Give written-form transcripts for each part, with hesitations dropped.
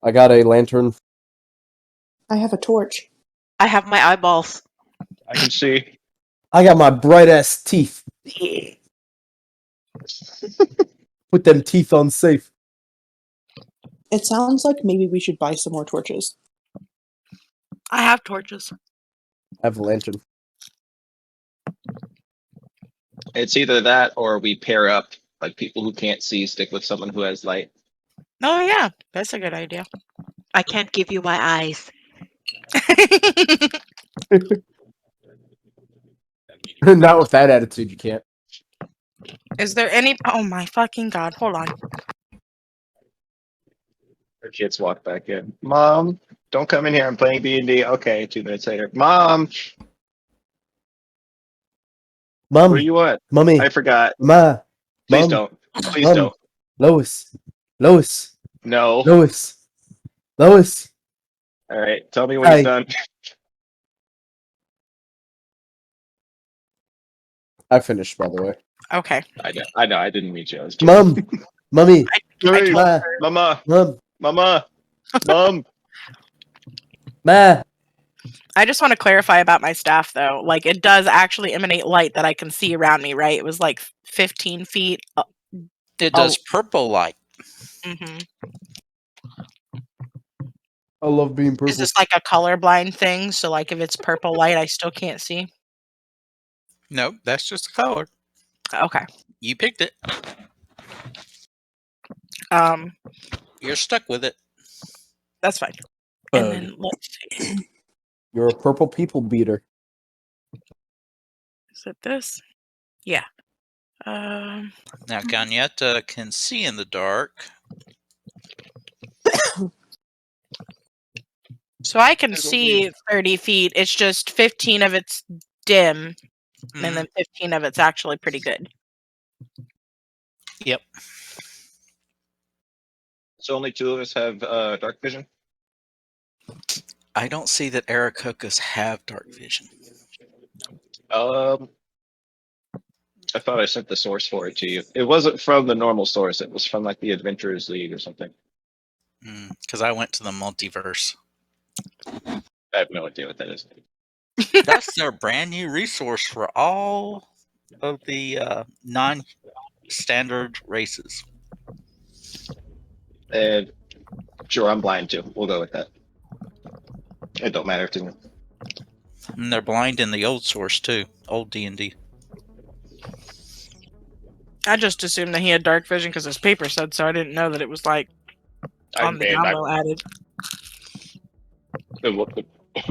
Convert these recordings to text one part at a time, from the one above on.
I got a lantern. I have a torch. I have my eyeballs. I can see. I got my bright ass teeth. Put them teeth on safe. It sounds like maybe we should buy some more torches. I have torches. I have a lantern. It's either that or we pair up, like people who can't see stick with someone who has light. Oh yeah, that's a good idea. I can't give you my eyes. Not with that attitude, you can't. Is there any? Oh my fucking god! Hold on. Her kids walk back in. Mom, don't come in here. I'm playing D&D. Okay, 2 minutes later. Mom, Mom, where you at? Mommy, I forgot. Ma, Please Mom, don't. Please Mom. don't. Lois, Lois, No. Lois, Lois. All right, tell me when Hi. it's done. I finished, by the way. Okay. I know. I didn't meet you. I was joking. Mom, Mommy, I Hey, told Ma, her. Mama, Mom, Mama, Mom. Ma. I just want to clarify about my staff though. Like it does actually emanate light that I can see around me. Right? It was like 15 feet. It does purple light. Mm-hmm. I love being purple. Is this like a colorblind thing? So like if it's purple light, I still can't see. No, that's just a color. Okay. You picked it. You're stuck with it. That's fine. And then let's see. You're a purple people beater. Is it this? Yeah. Now Gagnetta can see in the dark. So I can see 30 feet. It's just 15 of it's dim, and then 15 of it's actually pretty good. Yep. So only 2 of us have dark vision? I don't see that Aarakocras have dark vision. I thought I sent the source for it to you. It wasn't from the normal source. It was from like the Adventurers League or something. Because I went to the multiverse. I have no idea what that is. That's their brand new resource for all of the non-standard races. And sure, I'm blind too. We'll go with that. It don't matter to me. And they're blind in the old source too, old D&D. I just assumed that he had dark vision because his paper said so. I didn't know that it was like on the download added. It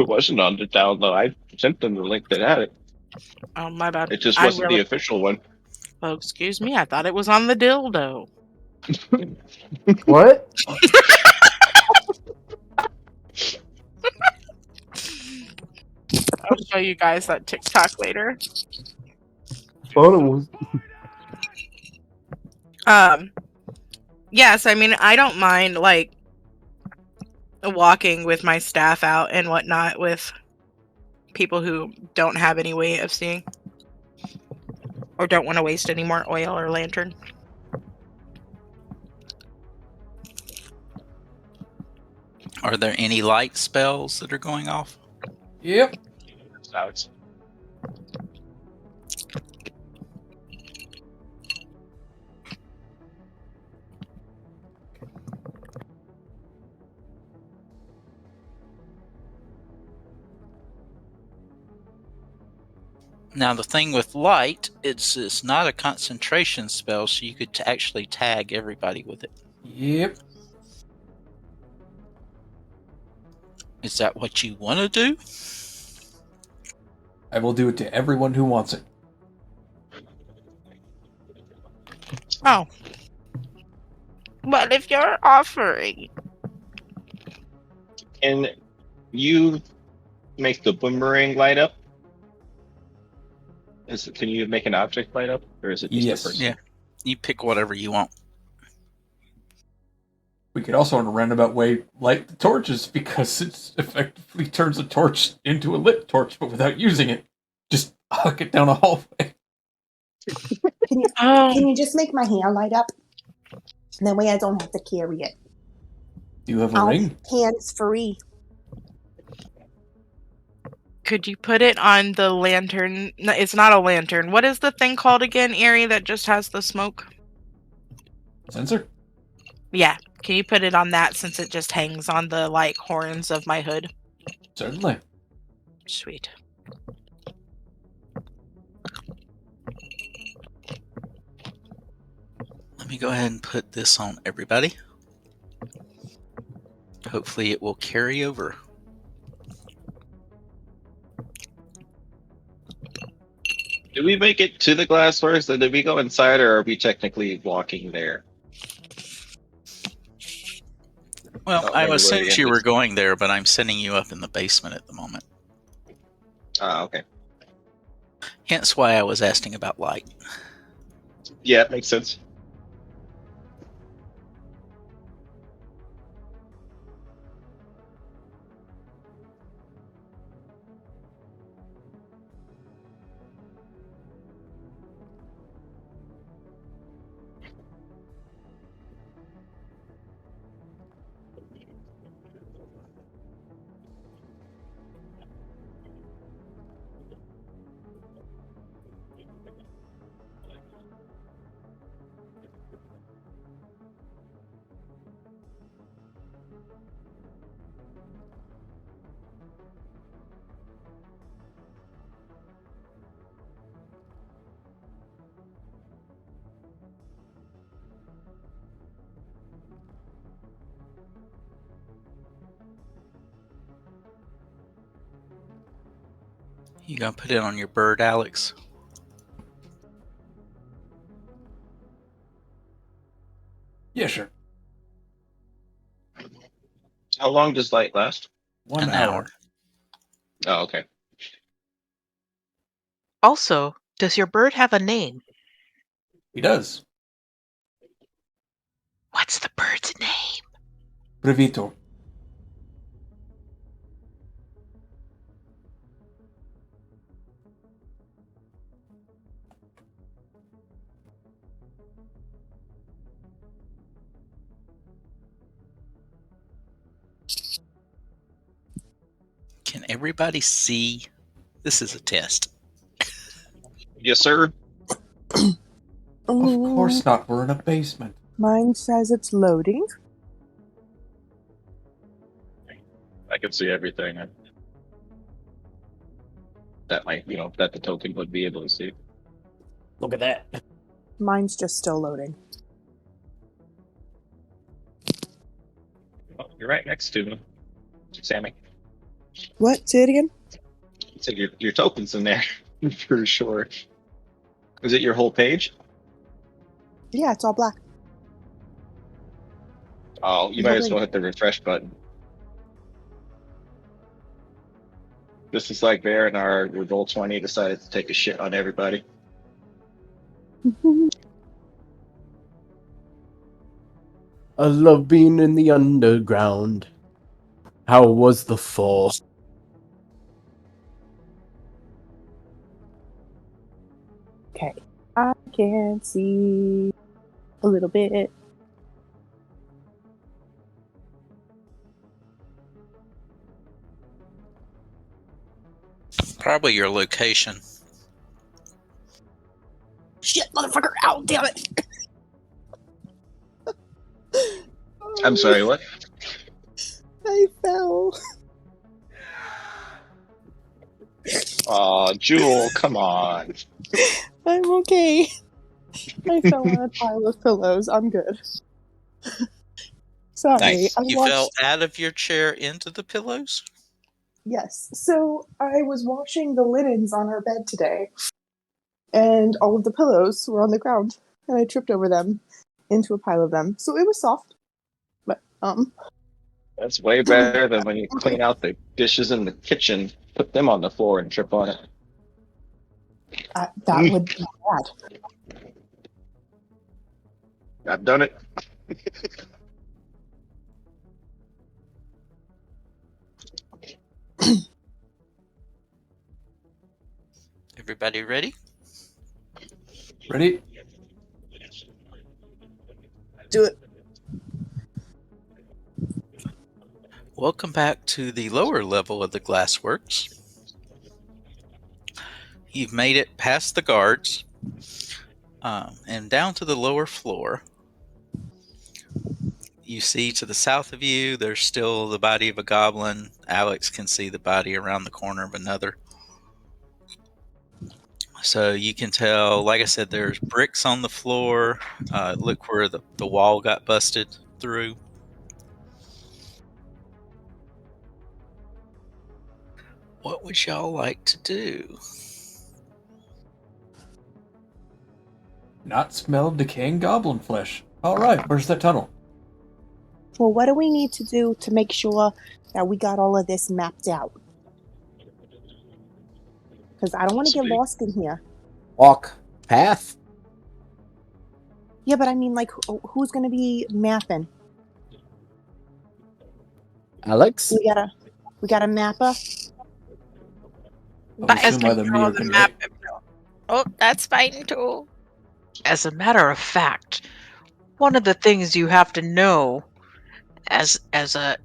wasn't on the download. I sent them the link that had it. Oh, my bad. It just wasn't the official one. Oh, excuse me. I thought it was on the dildo. What? I'll show you guys that TikTok later. Thought it was. Yes, I mean, I don't mind, like, walking with my staff out and whatnot with people who don't have any way of seeing. Or don't want to waste any more oil or lantern. Are there any light spells that are going off? Yep. Alex. Now the thing with light, it's not a concentration spell, so you could actually tag everybody with it. Yep. Is that what you want to do? I will do it to everyone who wants it. Oh. But if you're offering... Can you make the boomerang light up? Can you make an object light up? Or is it just Yes. a person? Yeah. You pick whatever you want. We could also, in a roundabout way, light the torches because it effectively turns a torch into a lit torch, but without using it. Just huck it down a hallway. Can you just make my hair light up? And that way I don't have to carry it. You have a ring? Hands free. Could you put it on the lantern? No, it's not a lantern. What is the thing called again, Airee, that just has the smoke? Sensor? Yeah. Can you put it on that since it just hangs on the like horns of my hood? Certainly. Sweet. Let me go ahead and put this on everybody. Hopefully it will carry over. Did we make it to the glass first, and did we go inside, or are we technically walking there? Well, Oh, I maybe where the assumed you were entrance- going there, but I'm sending you up in the basement at the moment. Ah, okay. Hence why I was asking about light. Yeah, it makes sense. You gonna put it on your bird, Alex? Yeah, sure. How long does light last? 1 An hour. hour. Oh, okay. Also, does your bird have a name? He does. What's the bird's name? Brevito. Can everybody see? This is a test. Yes, sir. Of course not. We're in a basement. Mine says it's loading. I can see everything. That might, that the token would be able to see. Look at that. Mine's just still loading. Oh, you're right next to me, Sammy. What? Say it again? So your token's in there for sure. Is it your whole page? Yeah, it's all black. Oh, you might as well hit the refresh button. This is like Bear and our Roll 20 decided to take a shit on everybody. I love being in the underground. How was the fall? Okay. I can see a little bit. Probably your location. Shit, motherfucker! Ow, damn it! I'm sorry, what? I fell. Aw, Jewel, come on. I'm okay. I fell on a pile of pillows. I'm good. Sorry. Nice. I You watched... fell out of your chair into the pillows? Yes. So I was washing the linens on our bed today, and all of the pillows were on the ground, and I tripped over them into a pile of them. So it was soft, but That's way better than when you clean out the dishes in the kitchen, put them on the floor and trip on it. that would be bad. I've done it. Everybody ready? Ready? Do it. Welcome back to the lower level of the glassworks. You've made it past the guards and down to the lower floor. You see to the south of you, there's still the body of a goblin. Alex can see the body around the corner of another. So you can tell, like I said, there's bricks on the floor. Look where the wall got busted through. What would y'all like to do? Not smell decaying goblin flesh. Alright, where's that tunnel? Well, what do we need to do to make sure that we got all of this mapped out? Because I don't want to get lost in here. Walk path. Yeah, but I mean, like, who's going to be mapping? Alex? We got a mapper. I But would as assume either me control or the Gannett. map. Oh, that's fine too. As a matter of fact, one of the things you have to know as a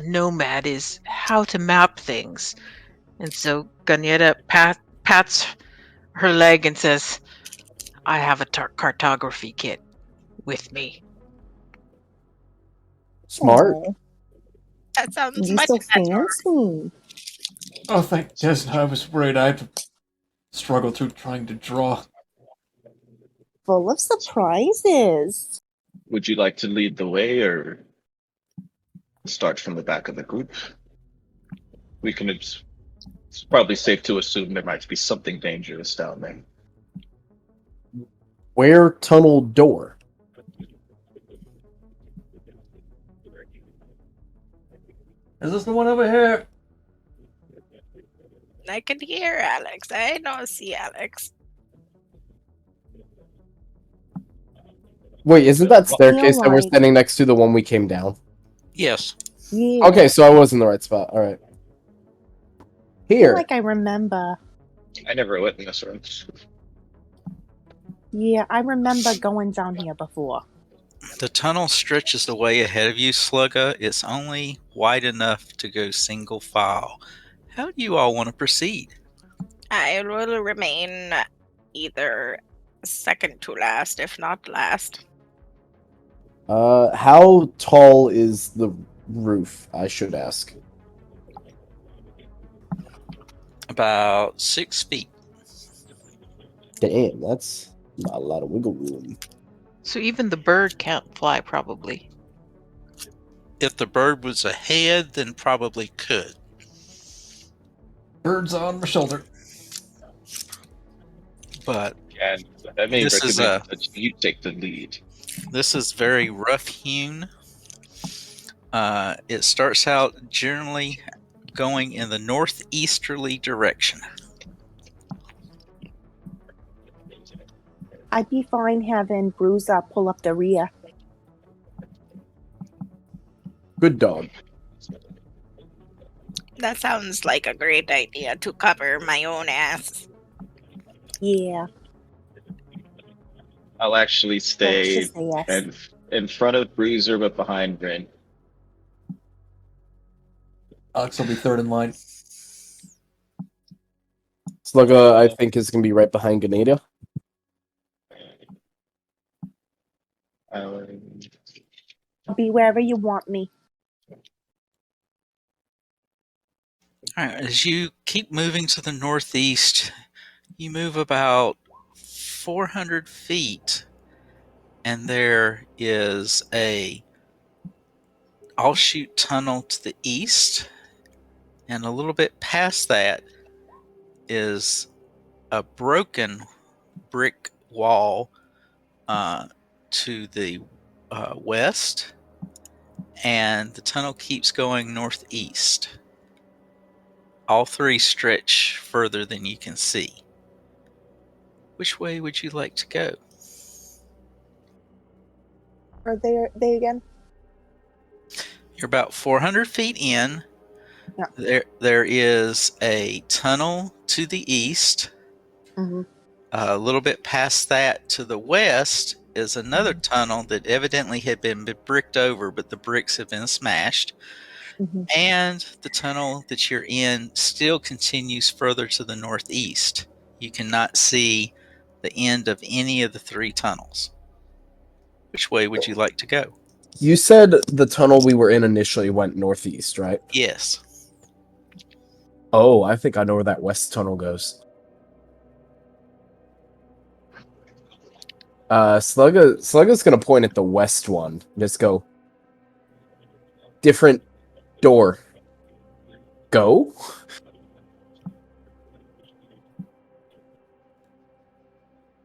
nomad is how to map things. And so Ganyeta pats her leg and says, I have a cartography kit with me. Smart. Aw, That sounds you much so better. fancy. Oh, thank goodness. I was worried I had to struggle through trying to draw. Full of surprises. Would you like to lead the way or start from the back of the group? We can. It's probably safe to assume there might be something dangerous down there. Where tunnel door? Is this the one over here? I can hear Alex. I don't see Alex. Wait, isn't that staircase that we're like- standing next to the one we came down? Yes. Yeah. Okay, so I was in the right spot. All right. I feel Here. like I remember. I never went in this room. Yeah, I remember going down here before. The tunnel stretches away ahead of you, Slugga. It's only wide enough to go single file. How do you all want to proceed? I will remain either second to last, if not last. How tall is the roof? I should ask. About 6 feet. Damn, that's not a lot of wiggle room. So even the bird can't fly, probably. If the bird was ahead, then probably could. Birds on my shoulder. But And I may This is, recommend that you take the lead. this is very rough hewn. It starts out generally going in the northeasterly direction. I'd be fine having Bruiser pull up the rear. Good dog. That sounds like a great idea to cover my own ass. Yeah. I'll actually Let's stay just say yes. in front of Bruiser but behind Rin. Alex will be third in line. Slugga, I think, is going to be right behind Ganeda. Um, I'll be wherever you want me. All right, as you keep moving to the northeast, you move about 400 feet, and there is a offshoot tunnel to the east, and a little bit past that is a broken brick wall to the west, and the tunnel keeps going northeast. All three stretch further than you can see. Which way would you like to go? Are they again? You're about 400 feet in. Yeah. There is a tunnel to the east. Mm-hmm. A little bit past that to the west is another tunnel that evidently had been bricked over, but the bricks have been smashed. Mhm. And the tunnel that you're in still continues further to the northeast. You cannot see the end of any of the 3 tunnels. Which way would you like to go? You said the tunnel we were in initially went northeast, right? Yes. Oh, I think I know where that west tunnel goes. Slugga's gonna point at the west one. Just go. Different door. Go?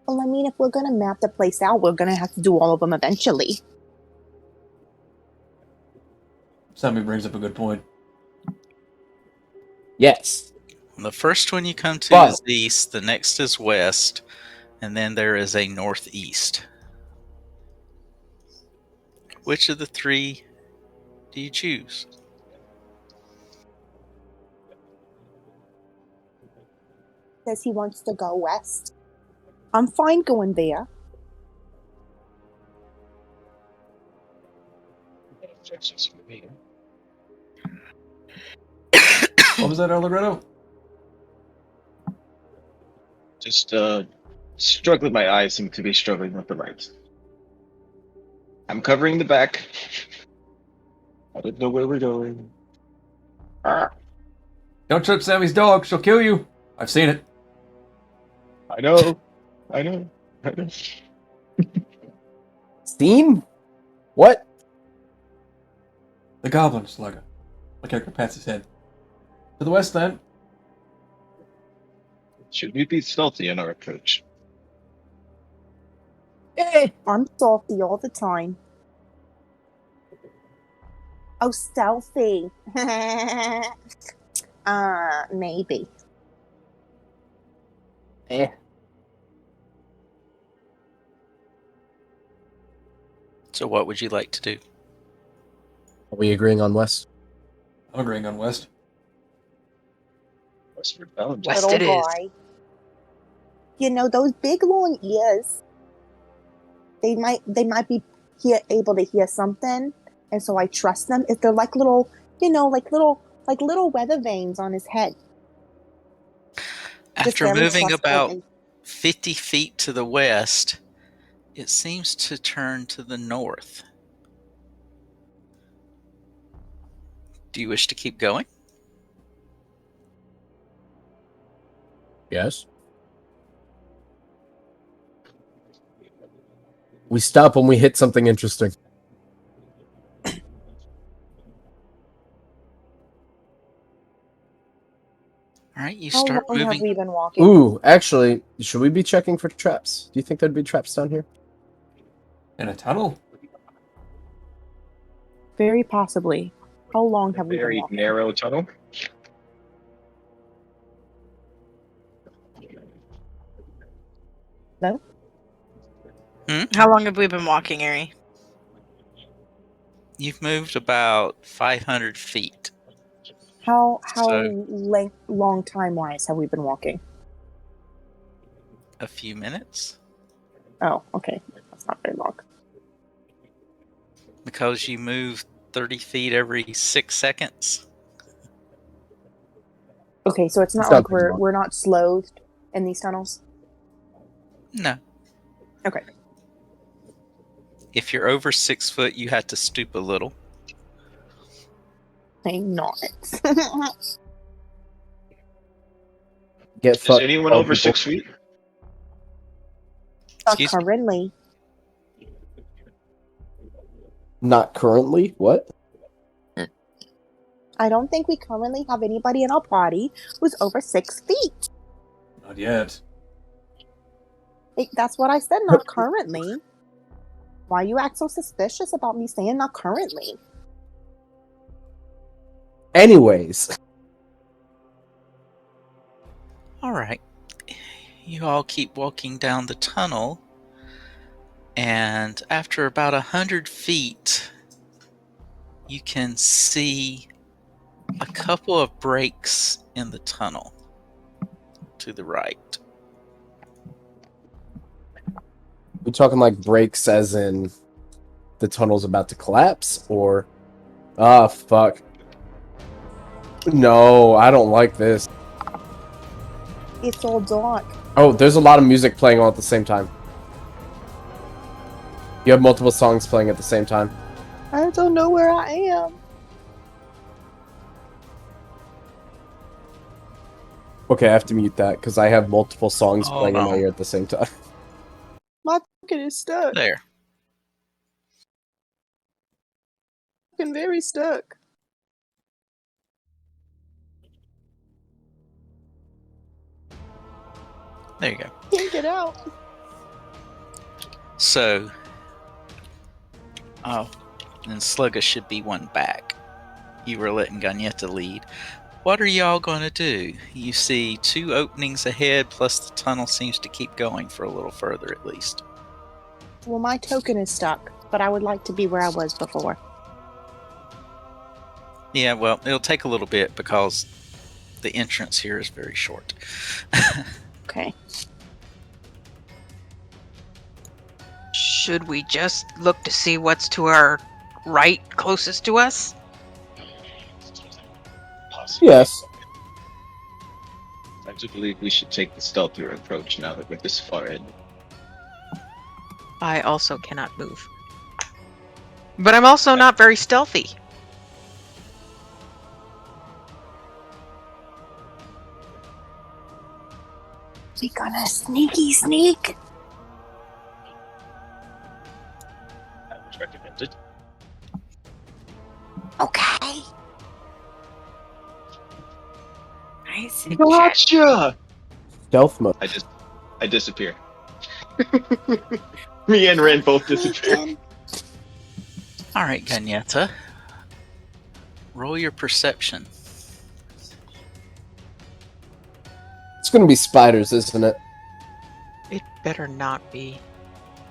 Well, I mean, if we're gonna map the place out, we're gonna have to do all of them eventually. Sammy brings up a good point. Yes. The first one you come to But- is east, the next is west, and then there is a northeast. Which of the 3 do you choose? Says he wants to go west. I'm fine going there. What was that, Allegretto? Just struggling. My eyes seem to be struggling with the light. I'm covering the back. I don't know where we're going. Don't trip Sammy's dog. She'll kill you. I've seen it. I know. I know. I know. Steam? What? The goblin, Slugger. The character pats his head. To the west, then. Should we be stealthy in our approach? I'm salty all the time. Oh, stealthy. Maybe. So what would you like to do? Are we agreeing on west? I'm agreeing on west. Westward bound. West Little it is. guy. You know, those big long ears. They might be able to hear something, and so I trust them. If they're like little, like little weather vanes on his head. Just After very moving about trustworthy. 50 feet to the west, it seems to turn to the north. Do you wish to keep going? Yes. We stop when we hit something interesting. All right, you How start long have moving. we been walking? Ooh, actually, should we be checking for traps? Do you think there'd be traps down here? In a tunnel? Very possibly. How long have we been Very walking? narrow tunnel. No? How long have we been walking, Airee? You've moved about 500 feet. How So- long time wise have we been walking? A few minutes. Oh, okay. That's not very long. Because you move 30 feet every 6 seconds. Okay, so it's not It's like not very long. we're not slowed in these tunnels. No. Okay. If you're over 6 foot, you have to stoop a little. I'm not. Get Is fucked. anyone all over people. 6 feet? Not Excuse me? currently. Not currently? What? I don't think we currently have anybody in our party who's over 6 feet. Not yet. That's what I said, not currently. Why you act so suspicious about me saying not currently? Anyways. All right. You all keep walking down the tunnel, and after about 100 feet, you can see a couple of breaks in the tunnel to the right. We talking like breaks as in the tunnel's about to collapse, or... Ah, fuck. No, I don't like this. It's all dark. Oh, there's a lot of music playing all at the same time. You have multiple songs playing at the same time. I don't know where I am. Okay, I have to mute that because I have multiple songs Hold playing in my on. ear at the same time. My token is stuck. There. I'm very stuck. There you go. Can't get out. So, oh, and Slugga should be one back. You were letting Gagnetta lead. What are y'all going to do? You see 2 openings ahead, plus the tunnel seems to keep going for a little further at least. Well, my token is stuck, but I would like to be where I was before. Yeah, well, it'll take a little bit because the entrance here is very short. Okay. Should we just look to see what's to our right, closest to us? Possibly. Yes. I do believe we should take the stealthier approach now that we're this far in. I also cannot move. But I'm also not very stealthy. We gonna sneaky sneak. I would recommend it. Okay. I see. Gotcha! Stealth mode. I disappear. Me and Ren both disappear. Alright, Gagnetta. Roll your perception. It's gonna be spiders, isn't it? It better not be.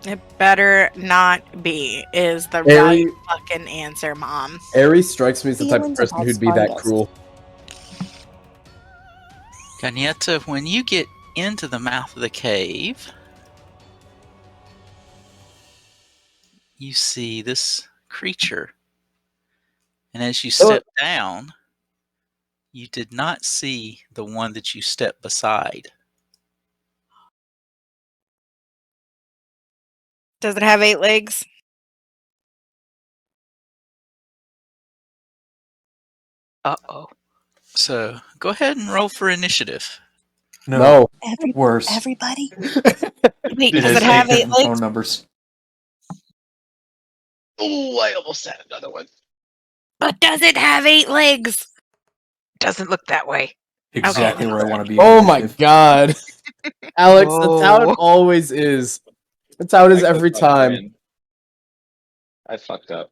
It better not be, is the Airee- right fucking answer, Mom. Airee strikes me as the type of Feelings person about who'd be that spiders. cruel. Gagnetta, when you get into the mouth of the cave, you see this creature. And as you step down, you did not see the one that you stepped beside. Does it have 8 legs? Uh-oh. So go ahead and roll for initiative. No. Worse. Everybody. Wait, It does has it have 8 different phone legs? numbers. Oh, I almost had another one. But does it have 8 legs? Doesn't look that way. Exactly Okay. where I want to be. Oh my initiative. god. Alex, that's how it Whoa. always is. That's how it is I every clicked on time. Ren. I fucked up.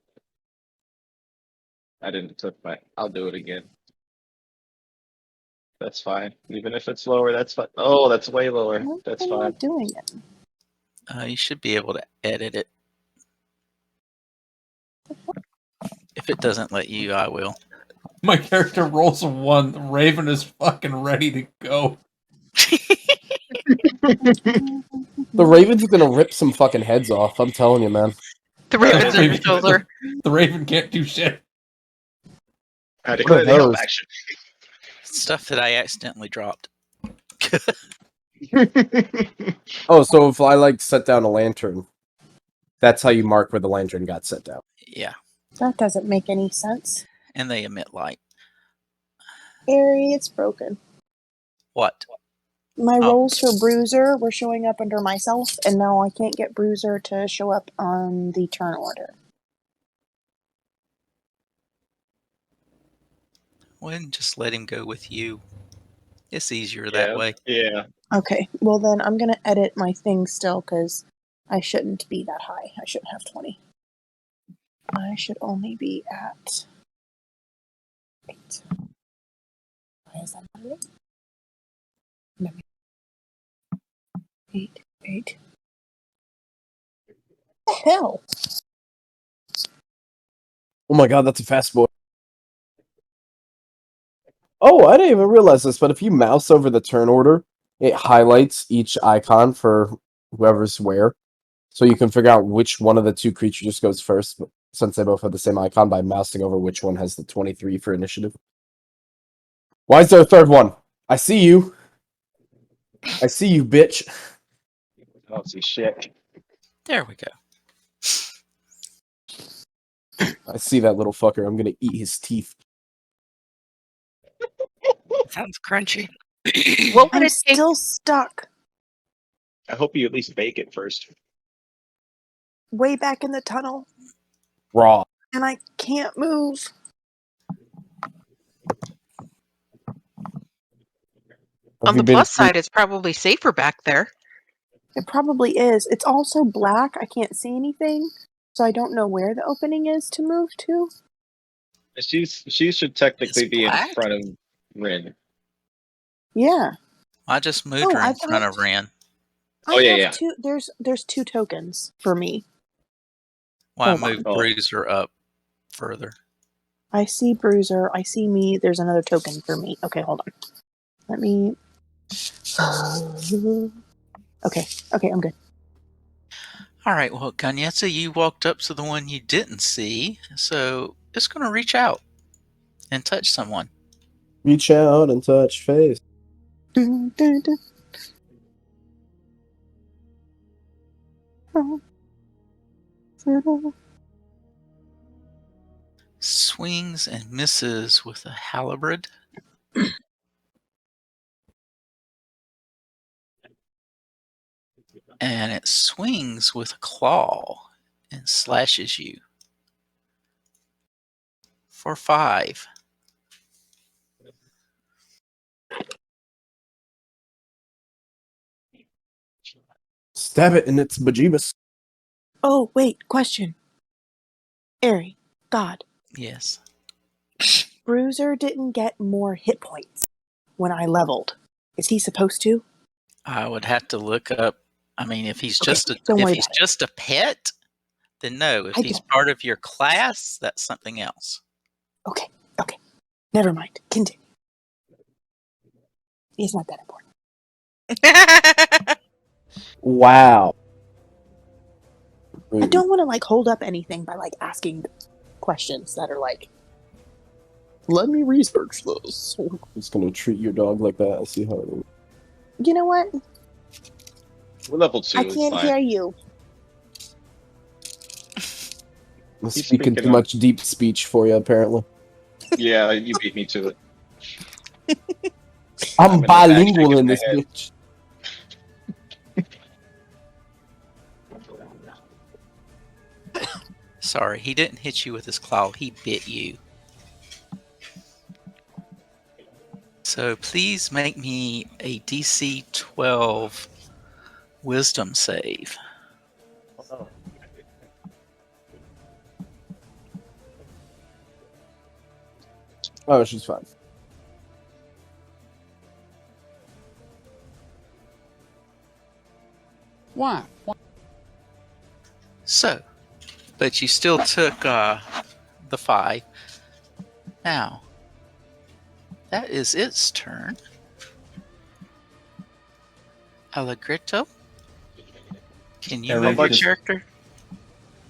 I didn't click my. I'll do it again. That's fine. Even if it's lower, that's fine. Oh, that's way lower. Why That's am I fine. not doing it? You should be able to edit it. If it doesn't let you, I will. My character rolls a 1. The Raven is fucking ready to go. The Raven's gonna rip some fucking heads off. I'm telling you, man. The Well, Raven's on your shoulder. The Raven can't do shit. I What declare are the help those? action. Stuff that I accidentally dropped. Oh, so if I like set down a lantern, that's how you mark where the lantern got set down. Yeah, That doesn't make any sense. and they emit light. Airee, it's broken. What? My Oh. rolls for Bruiser were showing up under myself, and now I can't get Bruiser to show up on the turn order. Well, then just let him go with you. It's easier that Yeah. way. Yeah. Okay, well then I'm gonna edit my thing still, because I shouldn't be that high. I shouldn't have 20. I should only be at 8. Why is that not 8? No. 8, 8. What the hell? Oh my god, that's a fast boy. Oh, I didn't even realize this, but if you mouse over the turn order, it highlights each icon for whoever's where. So you can figure out which one of the 2 creatures goes first, since they both have the same icon, by mousing over which one has the 23 for initiative. Why is there a third one? I see you. I see you, bitch. I don't see shit. There we go. I see that little fucker. I'm gonna eat his teeth. Sounds crunchy. What would I'm it take? still stuck I hope you at least bake it first. way back in the tunnel, Raw. and I can't move. Have On you the been plus side, it's probably safer back there. It probably is. It's also black. I can't see anything, so I don't know where the opening is to move to. She should technically It's be in black? front of Rin. Yeah. I just moved Oh, her in I've front got- of Ren. Oh, I yeah, have yeah. two. There's 2 tokens for me. Well, I Hold on. moved Oh. Bruiser up further. I see Bruiser. I see me. There's another token for me. Okay, hold on. Let me. Okay. Okay, I'm good. All right, well, Kanyetsu, you walked up to the one you didn't see, so it's going to reach out and touch someone. reach out and touch face? Dun, dun, dun. Swings and misses with a halberd. And it swings with a claw and slashes you for 5. Stab it in its bejeebus. Oh, wait. Question. Airee. God. Yes. Bruiser didn't get more hit points when I leveled. Is he supposed to? I would have to look up. I mean, if he's Okay, just a don't if worry he's about it. just a pet, then no. If I he's don't. part of your class, that's something else. Okay. Okay. Never mind. Continue. He's not that important. Wow. I don't want to hold up anything by asking questions that are Let me research this. I'm just gonna treat your dog like that and see how it is. you know what? We're level 2. I It's can't fine. hear you. I'm He's speaking speaking too on- much deep speech for you, apparently. Yeah, you beat me to it. I'm in the back bilingual shaking in my this head. bitch. Sorry, he didn't hit you with his claw. He bit you. So please make me a DC 12 Wisdom save. Oh, she's fine. Why? So, but you still took the 5. Now, that is its turn. Allegretto, can you Airee, move your just- character?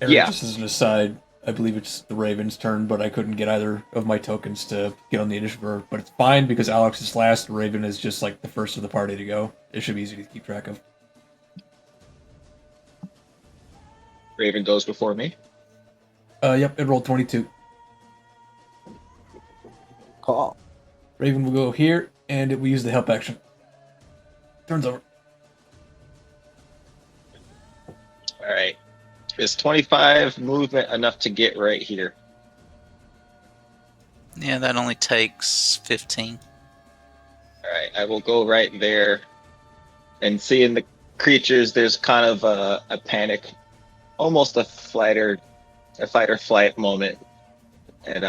Airee, Yeah. just as an aside, I believe it's the Raven's turn, but I couldn't get either of my tokens to get on the initiative order. But it's fine because Alex is last. The Raven is just the first of the party to go. It should be easy to keep track of. Raven goes before me. Yep, it rolled 22. Call. Raven will go here, and it will use the help action. Turns over. All right. Is 25 movement enough to get right here? Yeah, that only takes 15. All right. I will go right there. And seeing the creatures, there's kind of a panic, almost a fight or flight moment. And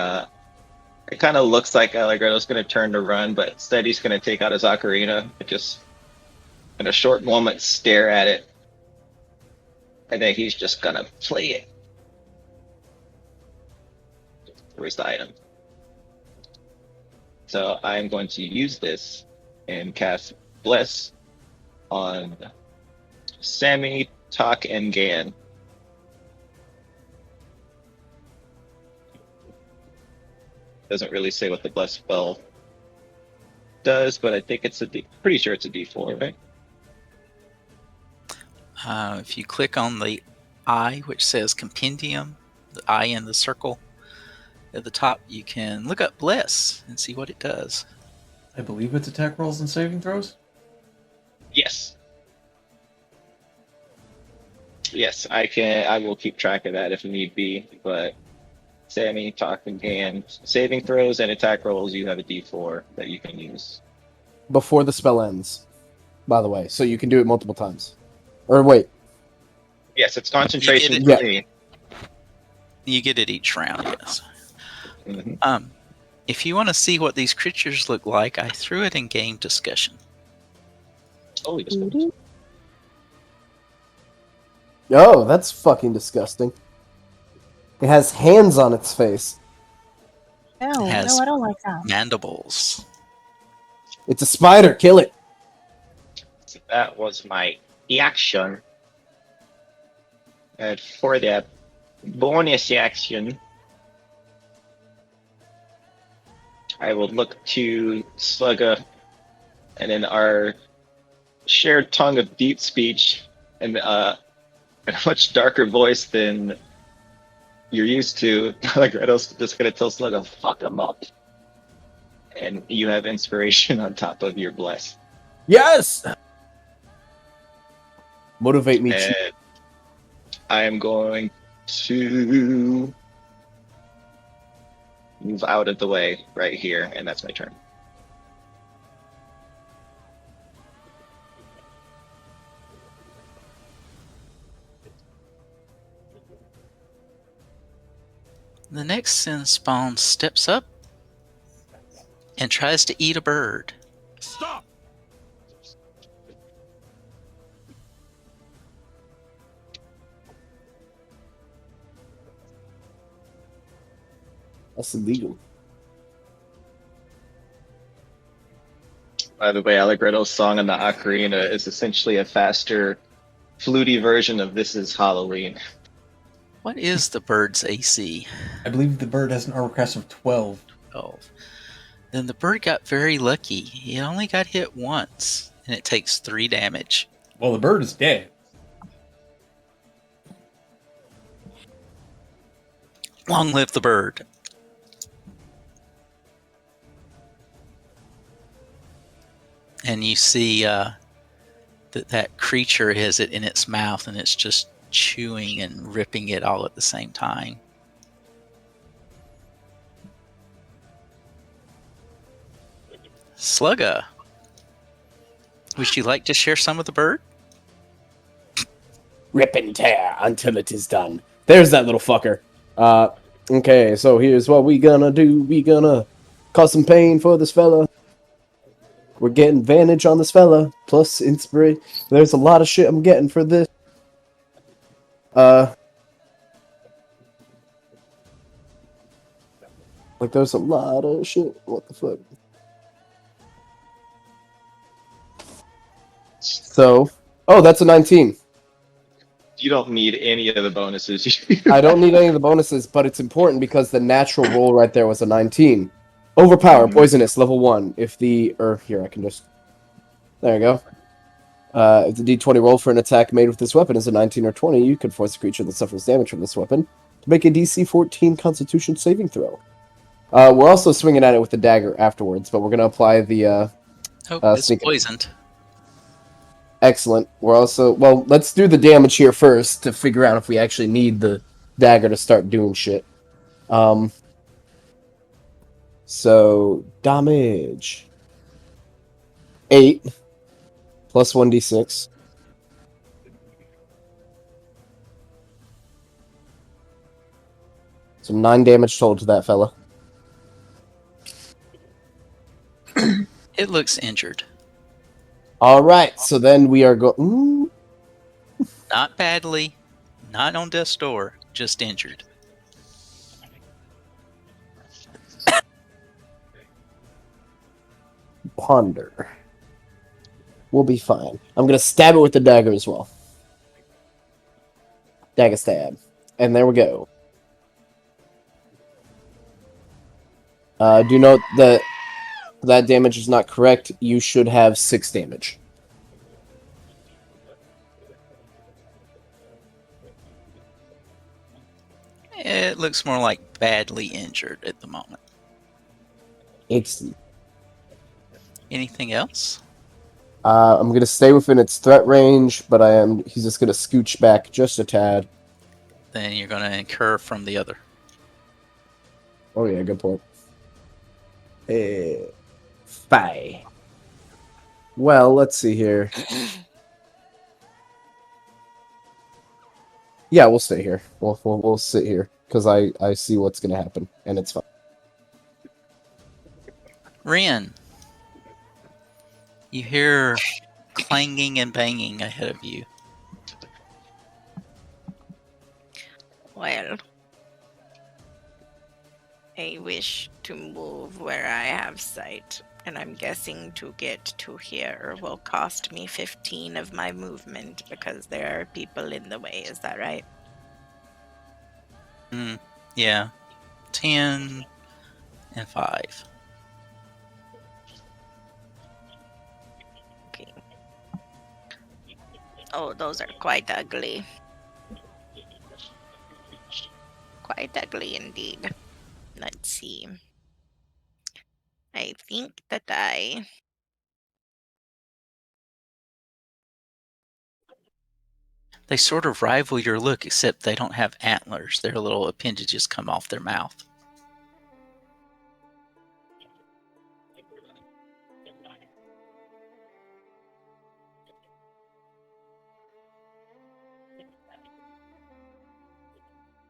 it kind of looks like Allegretto's going to turn to run, but instead he's going to take out his ocarina, just in a short moment stare at it. And then he's just gonna play it. Where's the item? So I'm going to use this and cast Bless on Sammy, Tak, and Gan. Doesn't really say what the Bless spell does, but I think it's pretty sure it's a D4, right? If you click on the I, which says compendium, the I in the circle at the top, you can look up bless and see what it does. I believe it's attack rolls and saving throws. Yes. Yes, I can. I will keep track of that if need be. But Sammy, talking again. Saving throws and attack rolls, you have a D4 that you can use. Before the spell ends, by the way. So you can do it multiple times. Or wait. Yes, it's concentration You for get me. You get it each round, yes. Mhm. If you want to see what these creatures look like, I threw it in game discussion. Oh, yes. Oh, that's fucking disgusting. It has hands on its face. No, It has no, I don't like that. mandibles. It's a spider. Kill it. So that was my action. And for the bonus action, I will look to Slugga, and in our shared tongue of deep speech and a much darker voice than you're used to, Allegretto's just gonna tell Slugga, "Fuck him up," and you have inspiration on top of your bless. Yes. Motivate me. And I am going to move out of the way right here, and that's my turn. The next sin spawn steps up and tries to eat a bird. Stop! That's illegal. By the way, Allegretto's song on the ocarina is essentially a faster, fluty version of "This Is Halloween." What is the bird's AC? I believe the bird has an armor class of 12. 12. Then the bird got very lucky. It only got hit once, and it takes 3 damage. Well, the bird is dead. Long live the bird. And you see that creature has it in its mouth, and it's just chewing and ripping it all at the same time. Slugga, would you like to share some of the bird? Rip and tear until it is done. There's that little fucker. Okay, so here's what we gonna do. We gonna cause some pain for this fella. We're getting advantage on this fella. Plus inspiration. There's a lot of shit I'm getting for this. Like there's a lot of shit. What the fuck? So, oh, that's a 19. You don't need any of the bonuses. I don't need any of the bonuses, but it's important because the natural roll right there was a 19. Overpower, poisonous, level 1. If the... here, I can just... There you go. If the d20 roll for an attack made with this weapon is a 19 or 20, you can force a creature that suffers damage from this weapon to make a DC 14 Constitution saving throw. We're also swinging at it with the dagger afterwards, but we're going to apply the... It's sneak- poisoned. Excellent. We're also... Well, let's do the damage here first to figure out if we actually need the dagger to start doing shit. So, damage. 8 plus 1d6. So 9 damage total to that fella. It looks injured. Alright, so then we are going... Not badly, not on death's door, just injured. Ponder. We'll be fine. I'm going to stab it with the dagger as well. Dagger stab. And there we go. Do note that that damage is not correct. You should have 6 damage. It looks more like badly injured at the moment. Excellent. Anything else? I'm gonna stay within its threat range, but he's just gonna scooch back just a tad. Then you're going to incur from the other. Oh yeah, good point. Bye. Well, let's see here. Yeah, we'll stay here. We'll sit here because I see what's gonna happen, and it's fine. Ren, you hear clanging and banging ahead of you. Well, I wish to move where I have sight, and I'm guessing to get to here will cost me 15 of my movement because there are people in the way. Is that right? Yeah. 10 and 5. Okay. Oh, those are quite ugly. Quite ugly indeed. Let's see. I think that They sort of rival your look, except they don't have antlers. Their little appendages come off their mouth.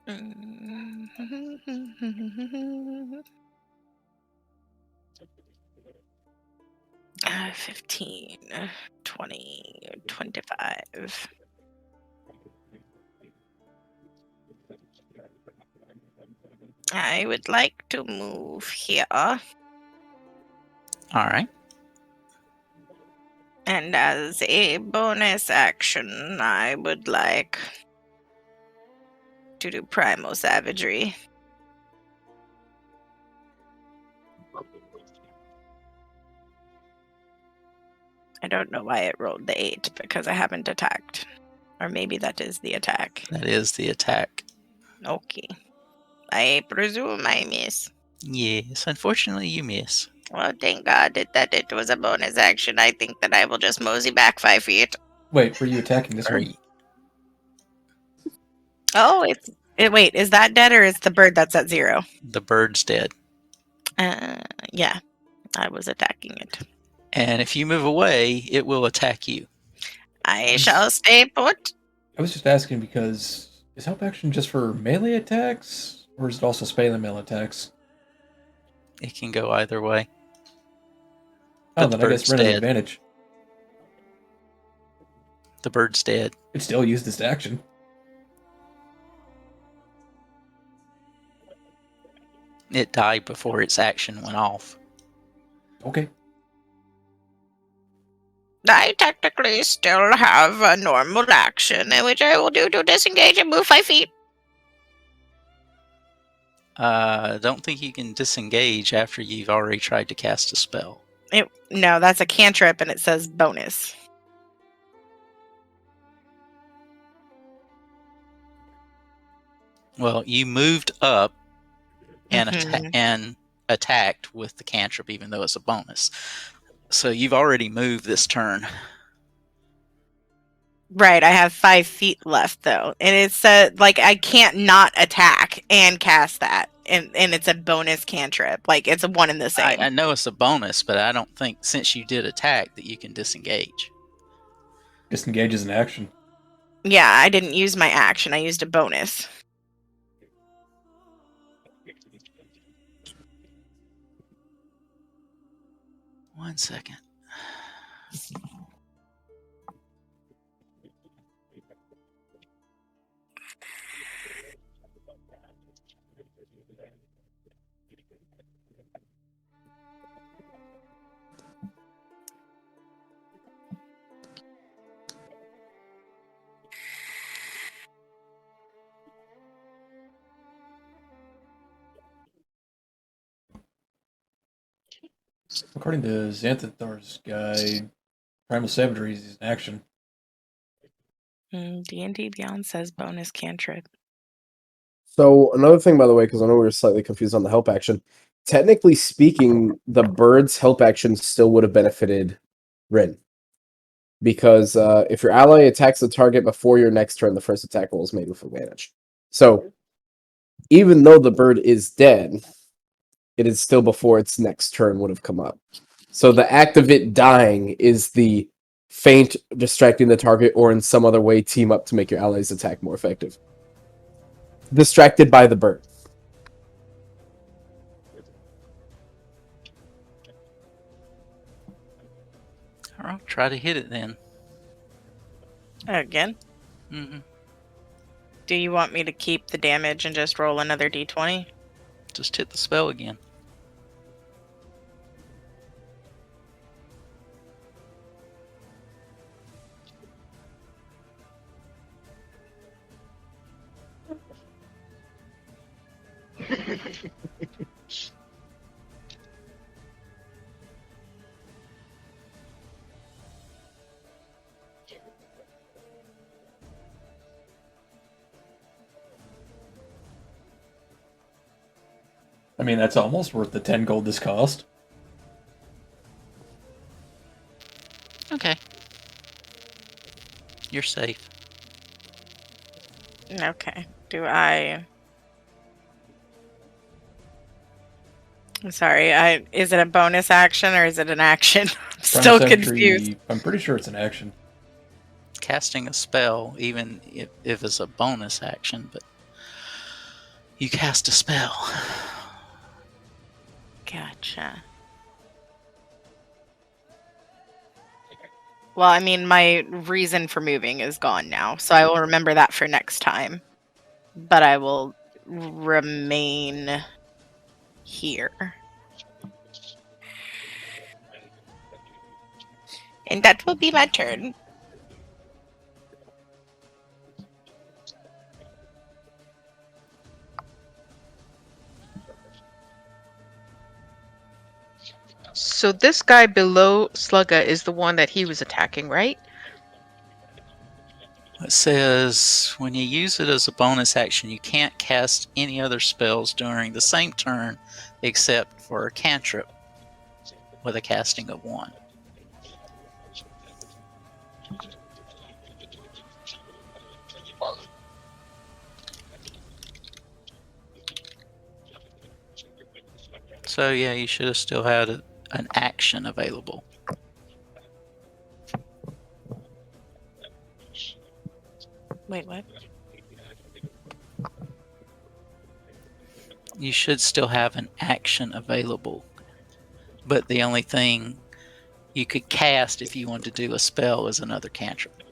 Mm. 15, 20, 25. I would like to move here. All right. And as a bonus action, I would like to do primal savagery. I don't know why it rolled the 8 because I haven't attacked. Or maybe that is the attack. That is the attack. Okay. I presume I miss. Yes, unfortunately you miss. Well, thank God that it was a bonus action. I think that I will just mosey back 5 feet. Wait, were you attacking this Are one? you- Oh, wait, is that dead or is the bird that's at 0? The bird's dead. Yeah, I was attacking it. And if you move away, it will attack you. I shall stay put. I was just asking because is help action just for melee attacks, or is it also melee melee attacks? It can go either way. Oh, But the then I guess bird's Ren has dead. advantage. The bird's dead. It still used this action. It died before its action went off. Okay. I technically still have a normal action, which I will do to disengage and move 5 feet. Don't think you can disengage after you've already tried to cast a spell. No, that's a cantrip and it says bonus. Well, you moved up and, Mhm. and attacked with the cantrip, even though it's a bonus. So you've already moved this turn. Right, I have 5 feet left though, and it said like I can't not attack and cast that, and it's a bonus cantrip. Like it's a one in the same. I know it's a bonus, but I don't think since you did attack that you can disengage. Disengage is an action. Yeah, I didn't use my action. I used a bonus. One second. According to Xanthothar's guide, Primal Savagery is in action. D&D Beyond says bonus cantrip. So another thing, by the way, because I know we were slightly confused on the help action. Technically speaking, the bird's help action still would have benefited Rin. Because if your ally attacks the target before your next turn, the first attack roll is made with advantage. So even though the bird is dead, it is still before its next turn would have come up. So the act of it dying is the feint distracting the target or in some other way team up to make your ally's attack more effective. Distracted by the bird. I'll try to hit it then. Again? Mm-hmm. Do you want me to keep the damage and just roll another d20? Just hit the spell again. I mean, that's almost worth the 10 gold this cost. Okay. You're safe. Okay. I'm sorry, is it a bonus action or is it an action? I'm still Primal Savagery, confused. I'm pretty sure it's an action. Casting a spell, even if it's a bonus action, but you cast a spell. Gotcha. Well, I mean, my reason for moving is gone now, so I will remember that for next time. But I will remain here. And that will be my turn. So this guy below Slugga is the one that he was attacking, right? It says when you use it as a bonus action, you can't cast any other spells during the same turn except for a cantrip with a casting of 1. So yeah, you should have still had an action available. Wait, what? You should still have an action available. But the only thing you could cast if you wanted to do a spell is another cantrip.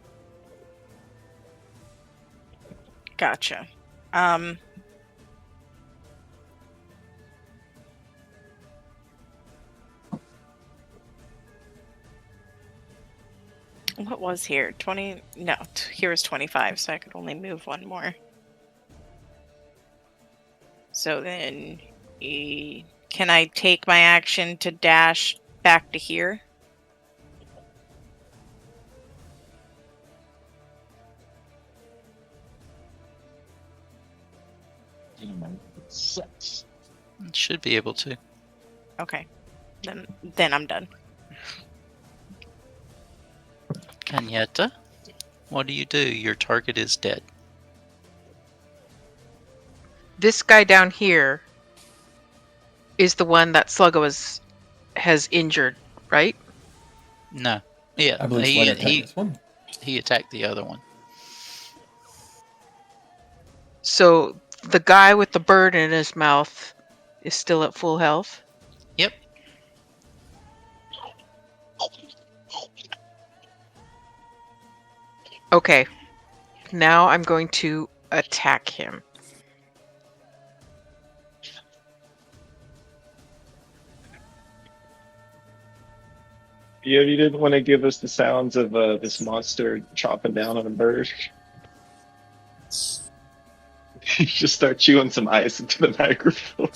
Gotcha. What was here? 20? No, here was 25, so I could only move one more. So then, can I take my action to dash back to here? Should be able to. Okay, then I'm done. Kanyeta, what do? Your target is dead. This guy down here is the one that Slugga has injured, right? No. Yeah, I believe Slugga attacked this one. He attacked the other one. So the guy with the bird in his mouth is still at full health? Yep. Okay. Now I'm going to attack him. Yeah, you didn't want to give us the sounds of this monster chopping down on a bird. You just start chewing some ice into the microphone.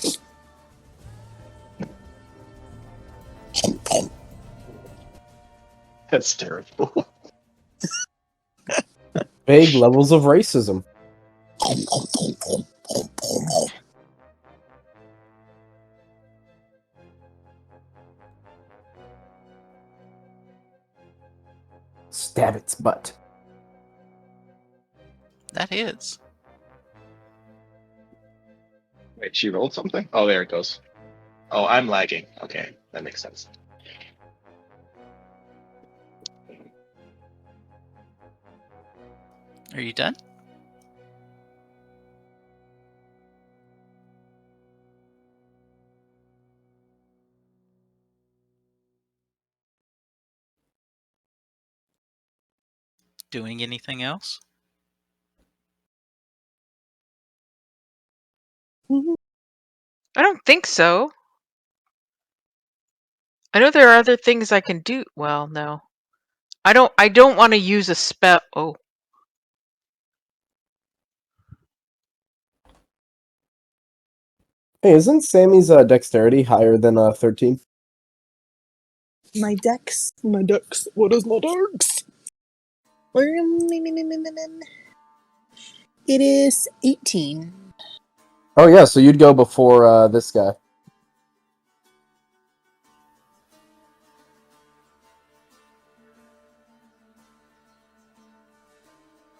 That's terrible. Vague levels of racism. Stab its butt. That hits. Wait, she rolled something? Oh, there it goes. Oh, I'm lagging. Okay, that makes sense. Are you done? Doing anything else? I don't think so. I know there are other things I can do. Well, no. I don't want to use a spell. Oh. Hey, isn't Sammy's dexterity higher than 13? My dex. What is my dex? It is 18. Oh yeah, so you'd go before this guy.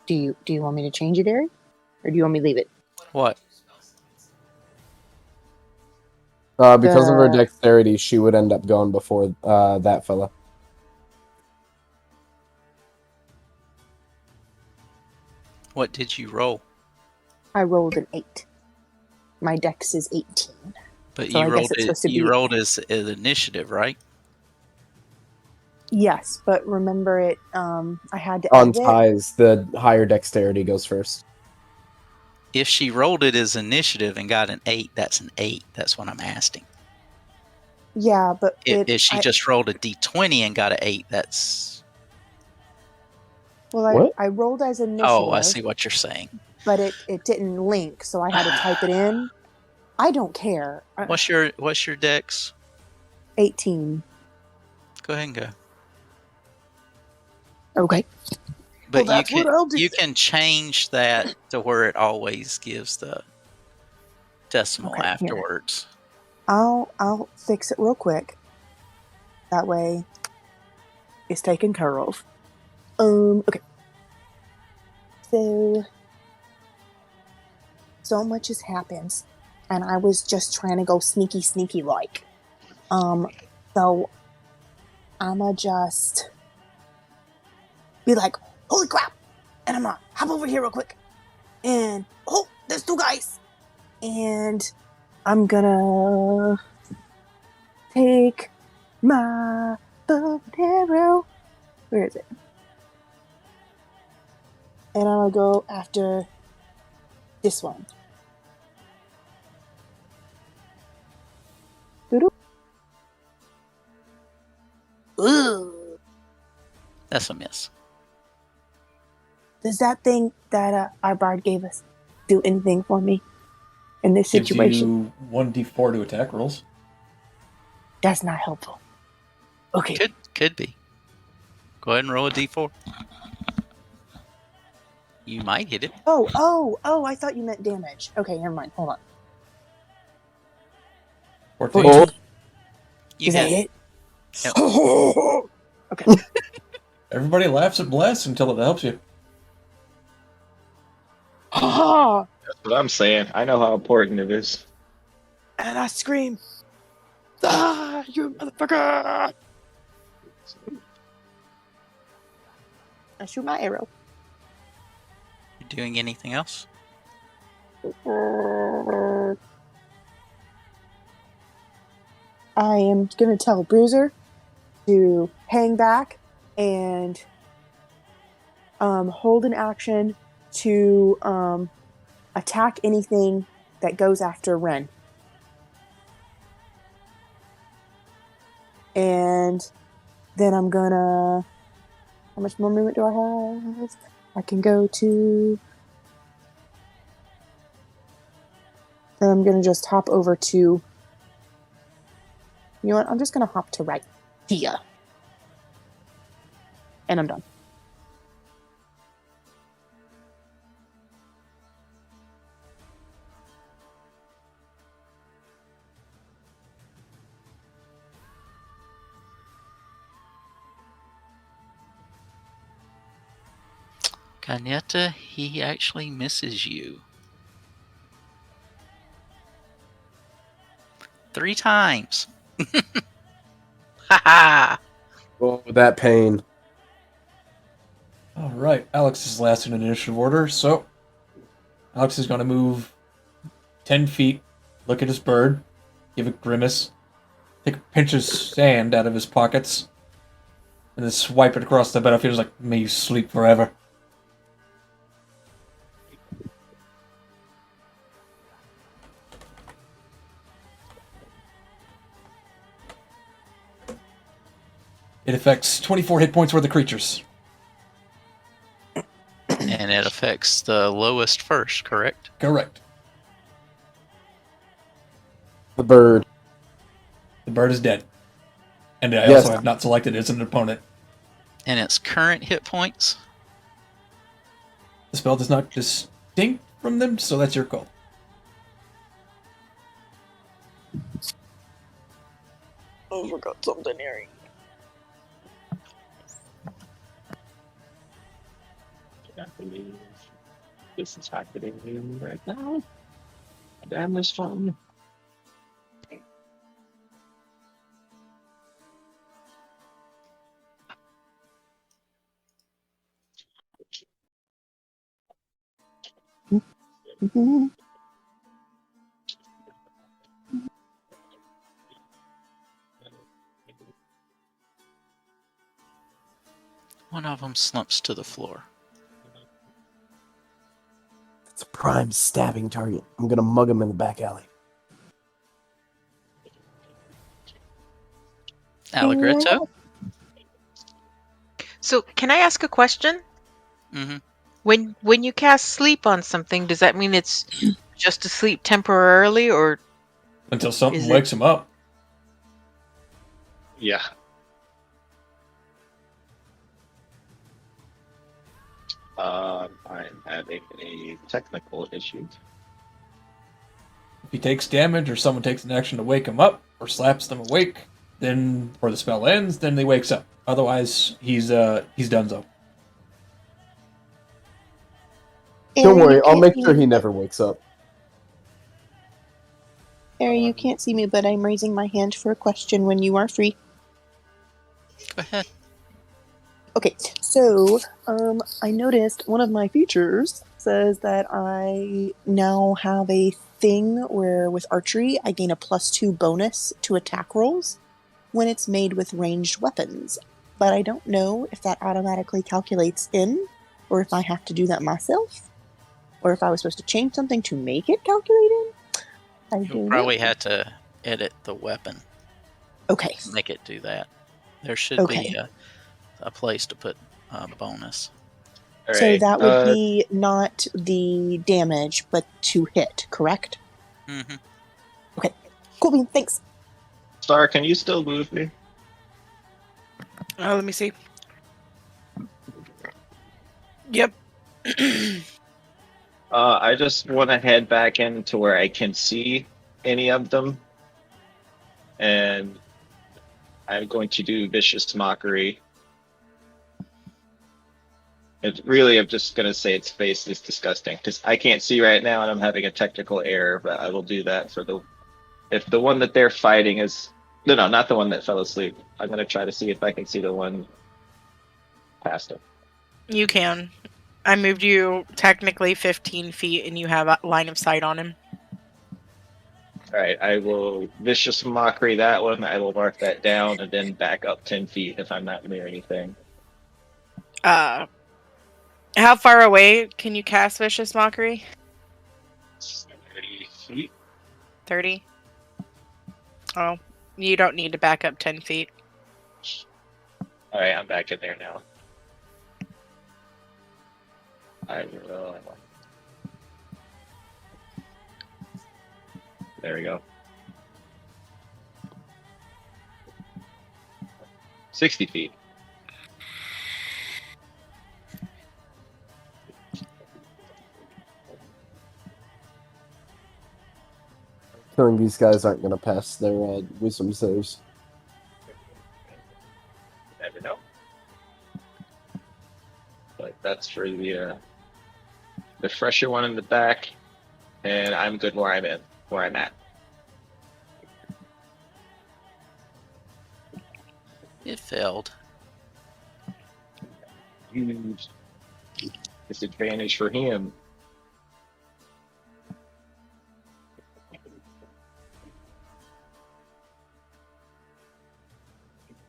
Do you want me to change it, Airee? Or do you want me to leave it? What? Because of her dexterity, she would end up going before that fella. What did you roll? I rolled an 8. My dex is 18. But So you I guess rolled it's it. supposed to You be- rolled as initiative, right? Yes, but remember it. I had to On edit. ties, the higher dexterity goes first. If she rolled it as initiative and got an 8, that's an 8. That's what I'm asking. Yeah, but If she just rolled a d20 and got an 8, that's... Well, What? I rolled as initiative. Oh, I see what you're saying. But it didn't link, so I had to type it in. I don't care. What's your dex? 18. Go ahead and go. Okay. But Well, that's what I'll do. you can change that to where it always gives the decimal Okay, here. afterwards. I'll fix it real quick. That way, it's taken care of. Okay. So much has happened, and I was just trying to go sneaky like. So I'ma just be like, holy crap! And I'm gonna hop over here real quick. And oh, there's 2 guys. And I'm gonna take my bow and arrow. Where is it? And I'm gonna go after this one. Doodle. Ooh. That's a miss. Does that thing that our bard gave us do anything for me in this Gives situation? you 1d4 to attack rolls. That's not helpful. Okay. Could be. Go ahead and roll a d4. You might hit it. Oh, I thought you meant damage. Okay, never mind. Hold on. 14. 14. You Does that hit. hit? Yep. Okay. Everybody laughs at Bless until it helps you. Ah! That's what I'm saying. I know how important it is. And I scream, ah, you motherfucker! I shoot my arrow. You doing anything else? I am going to tell Bruiser to hang back and hold an action to attack anything that goes after Ren. And then I'm gonna... How much more movement do I have? I can go to... Then I'm gonna just hop over to... You know what? I'm just gonna hop to right here. And I'm done. Canetta, he actually misses you. 3 times. Ha ha! Oh, that pain. All right, Alex is last in initiative order, so Alex is going to move 10 feet, look at his bird, give a grimace, take a pinch of sand out of his pockets, and then swipe it across the battlefield like, may you sleep forever. It affects 24 hit points worth of creatures. And it affects the lowest first, correct? Correct. The bird. The bird is dead. And I Yes. also have not selected it as an opponent. And its current hit points? The spell does not distinct from them, so that's your call. Oh, forgot something, Airee. I believe this is happening right now. Damn this phone. One of them slumps to the floor. It's a prime stabbing target. I'm gonna mug him in the back alley. Allegretto? So, can I ask a question? Mm-hmm. When you cast sleep on something, does that mean it's just asleep temporarily, or Until something Is wakes him up. Yeah. I'm having a technical issue. If he takes damage or someone takes an action to wake him up or slaps them awake, then or the spell ends, then he wakes up. Otherwise, he's donezo. Don't Airee, worry, you I'll can't make see sure me, he but- never wakes up. Airee, you can't see me, but I'm raising my hand for a question when you are free. Go ahead. Okay, so I noticed one of my features says that I now have a thing where with archery I gain a +2 bonus to attack rolls when it's made with ranged weapons. But I don't know if that automatically calculates in, or if I have to do that myself, or if I was supposed to change something to make it calculate in. I You'll don't probably know. have to edit the weapon. Okay, Make it do that. There should be okay. a place to put a bonus. All So right. that would be not the damage, but to hit, correct? Mm-hmm. Cool bean, thanks. Star, can you still move me? Let me see. Yep. I just want to head back into where I can see any of them, and I'm going to do vicious mockery. It really, I'm just gonna say its face is disgusting because I can't see right now, and I'm having a technical error. But I will do that for the if the one that they're fighting is no, not the one that fell asleep. I'm gonna try to see if I can see the one past him. You can. I moved you technically 15 feet and you have a line of sight on him. All right, I will vicious mockery that one. I will mark that down and then back up 10 feet if I'm not near anything. How far away can you cast Vicious Mockery? 30 feet. 30? Oh, you don't need to back up 10 feet. All right, I'm back in there now. I will. There we go. 60 feet. killing these guys aren't going to pass their wisdom saves. Never know. But that's for the fresher one in the back, and I'm good where I'm at. It failed. Huge disadvantage for him.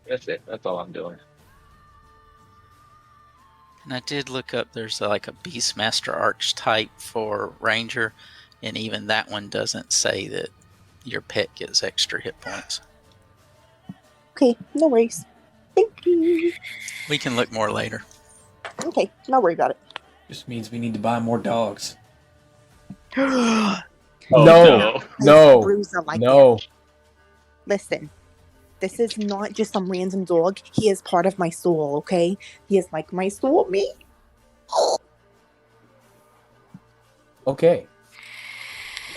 That's it. That's all I'm doing. And I did look up, there's like a Beastmaster archetype for Ranger, and even that one doesn't say that your pet gets extra hit points. Okay, no worries. Thank you. We can look more later. Okay, not worry about it. Just means we need to buy more dogs. Oh, No. No. Bruiser like No. that. Listen, this is not just some random dog. He is part of my soul, okay? He is like my soulmate. Okay.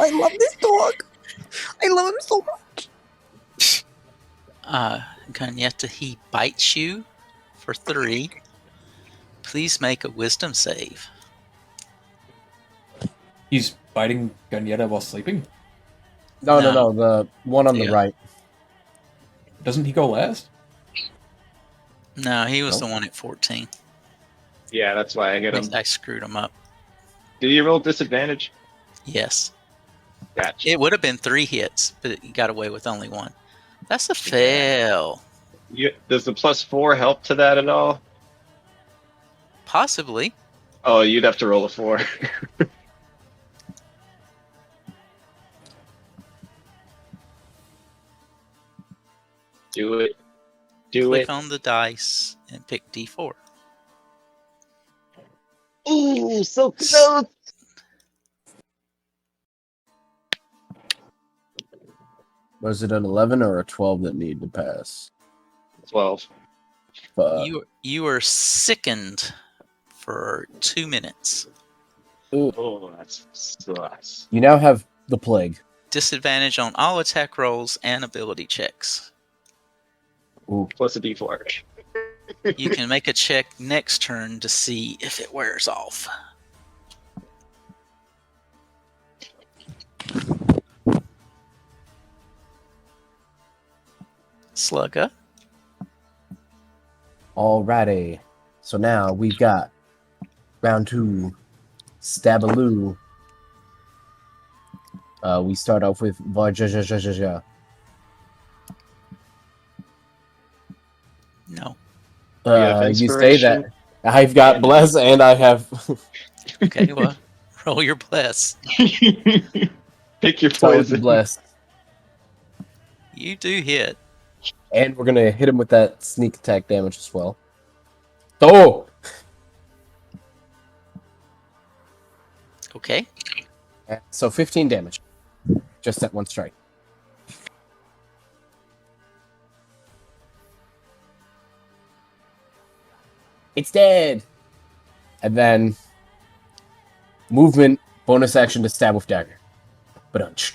I love this dog. I love him so much. Ganyetta, he bites you for 3. Please make a wisdom save. He's biting Ganyetta while sleeping? No. No. The one on the Yeah. right. Doesn't he go last? No, he was Nope. the one at 14. yeah, that's why I hit him. I screwed him up. Did you roll disadvantage? Yes. Gotcha. It would have been 3 hits, but he got away with only 1. That's a fail. Does the +4 help to that at all? Possibly. Oh, you'd have to roll a 4. Do it. Do Click it. on the dice and pick D4. Ooh, so close. Was it an 11 or a 12 that needed to pass? 12. You are sickened for 2 minutes. Oh, that sucks. You now have the plague. Disadvantage on all attack rolls and ability checks. Ooh. Plus a D4. You can make a check next turn to see if it wears off. Slugga. Alrighty. So now we've got round 2. Stabaloo. We start off with Vajajajajaja. No. have You say that. inspiration. I've got bless and I have Okay, well, roll your bless. Pick your start with the poison. bless. You do hit. And we're gonna hit him with that sneak attack damage as well. Oh! Okay. So 15 damage. Just that one strike. It's dead! And then movement, bonus action to stab with dagger. Ba-dunch.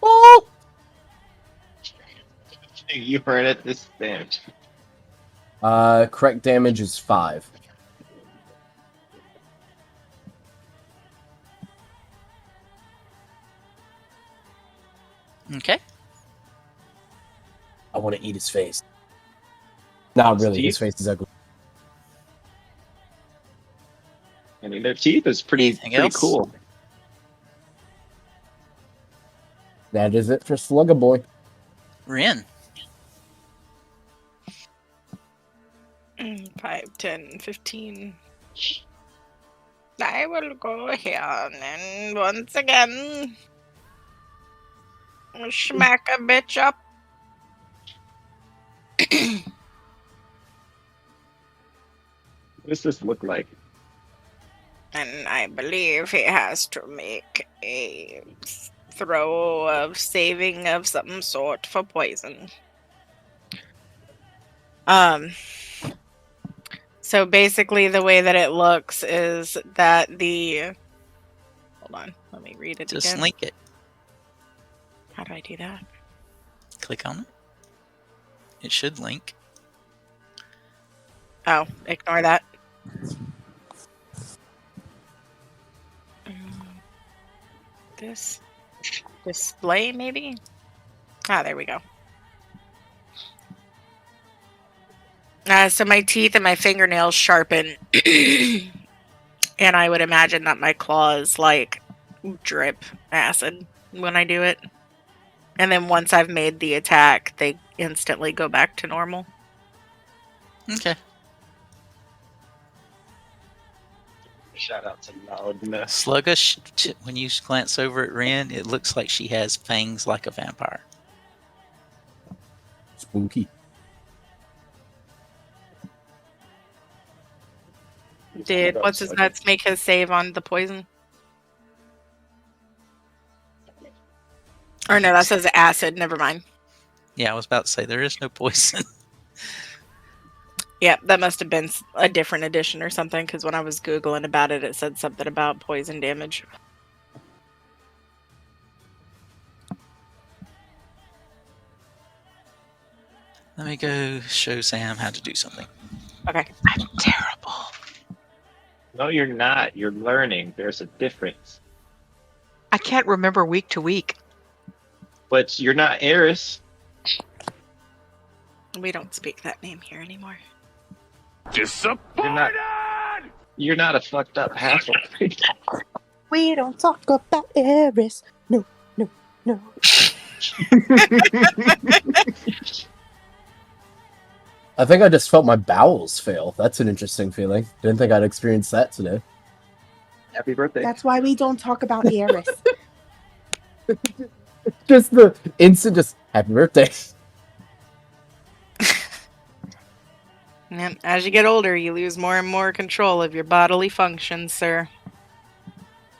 Oh! You heard it. This damage. Correct damage is 5. Okay. I want to eat his face. Not really, his Teeth? face is ugly. I mean, their teeth is pretty Anything else? cool. That is it for Slugga Boy. Rin. 5, 10, 15. I will go here and once again smack a bitch up. What does this look like? And I believe he has to make a throw of saving of some sort for poison. So basically the way that it looks is that the Hold on. Let me read it Just again. link it. How do I do that? Click on it. It should link. Oh, ignore that. This display, maybe? Ah, there we go. So my teeth and my fingernails sharpen. And I would imagine that my claws, like, drip acid when I do it. And then once I've made the attack, they instantly go back to normal. Okay. Shout out to Loudness. Sluggish, when you glance over at Ren, it looks like she has fangs like a vampire. Spooky. Did what's his nuts make his save on the poison? Or no, that says acid. Never mind. Yeah, I was about to say there is no poison. Yeah, that must have been a different edition or something, because when I was Googling about it, it said something about poison damage. Let me go show Sam how to do something. Okay. I'm terrible. No, you're not. You're learning. There's a difference. I can't remember week to week. But you're not Airee. We don't speak that name here anymore. Disappointed! You're not a fucked up half. We don't talk about Airee. No, no, no. I think I just felt my bowels fail. That's an interesting feeling. Didn't think I'd experience that today. Happy birthday. That's why we don't talk about Airee. Just the instant, just happy birthday. Yep. As you get older, you lose more and more control of your bodily functions, sir.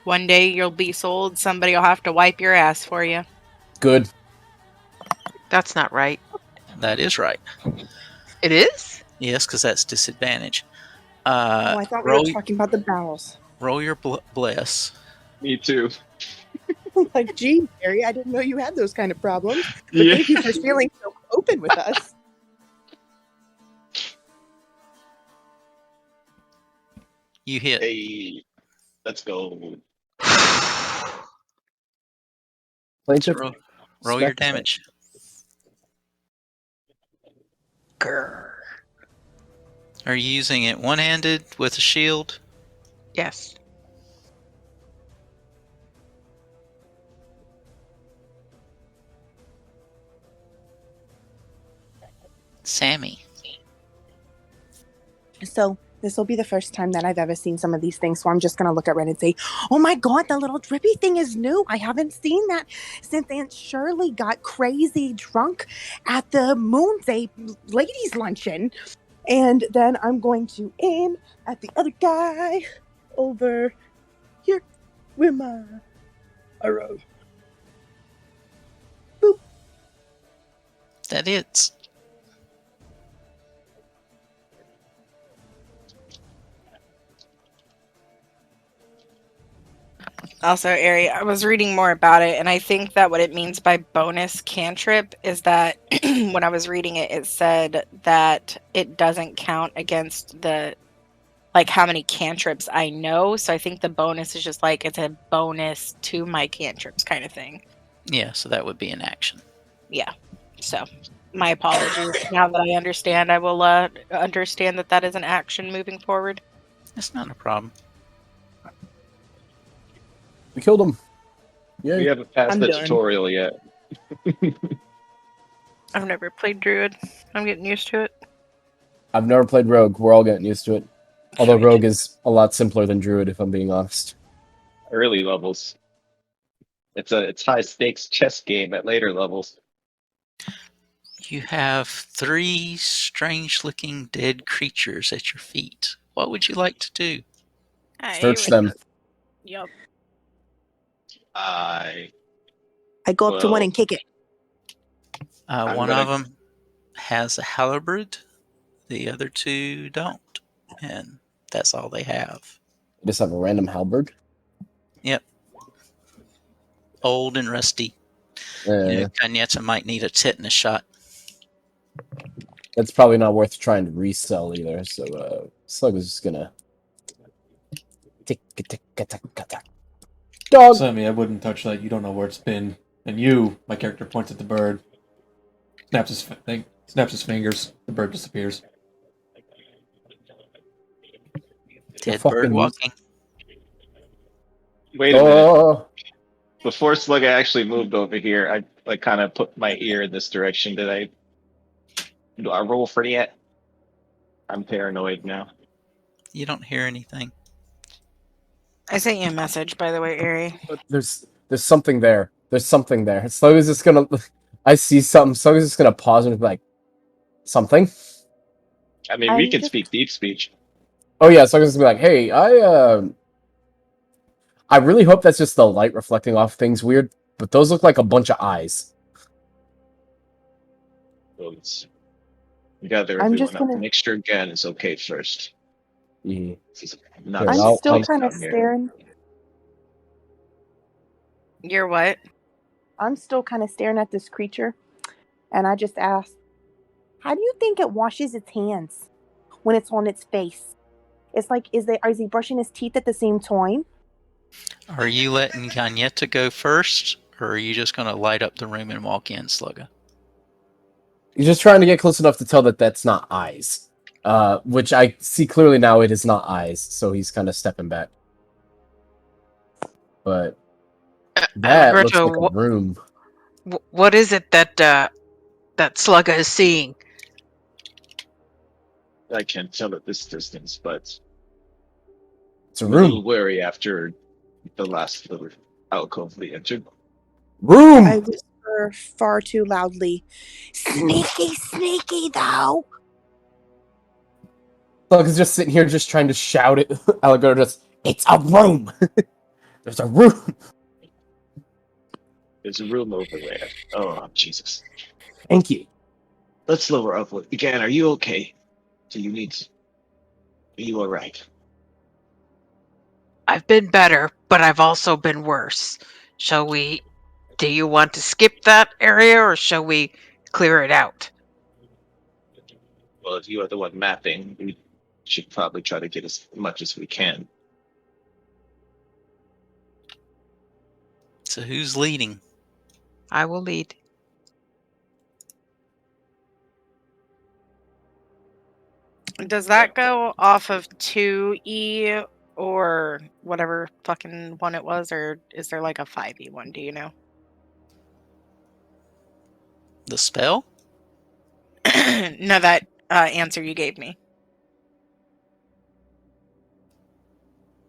One day you'll be sold, somebody will have to wipe your ass for you. Good. That's not right. That is right. It is? Yes, because that's disadvantage. Oh, I thought we roll, were talking about the bowels. roll your bless. Me too. Like, gee, Harry, I didn't know you had those kind of problems. But Yeah. thank you for feeling so open with us. You hit. Hey, let's go. Plaintiff. Roll your Spec- damage. Grr. Are you using it one-handed with a shield? Yes. Sammy. So this will be the first time that I've ever seen some of these things. So I'm just going to look at Ren and say, oh my God, the little drippy thing is new. I haven't seen that since Aunt Shirley got crazy drunk at the Moon Day ladies luncheon. And then I'm going to aim at the other guy over here with my arrow. Boop. That hits. Also, Airee, I was reading more about it, and I think that what it means by bonus cantrip is that when I was reading it, it said that it doesn't count against the, like, how many cantrips I know. So I think the bonus is just like, it's a bonus to my cantrips kind of thing. Yeah, so that would be an action. Yeah. So my apologies. Now that I understand, I will understand that that is an action moving forward. It's not a problem. We killed him. We Yeah. haven't passed I'm the done. tutorial yet. I've never played Druid. I'm getting used to it. I've never played Rogue. We're all getting used to it. Although Rogue is a lot simpler than Druid, if I'm being honest. Early levels. It's high stakes chess game at later levels. You have 3 strange-looking dead creatures at your feet. What would you like to do? Search them. Yup. I go up to one Well- and kick it. I'm One gonna- of them has a halberd. The other 2 don't. And that's all they have. Just have a random halberd. Yep. old and rusty. Kanyeta might need a tetanus shot. That's probably not worth trying to resell either. So Slug is just gonna tick tick tick tick tick. Dog. Sammy, I wouldn't touch that. You don't know where it's been. And you, my character, points at the bird. Snaps his fingers. The bird disappears. Dead fucking bird walking. Wait a minute. Oh, Before Slugga actually moved over here, I like kind of put my ear in this direction. Do I roll for it yet? I'm paranoid now. You don't hear anything. I sent you a message, by the way, Airee. there's something there. There's something there. Slug is just gonna. I see something. Slug is just gonna pause and be like, something. I mean, we can speak deep speech. Oh yeah, Slug is gonna be like, hey, I really hope that's just the light reflecting off things weird, but those look like a bunch of eyes. So let's gather I'm everyone just up. gonna- Make sure Gan is okay first. Yeah. Not I'm I'm I'll- still I'll- kind of down here. staring. You're what? I'm still kind of staring at this creature, and I just asked, "How do you think it washes its hands when it's on its face? It's like, is he brushing his teeth at the same time?" Are you letting Kanyeta go first, or are you just going to light up the room and walk in, Slugga? He's just trying to get close enough to tell that that's not eyes. Which I see clearly now it is not eyes, so he's kind of stepping back. But that looks Alberto, like a room. what is it that Slugga is seeing? I can't tell at this distance, but It's a I'm a little room. wary after the last little alcove we entered. Room! I whisper far too loudly, "Sneaky, sneaky, though." Slug is just sitting here just trying to shout it. Alligator just, it's a room! There's a room! There's a room over there. Oh, Jesus. Thank you. Let's lower up. Gan, are you okay? Are you alright? I've been better, but I've also been worse. Do you want to skip that area, or shall we clear it out? Well, if you are the one mapping, we should probably try to get as much as we can. So who's leading? I will lead. Does that go off of 2E or whatever fucking one it was, or is there like a 5E one? Do you know? The spell? No, that answer you gave me.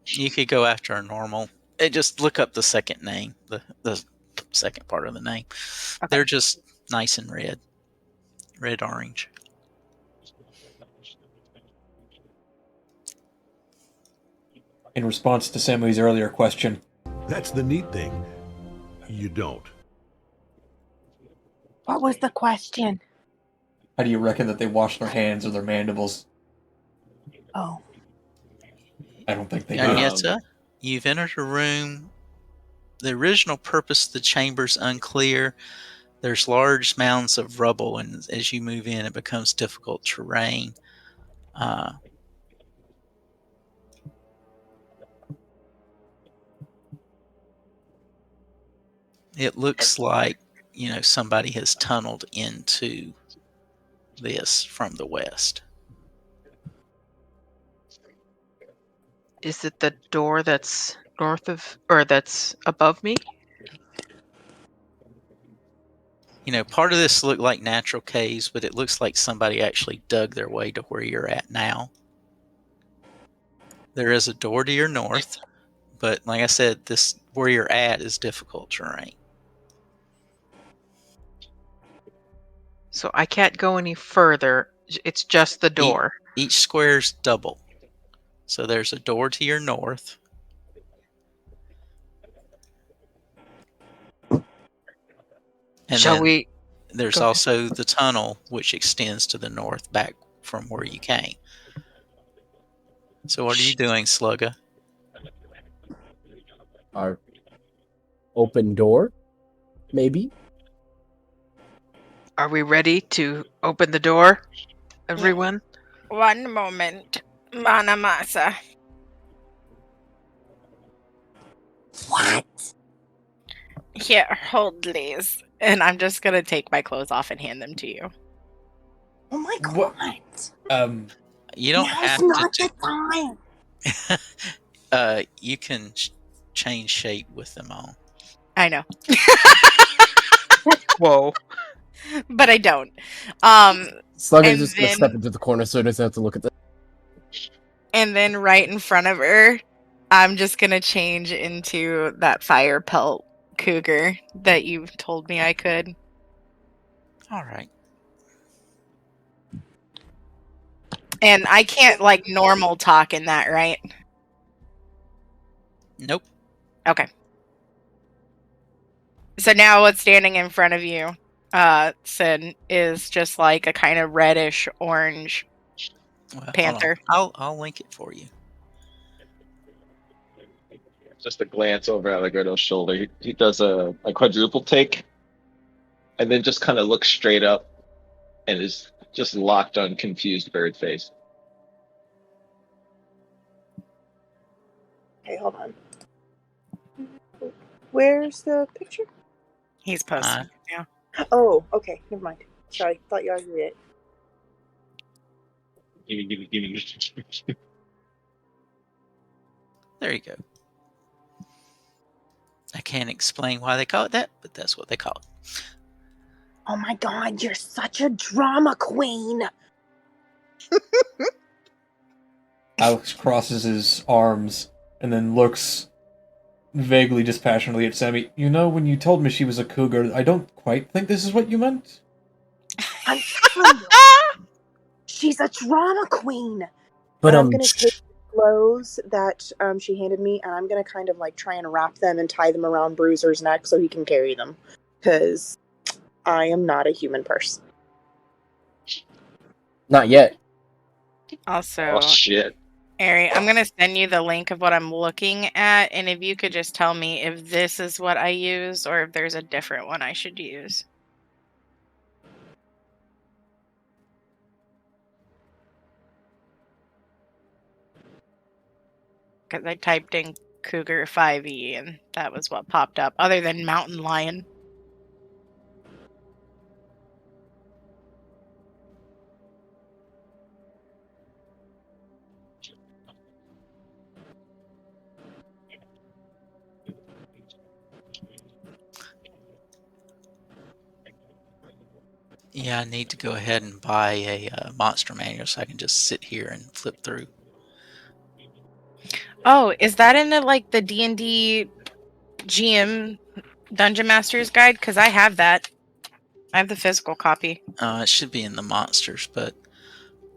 You could go after a normal. Just look up the second name, the second part of the name. Okay. They're just nice and red orange. In response to Samui's earlier question, That's the neat thing. You don't. What was the question? how do you reckon that they wash their hands or their mandibles? Oh, I don't think they do. Agneta, you've entered a room. The original purpose of the chamber's unclear. There's large mounds of rubble, and as you move in, it becomes difficult terrain. It looks like, somebody has tunneled into this from the west. Is it the door that's north of, or that's above me? Part of this looked like natural caves, but it looks like somebody actually dug their way to where you're at now. There is a door to your north, but like I said, this where you're at is difficult terrain. So I can't go any further. It's just the door. Each square's double. So there's a door to your north. And Shall then we? there's go ahead. also the tunnel, which extends to the north back from where you came. So what are you doing, Slugga? Are open door, maybe. Are we ready to open the door, everyone? One moment, Manamasa. What? Here, hold these. And I'm just gonna take my clothes off and hand them to you. Oh my god. What? You don't Now's have not to. the time. You can change shape with them on. I know. Whoa. But I don't. Slugger's And just gonna then- step into the corner so he doesn't have to look at the. And then right in front of her, I'm just gonna change into that fire pelt cougar that you told me I could. All right. And I can't like normal talk in that, right? Nope. Okay. So now what's standing in front of you, Sin, is just like a kind of reddish orange Well, hold on. panther. I'll link it for you. Just a glance over Allegretto's shoulder. He does a quadruple take, and then just kind of looks straight up, and is just locked on confused bird face. Okay, hold on. Where's the picture? He's posting it now. Oh, okay. Never mind. Sorry, thought you already read it. Gimme. There you go. I can't explain why they call it that, but that's what they call it. Oh my god, you're such a drama queen. Alex crosses his arms and then looks vaguely dispassionately at Sammy. You know, when you told me she was a cougar, I don't quite think this is what you meant. I'm telling you, she's a drama queen. But I'm gonna take the clothes that she handed me, and I'm gonna kind of like try and wrap them and tie them around Bruiser's neck so he can carry them, because I am not a human person. not yet. Also, Oh shit! Airee, I'm gonna send you the link of what I'm looking at, and if you could just tell me if this is what I use or if there's a different one I should use. Because I typed in Cougar 5e and that was what popped up, other than Mountain Lion. Yeah, I need to go ahead and buy a monster manual so I can just sit here and flip through. Oh, is that in the D&D GM Dungeon Master's Guide? Because I have that. I have the physical copy. It should be in the monsters, but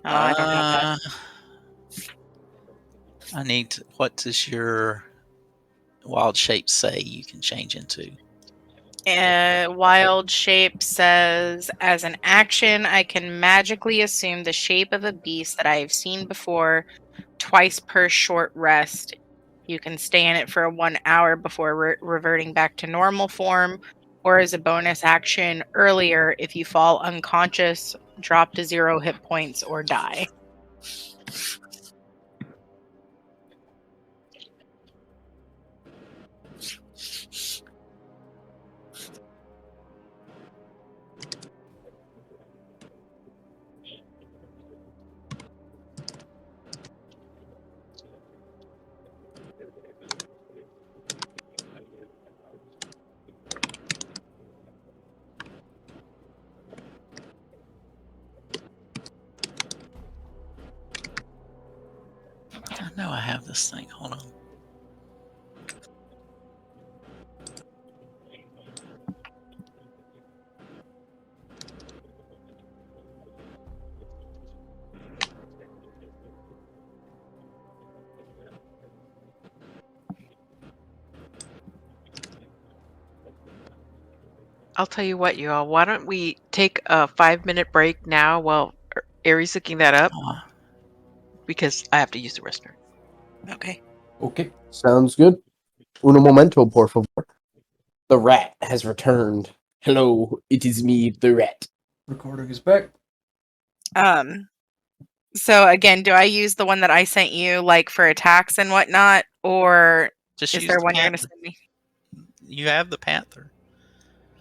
Oh, I don't have that. I need to, what does your wild shape say you can change into? Wild shape says, as an action, I can magically assume the shape of a beast that I have seen before twice per short rest. You can stay in it for 1 hour before reverting back to normal form, or as a bonus action earlier if you fall unconscious, drop to 0 hit points, or die. I know I have this thing. Hold on. I'll tell you what, you all. Why don't we take a 5-minute break now while Airie's looking that up? Because I have to use the restroom. Okay. Okay. Sounds good. Uno momento, por favor. The rat has returned. Hello, it is me, the rat. Recording is back. So again, do I use the one that I sent you, like for attacks and whatnot, or Just is use there the one you're going to panther. send me? You have the panther.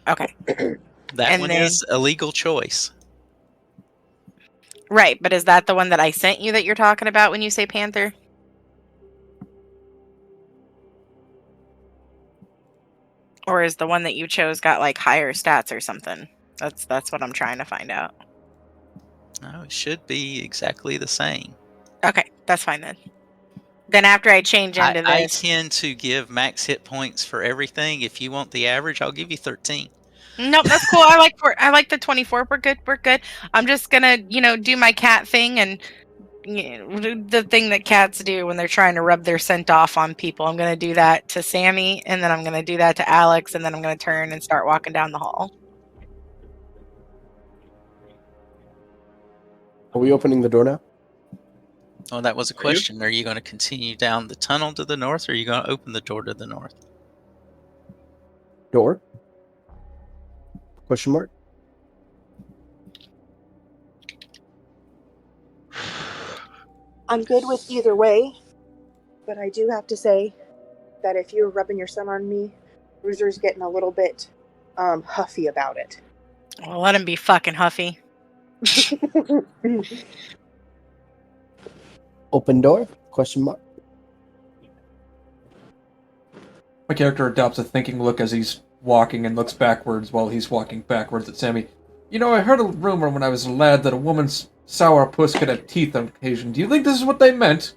Okay. That And one then- is a legal choice. Right, but is that the one that I sent you that you're talking about when you say panther? Or is the one that you chose got like higher stats or something? That's what I'm trying to find out. No, it should be exactly the same. Okay, that's fine then. Then after I change into I this, tend to give max hit points for everything. If you want the average, I'll give you 13. nope, that's cool. I like the 24. We're good. We're good. I'm just gonna, do my cat thing and do the thing that cats do when they're trying to rub their scent off on people. I'm gonna do that to Sammy, and then I'm gonna do that to Alex, and then I'm gonna turn and start walking down the hall. Are we opening the door now? Oh, that was a Are you? question. Are you going to continue down the tunnel to the north, or are you going to open the door to the north? Door? Question mark? I'm good with either way, but I do have to say that if you're rubbing your sun on me, Bruiser's getting a little bit huffy about it. Well, let him be fucking huffy. Open door? Question mark? My character adopts a thinking look as he's walking and looks backwards while he's walking backwards at Sammy. You know, I heard a rumor when I was a lad that a woman's sour puss could have teeth on occasion. Do you think this is what they meant?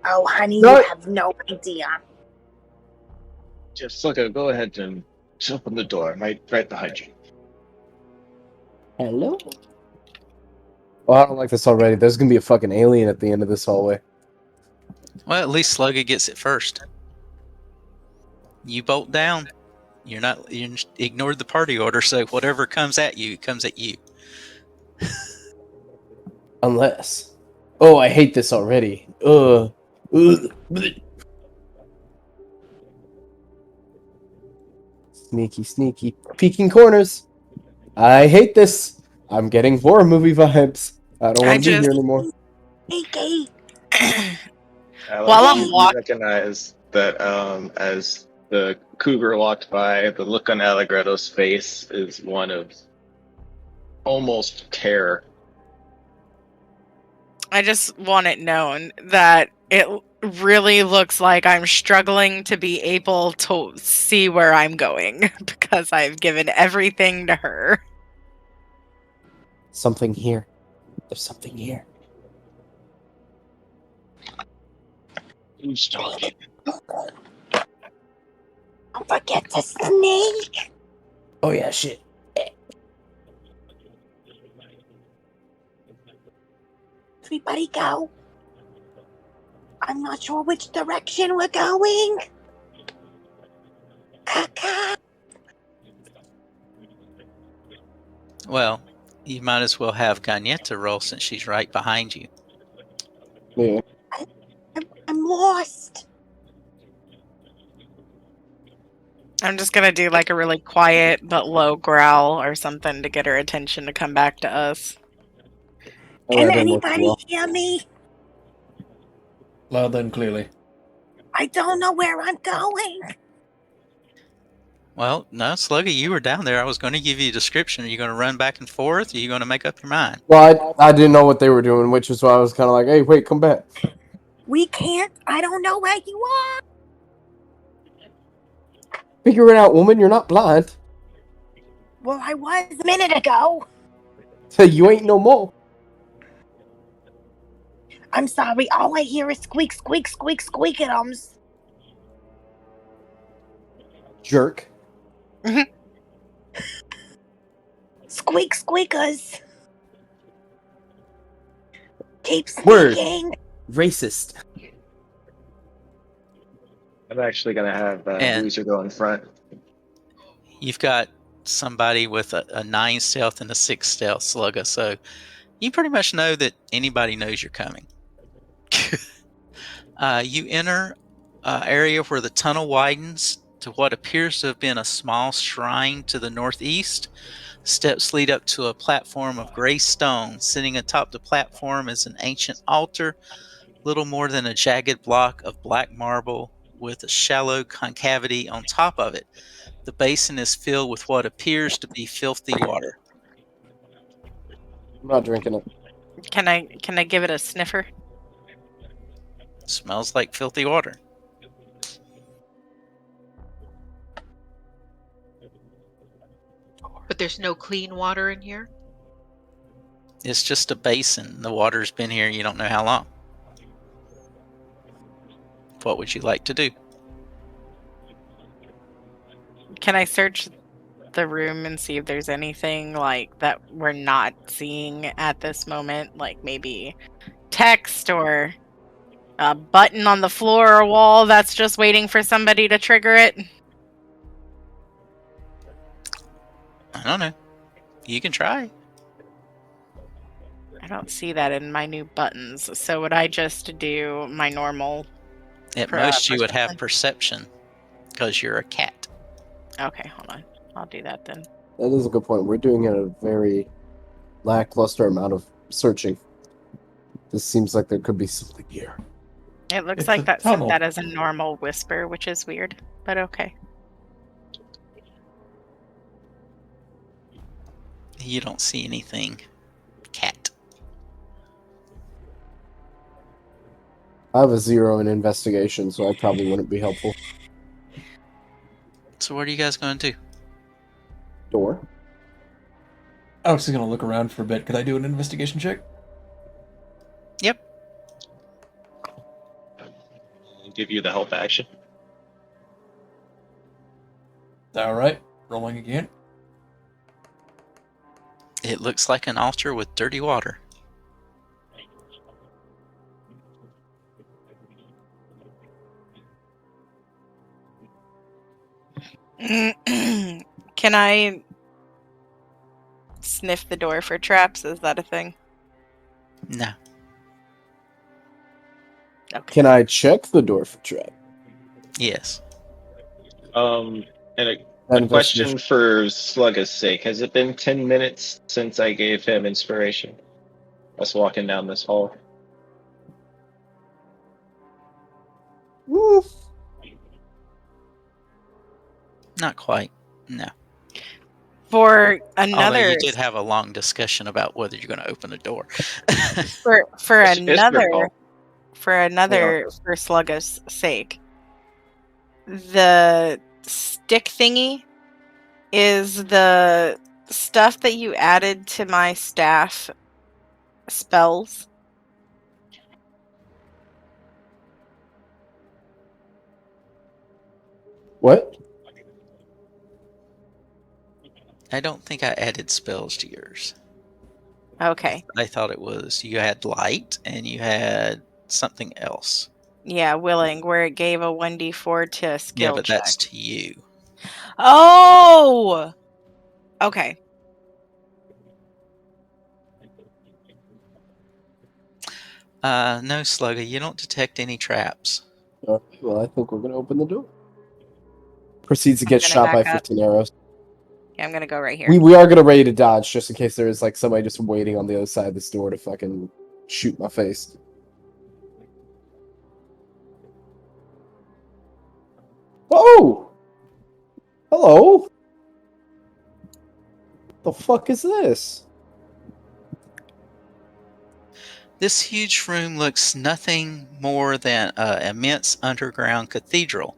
Oh, honey, No. you have no idea. Just go ahead and open the door. Right behind you. Hello? Well, I don't like this already. There's gonna be a fucking alien at the end of this hallway. Well, at least Slugga gets it first. You bolt down. You ignored the party order, so whatever comes at you, it comes at you. Unless. Oh, I hate this already. Ugh. Blech. Sneaky, sneaky. Peeking corners. I hate this. I'm getting horror movie vibes. I don't I want to be just- here anymore. Hey, Alex, While I'm you walking, recognize that as the cougar walked by, the look on Allegretto's face is one of almost terror. I just want it known that it really looks like I'm struggling to be able to see where I'm going because I've given everything to her. Something here. There's something here. Who's talking? don't forget to sneak. Oh yeah, shit. Everybody go. I'm not sure which direction we're going. Caca. Well, you might as well have Gagnetta roll since she's right behind you. Yeah. I'm lost. I'm just gonna do like a really quiet but low growl or something to get her attention to come back to us. Oh, Can that didn't work too anybody well. hear me? Loudly and clearly. I don't know where I'm going. Well, no, Slugga, you were down there. I was going to give you a description. Are you going to run back and forth? Or are you going to make up your mind? Well, I didn't know what they were doing, which is why I was kind of like, hey, wait, come back. We can't. I don't know where you are. Figure it out, woman. You're not blind. Well, I was a minute ago. So you ain't no more. I'm sorry. All I hear is squeak, squeak, squeak, squeakadums. Jerk. Squeak, squeakers. Keep Word. sneaking. Racist. I'm actually gonna have And- Bruiser go in front. You've got somebody with a 9 stealth and a 6 stealth, Slugga, so you pretty much know that anybody knows you're coming. You enter area where the tunnel widens to what appears to have been a small shrine to the northeast. Steps lead up to a platform of gray stone. Sitting atop the platform is an ancient altar, little more than a jagged block of black marble with a shallow concavity on top of it. The basin is filled with what appears to be filthy water. I'm not drinking it. Can I give it a sniffer? Smells like filthy water. But there's no clean water in here? It's just a basin. The water's been here you don't know how long. What would you like to do? Can I search the room and see if there's anything like that we're not seeing at this moment? Like maybe text or a button on the floor or wall that's just waiting for somebody to trigger it? I don't know. You can try. I don't see that in my new buttons. So would I just do my normal? At most, you would have perception because you're a cat. Okay, hold on. I'll do that then. That is a good point. We're doing a very lackluster amount of searching. This seems like there could be something here. It looks It's like a that tunnel. that is a normal whisper, which is weird, but okay. You don't see anything. Cat. I have a 0 in investigation, so I probably wouldn't be helpful. So what are you guys going to do? Door. Alex is going to look around for a bit. Could I do an investigation check? Yep. I'll give you the help action. All right. Rolling again. It looks like an altar with dirty water. Can I sniff the door for traps? Is that a thing? No. Okay. Can I check the door for trap? Yes. And a That question investigation. for Slugga's sake. Has it been 10 minutes since I gave him inspiration? Us walking down this hall. Woo. Not quite. No. For Although another you did have a long discussion about whether you're going to open the door. for It's your another call. for Slugga's sake, the stick thingy is the stuff that you added to my staff spells. What? I don't think I added spells to yours. Okay. I thought it was you had light and you had something else. Yeah, willing, where it gave a 1d4 to a skill Yeah, but check. that's to you. Oh! Okay. No, Slugger, you don't detect any traps. Okay, well, I think we're going to open the door. Proceeds to get gonna shot by back up. 15 arrows. Yeah, I'm gonna go right here. We are going to ready to dodge just in case there is like somebody just waiting on the other side of this door to fucking shoot my face. Oh! Hello? The fuck is this? This huge room looks nothing more than an immense underground cathedral.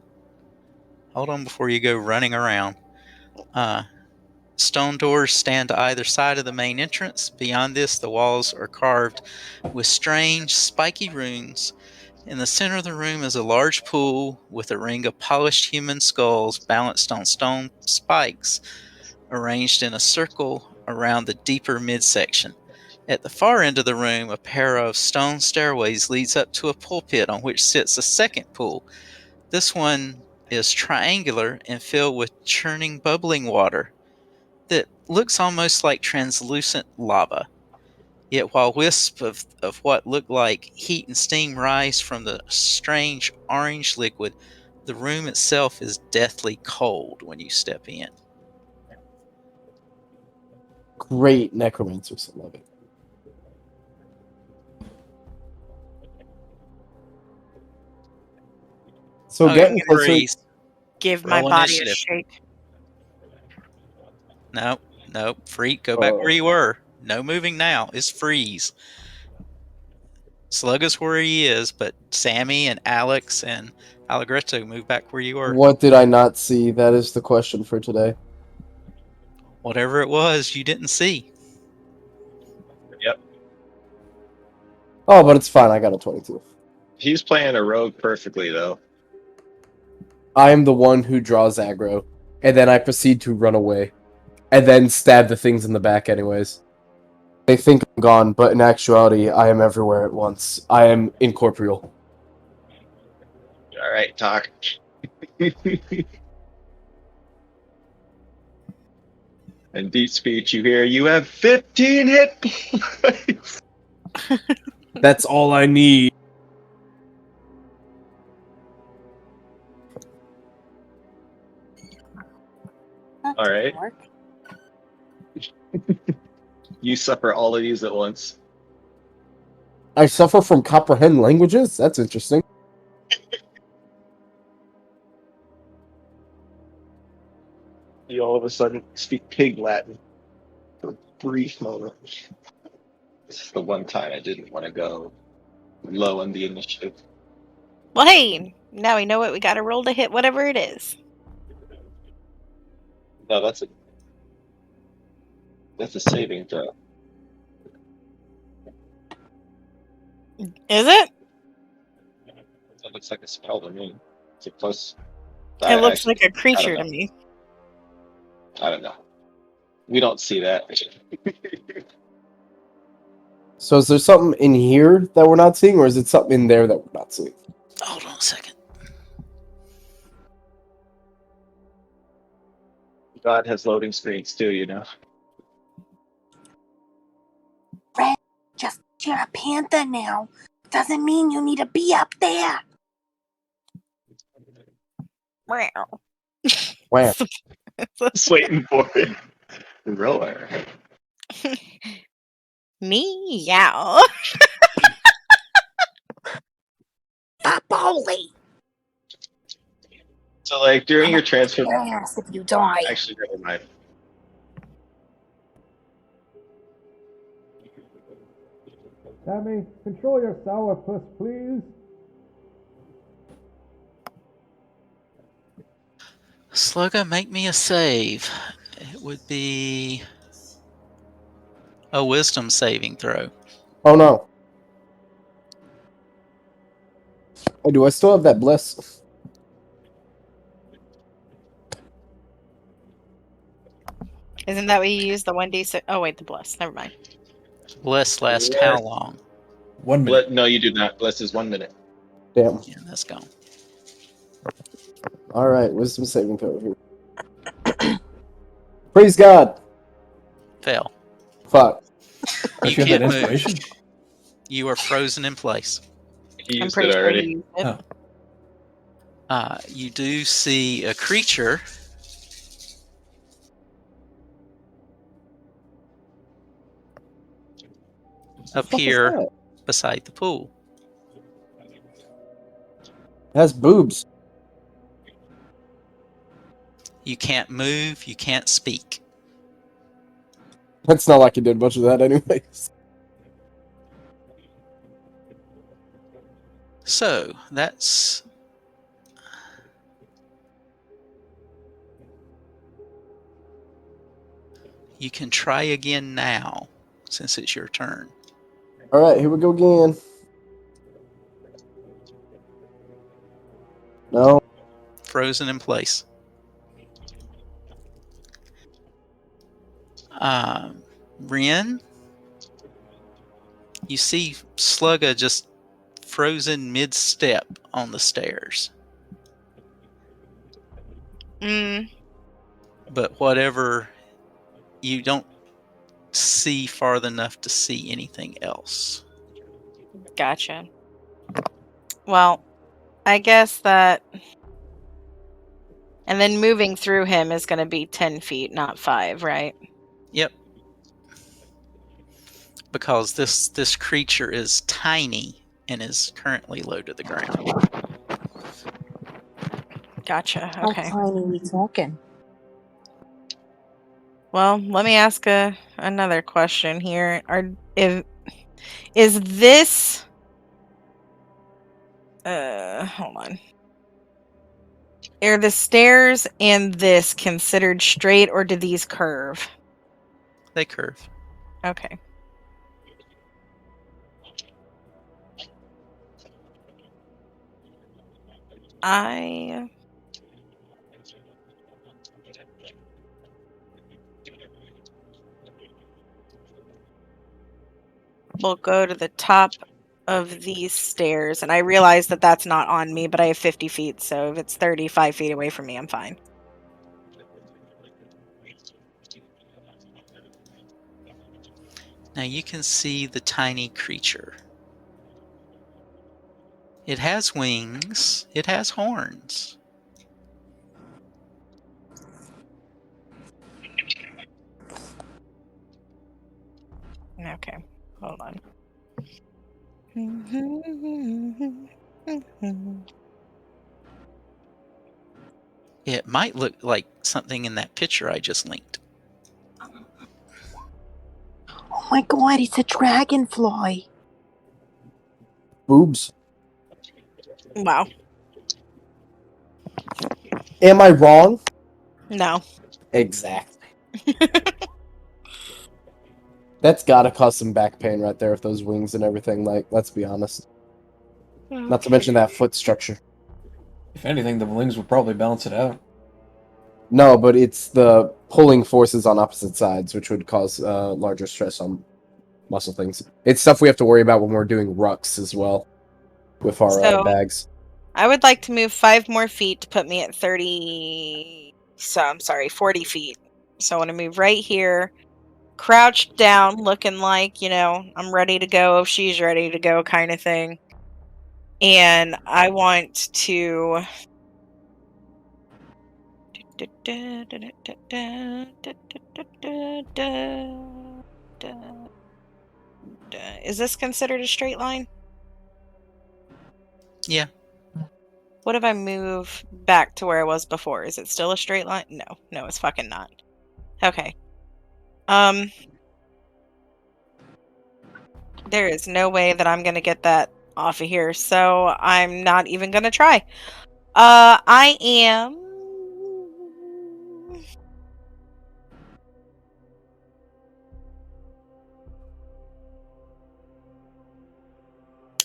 Hold on before you go running around. Stone doors stand to either side of the main entrance. Beyond this, the walls are carved with strange, spiky runes. In the center of the room is a large pool with a ring of polished human skulls balanced on stone spikes, arranged in a circle around the deeper midsection. At the far end of the room, a pair of stone stairways leads up to a pulpit on which sits a second pool. This one is triangular and filled with churning, bubbling water that looks almost like translucent lava. Yet while wisps of what looked like heat and steam rise from the strange orange liquid, the room itself is deathly cold when you step in. Great necromancers. I love it. So Okay, getting closer. freeze. Give my Roll body initiative. a shake. Nope. Freak, go back where you were. No moving now. It's freeze. Slug is where he is, but Sammy and Alex and Allegretto move back where you were. What did I not see? That is the question for today. Whatever it was, you didn't see. Oh, but it's fine. I got a 22. He's playing a rogue perfectly, though. I am the one who draws aggro, and then I proceed to run away, and then stab the things in the back anyways. They think I'm gone, but in actuality, I am everywhere at once. I am incorporeal. All right, talk. In deep speech, you hear you have 15 hit points. That's all I need. That All didn't right. work. You suffer all of these at once. I suffer from comprehend languages? That's interesting. You all of a sudden speak pig Latin for a brief moment. This is the one time I didn't want to go low on the initiative. Well, hey, now we know what we got to roll to hit whatever it is. No, that's a saving throw. Is it? That looks like a spell to me. It's a plus. It looks Actually, like a creature I to don't me. I don't know. We don't see that. So is there something in here that we're not seeing, or is it something in there that we're not seeing? Hold on a second. God has loading screens too, you know. Just you're a panther now. Doesn't mean you need to be up there. Meow. Wow. Just waiting for it. Roar. Meow. Stop bowling. So, like, during your transfer. Yes, if you die. Actually, never mind. Sammy, control your sourpuss, please. Slugga, make me a save. It would be a wisdom saving throw. Oh no. Oh, do I still have that bliss? Isn't that what you use the 1d6? Oh, wait, the bless. Never mind. Bless last how long? 1 minute. No, you do not. Bless is 1 minute. Damn. Yeah, that's gone. Alright, wisdom saving throw here. Praise God! Fail. Fuck. Don't You you have that can't move. inspiration? You are frozen in place. He I'm used pretty it sure already. you used it. Oh. You do see a creature up Fuck is here that? beside the pool. It has boobs. You can't move. You can't speak. It's not like it did much of that anyways. So that's you can try again now since it's your turn. Alright, here we go again. No. Frozen in place. Ren, you see Slugga just frozen mid-step on the stairs. Mm. But whatever, you don't see farther enough to see anything else. Gotcha. Well, I guess that... And then moving through him is going to be 10 feet, not 5, right? Yep. Because this creature is tiny and is currently low to the ground. Gotcha. How Okay. tiny we talking? Well, let me ask another question here. Is this... hold on. Are the stairs and this considered straight, or do these curve? They curve. Okay. I will go to the top of these stairs, and I realize that that's not on me, but I have 50 feet, so if it's 35 feet away from me, I'm fine. Now you can see the tiny creature. It has wings. It has horns. Okay, hold on. It might look like something in that picture I just linked. Oh my god, it's a dragonfly. Boobs. Wow. Am I wrong? No. Exactly. That's gotta cause some back pain right there with those wings and everything. Like, let's be honest. Not to mention that foot structure. If anything, the wings would probably balance it out. No, but it's the pulling forces on opposite sides, which would cause larger stress on muscle things. It's stuff we have to worry about when we're doing rucks as well with our So, bags. I would like to move 5 more feet to put me at 40 feet. So I want to move right here, crouched down, looking like, I'm ready to go if she's ready to go kind of thing. And I want to... Is this considered a straight line? Yeah. What if I move back to where I was before? Is it still a straight line? No, it's fucking not. Okay. There is no way that I'm gonna get that off of here, so I'm not even gonna try. I am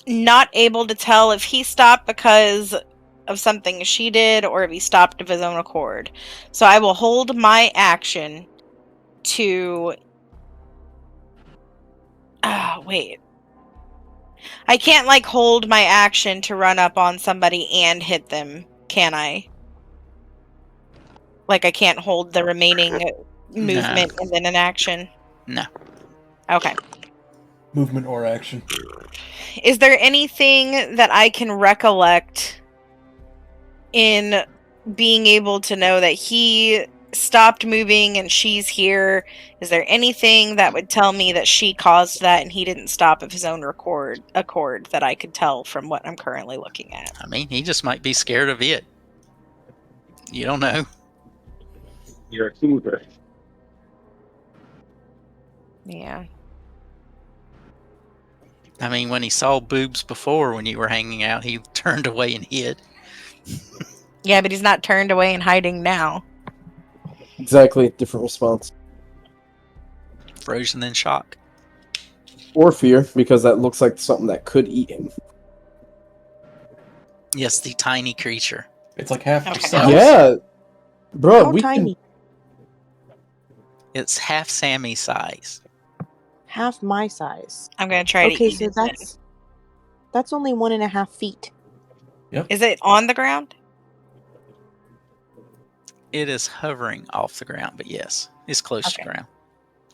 not able to tell if he stopped because of something she did or if he stopped of his own accord. So I will hold my action to... wait. I can't, hold my action to run up on somebody and hit them, can I? I can't hold the remaining movement and then an action? No. Okay. Movement or action. Is there anything that I can recollect in being able to know that he stopped moving and she's here? Is there anything that would tell me that she caused that and he didn't stop of his own accord that I could tell from what I'm currently looking at? I mean, he just might be scared of it. You don't know. You're a cougar. Yeah. I mean, when he saw boobs before when you were hanging out, he turned away and hid. Yeah, but he's not turned away and hiding now. Exactly, different response. Frozen in shock. Or fear, because that looks like something that could eat him. Yes, the tiny creature. It's like half Okay. yourself. Yeah, bro, How we tiny? It's half Sammy's size. Half my size. I'm gonna try to Okay, eat so it then. that's only 1.5 feet. Is it on the ground? It is hovering off the ground, but yes, it's close to Okay. the ground.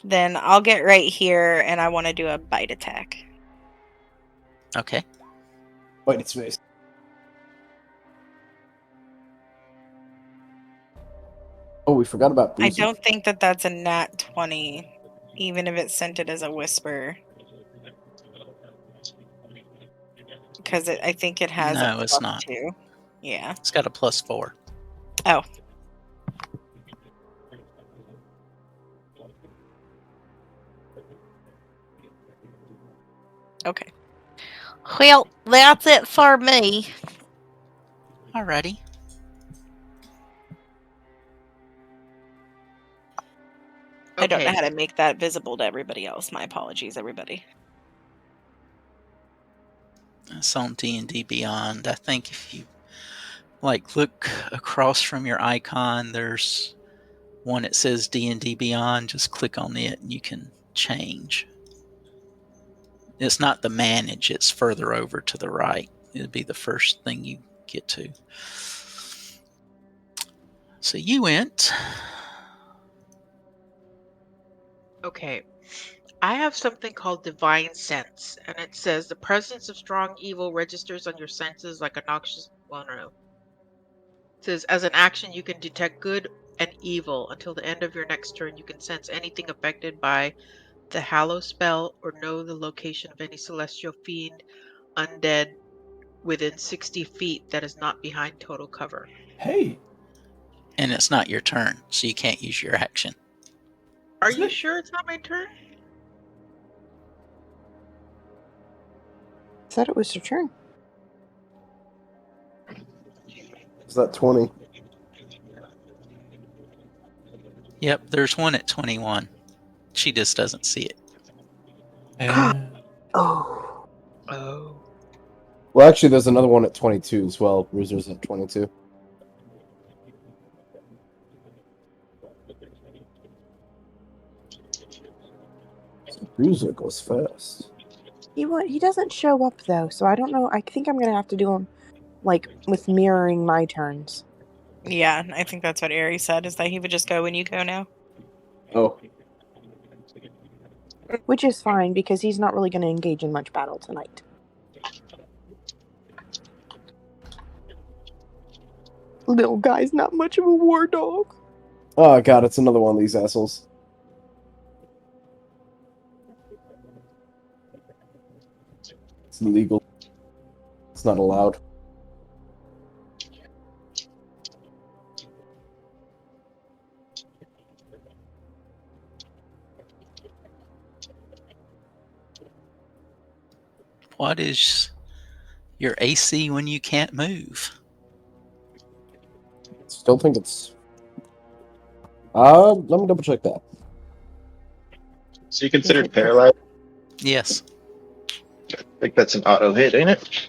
Then I'll get right here, and I want to do a bite attack. Okay. Bite its face. Oh, we forgot about I Bruiser. don't think that that's a nat 20, even if it's sent it as a whisper. Because I think it has No, a it's plus not. 2. Yeah. It's got a +4. Oh. Okay. Well, that's it for me. Alrighty. I don't know Okay. how to make that visible to everybody else. My apologies, everybody. It's on D&D Beyond. I think if you look across from your icon, there's one that says D&D Beyond. Just click on it and you can change. It's not the manage, it's further over to the right. It'd be the first thing you get to. So you went. Okay. I have something called Divine Sense, and it says the presence of strong evil registers on your senses like a noxious. Well, no. It says as an action, you can detect good and evil until the end of your next turn. You can sense anything affected by the Hallow spell or know the location of any celestial fiend, undead within 60 feet that is not behind total cover. Hey, And it's not your turn, so you can't use your action. Are Isn't you it- sure it's not my turn? I thought it was your turn. Is that 20? Yep, there's one at 21. She just doesn't see it. and Oh. Oh. Well, actually, there's another one at 22 as well. Bruiser's at 22. So Bruiser goes first. He doesn't show up though, so I don't know. I think I'm gonna have to do him like with mirroring my turns, Yeah, I think that's what Airee said, is that he would just go when you go now. Oh, which is fine because he's not really going to engage in much battle tonight. Little guy's not much of a war dog. oh god, it's another one of these assholes. It's illegal. It's not allowed. What is your AC when you can't move? Still think it's. Let me double check that. So you considered paralyzed? Yes. I think that's an auto hit, ain't it?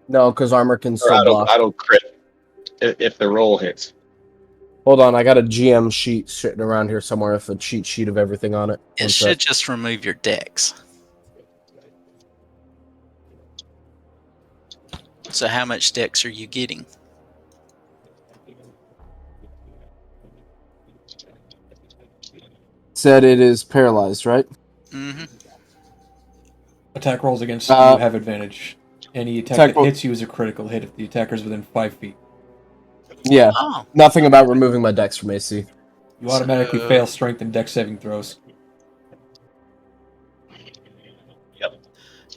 No, because armor can Or still block. auto crit if the roll hits. Hold on, I got a GM sheet sitting around here somewhere with a cheat sheet of everything on it. It One should sec. just remove your dex. So how much dex are you getting? Said it is paralyzed, right? Mm-hmm. attack rolls against you Uh, have advantage. Any attack attack that roll- hits you is a critical hit if the attacker is within 5 feet. Yeah. Oh, Nothing about removing my dex from AC. You automatically So- fail strength and dex saving throws.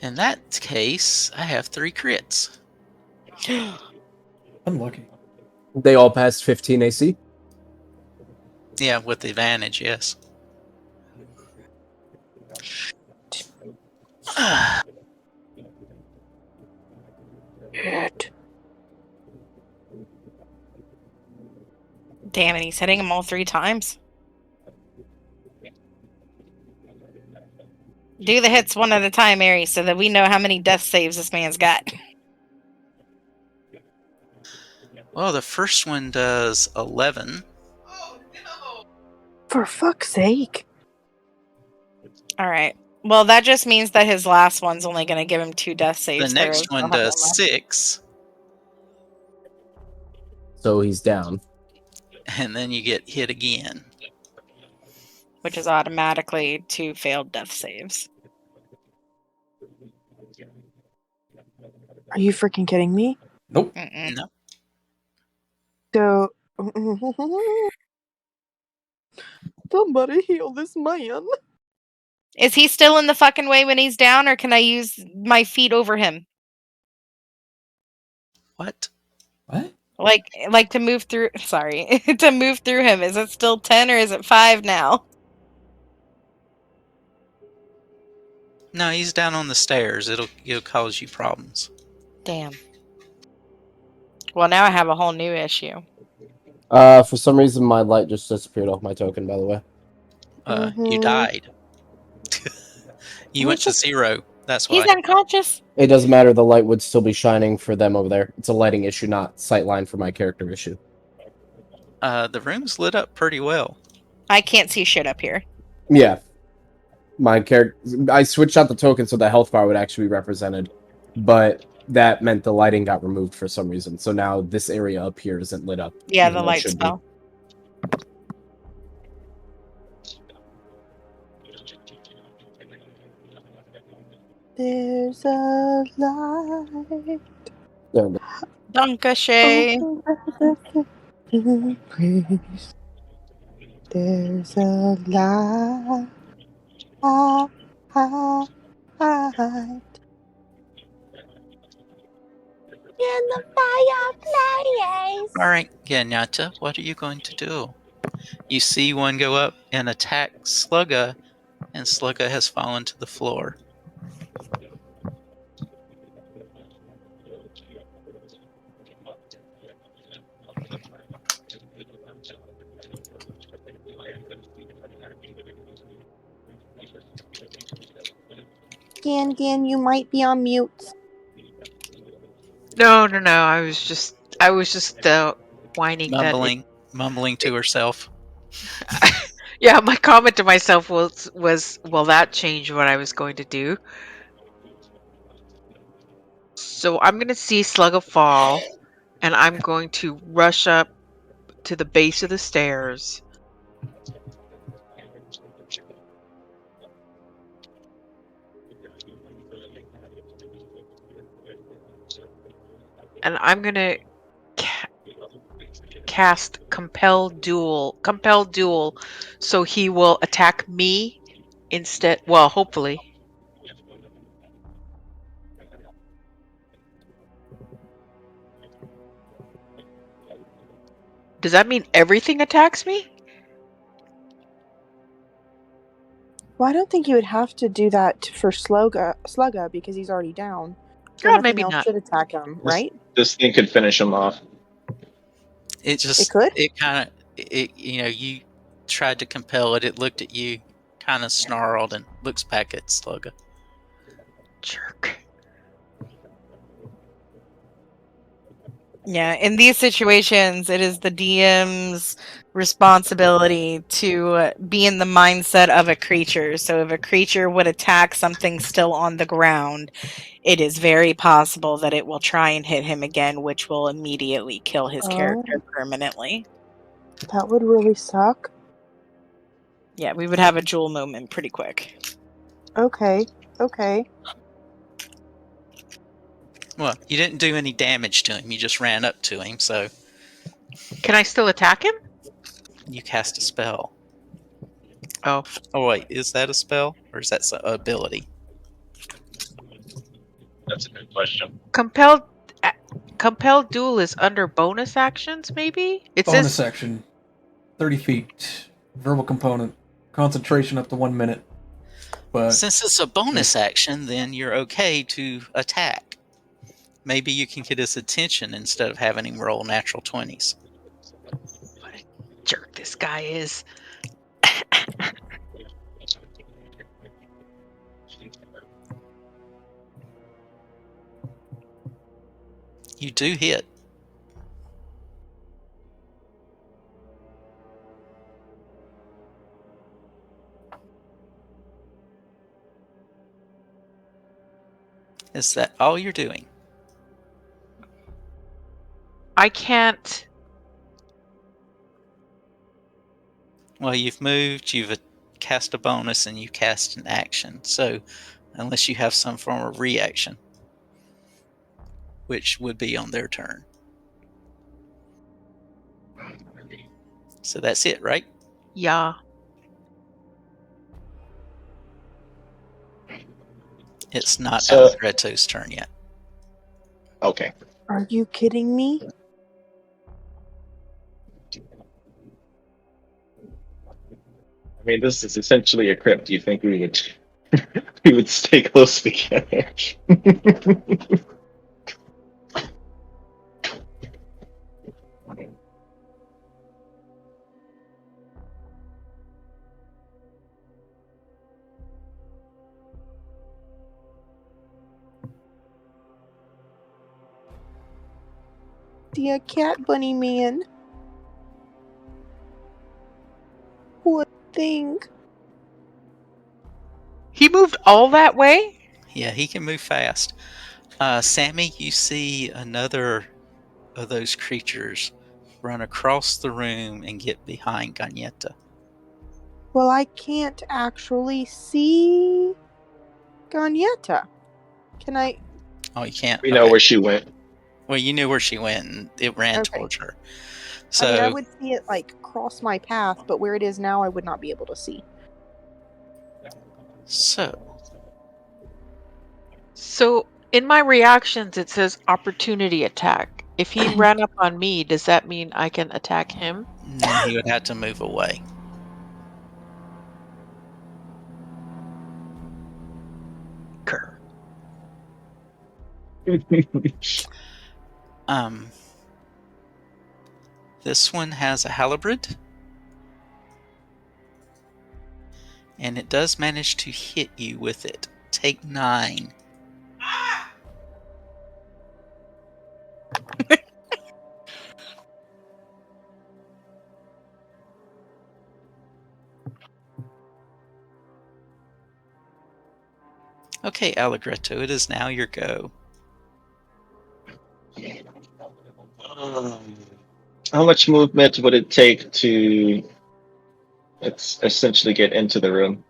in that case, I have 3 crits. Unlucky. They all passed 15 AC. Yeah, with advantage, yes. Shit. Damn it, he's hitting him all 3 times. Do the hits one at a time, Airee, so that we know how many death saves this man's got. Well, the first one does 11. For fuck's sake. Alright. Well, that just means that his last one's only going to give him 2 death The saves. next one does 6. So he's down. And then you get hit again. which is automatically 2 failed death saves. Are you freaking kidding me? Nope. Mm-mm. No. So, somebody heal this man. Is he still in the fucking way when he's down, or can I use my feet over him? What? What? Like to move through. Sorry, to move through him. Is it still 10 or is it 5 now? No, he's down on the stairs. It'll cause you problems. Damn. Well, now I have a whole new issue. For some reason, my light just disappeared off my token, by the way. You died. You went to What's 0. That's He's why. unconscious. It doesn't matter, the light would still be shining for them over there. It's a lighting issue, not sightline for my character issue. The room's lit up pretty well. I can't see shit up here. Yeah. My character, I switched out the token so the health bar would actually be represented, but that meant the lighting got removed for some reason. So now this area up here isn't lit up. Yeah, even the though it light should be. spell. There's a light. There we go. Dunkashay. There's a light. In the fireplace. All right, Ganyata, what are you going to do? You see one go up and attack Slugga, and Slugga has fallen to the floor. Gan, you might be on mute. No. I was just whining that it, Mumbling to herself. yeah, my comment to myself was will that change what I was going to do? So I'm going to see Slugga fall, and I'm going to rush up to the base of the stairs. And I'm going to cast compel duel, so he will attack me instead. Well, hopefully. Does that mean everything attacks me? Well, I don't think you would have to do that for Slugga because he's already down. So Oh, nothing maybe else not. should attack him, right? This thing could finish him off. It just It could? it kind of you tried to compel it. It looked at you, kind of snarled, and looks back at Slugga. Jerk. Yeah, in these situations, it is the DM's responsibility to be in the mindset of a creature. So if a creature would attack something still on the ground, it is very possible that it will try and hit him again, which will immediately kill his character permanently. That would really suck. Yeah, we would have a jewel moment pretty quick. Okay. Well, you didn't do any damage to him. You just ran up to him, so Can I still attack him? you cast a spell. Oh. Oh wait, is that a spell or is that an ability? That's a good question. Compelled duel is under bonus actions, maybe? It Bonus says action. 30 feet. Verbal component. Concentration up to 1 minute. But Since it's a bonus action, then you're okay to attack. Maybe you can get his attention instead of having him roll natural 20s. what a jerk this guy is. You do hit. Is that all you're doing? I can't. Well, you've moved, you've cast a bonus and you cast an action. So, unless you have some form of reaction, which would be on their turn. So that's it, right? Yeah. It's not So- Allegretto's turn yet. Okay. Are you kidding me? I mean, this is essentially a crypt. Do you think we would we would stay close together? Dear cat bunny man. Poor thing. He moved all that way? Yeah, he can move fast. Sammy, you see another of those creatures run across the room and get behind Gagnetta. Well, I can't actually see Gagnetta. Can I? Oh, you can't? We know where she went. Well, you knew where she went, and it ran Okay. towards her. I mean, I So, would see it like cross my path, but where it is now, I would not be able to see. So in my reactions, it says opportunity attack. If he ran up on me, does that mean I can attack him? no, he would have to move away. Grr. This one has a halberd, and it does manage to hit you with it. Take 9. Okay, Allegretto, it is now your go. How much movement would it take to essentially get into the room?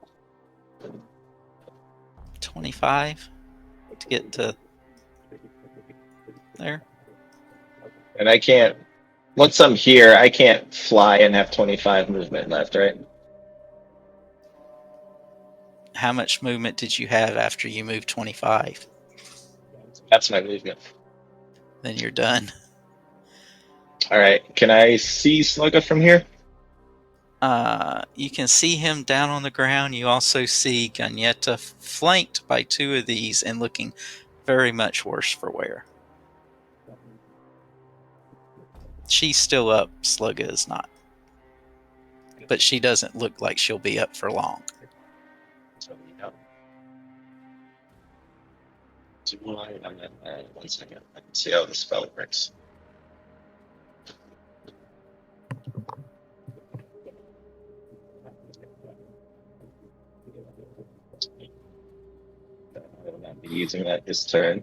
25 to get to there. And I can't. Once I'm here, I can't fly and have 25 movement left, right? How much movement did you have after you moved 25? That's my movement. Then you're done. All right. Can I see Slugga from here? You can see him down on the ground. You also see Gagnetta flanked by 2 of these and looking very much worse for wear. She's still up. Slugga is not. But she doesn't look like she'll be up for long. One second. I can see how the spell works. I will not be using that this turn.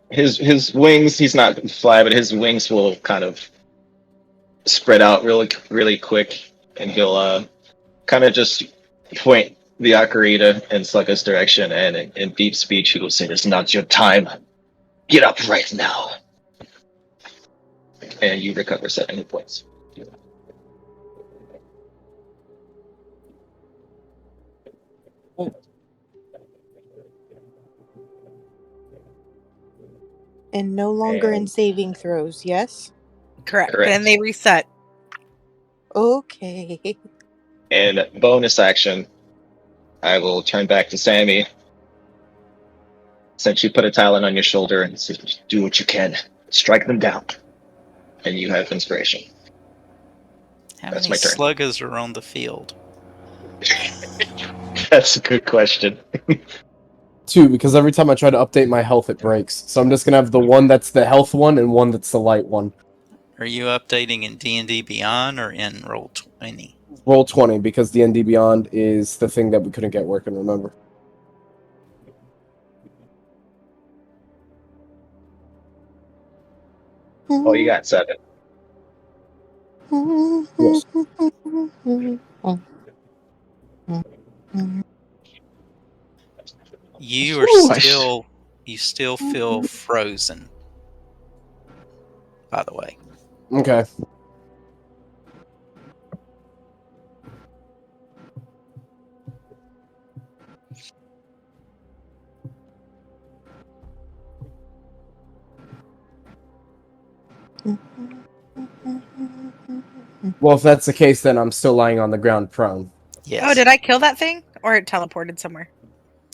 His wings, he's not going to fly, but his wings will kind of spread out really quick, and he'll kind of just point the ocarina in Slugga's direction, and in deep speech he will say, "It's not your time. Get up right now." And you recover 7 hit points. And no longer in And- saving throws, yes? Correct. Correct. Then they reset. Okay. And bonus action, I will turn back to Sammy. Since you put a talon on your shoulder and say, "Do what you can. Strike them down." And you have inspiration. How That's many my turn. Sluggas are on the field? That's a good question. 2, because every time I try to update my health, it breaks. So I'm just gonna have the one that's the health one and one that's the light one. Are you updating in D&D Beyond or in Roll20? Roll 20, because the ND Beyond is the thing that we couldn't get working, remember? Oh, you got 7. Yes. You are Ooh, you still feel frozen. By the way, Okay. Well, if that's the case, then I'm still lying on the ground prone. yes, Oh, did I kill that thing? Or it teleported somewhere?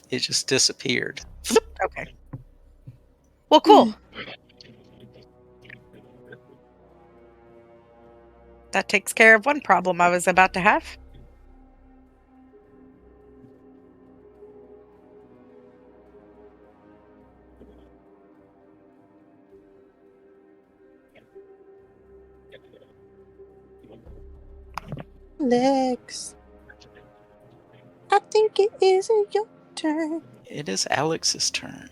it just disappeared. Okay. Well, cool. That takes care of one problem I was about to have. Lex, I think it is your turn. It is Alex's turn.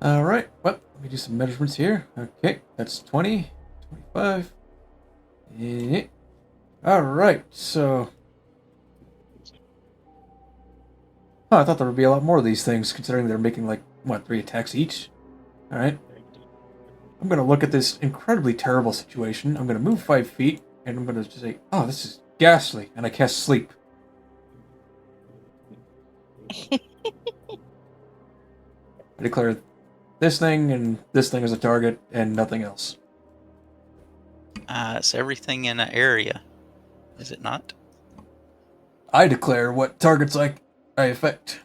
All right. Well, let me do some measurements here. Okay, that's 20, 25. Yeah. All right. So, I thought there would be a lot more of these things, considering they're making like what 3 attacks each. All right. I'm gonna look at this incredibly terrible situation. I'm gonna move 5 feet, and I'm gonna just say, "Oh, this is ghastly," and I cast sleep. I declare this thing and this thing as a target, and nothing else. It's everything in an area, is it not? I declare what targets I affect.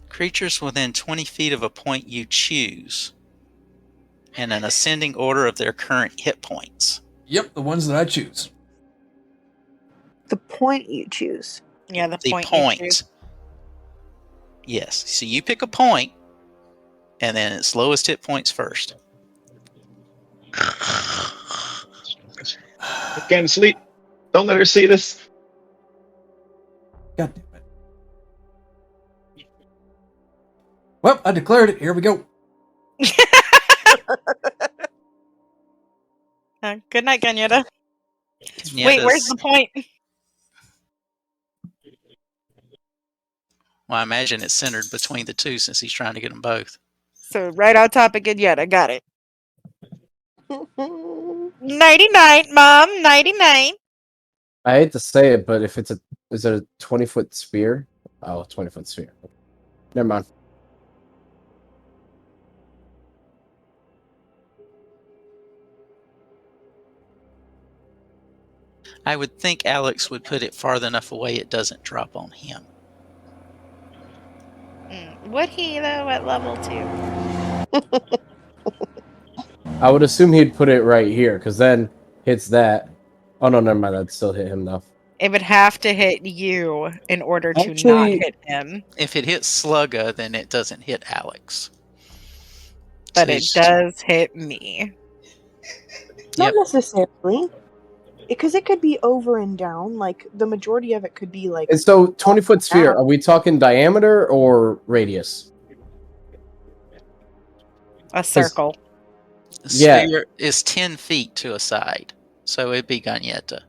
Creatures within 20 feet of a point you choose, in an ascending order of their current hit points. Yep, the ones that I choose. The point you choose. Yeah, the The point you choose. point. Yes. So you pick a point, and then its lowest hit points first. Again, sleep. Don't let her see this. God damn it. Well, I declared it. Here we go. Good night, Ganyetta. Kenyatta's- Wait, where's the point? Well, I imagine it's centered between the two since he's trying to get them both. So right on top of Ganyetta. Got it. Nighty night, Mom. Nighty night. I hate to say it, but if it's is it a 20-foot sphere? Oh, 20-foot sphere. Never mind. I would think Alex would put it farther enough away it doesn't drop on him. Would he, though, at level 2? I would assume he'd put it right here, because then hits that. Oh, no, never mind. That'd still hit him, though. It would have to hit you in order to not Actually- hit him. If it hits Slugga, then it doesn't hit Alex. But So it does hit me. Not Yep. necessarily. Because it could be over and down. Like, the majority of it could be, like... And so, 20-foot sphere, are we talking diameter or radius? A circle. Yeah. Sphere is 10 feet to a side. So it'd be Ganyetta.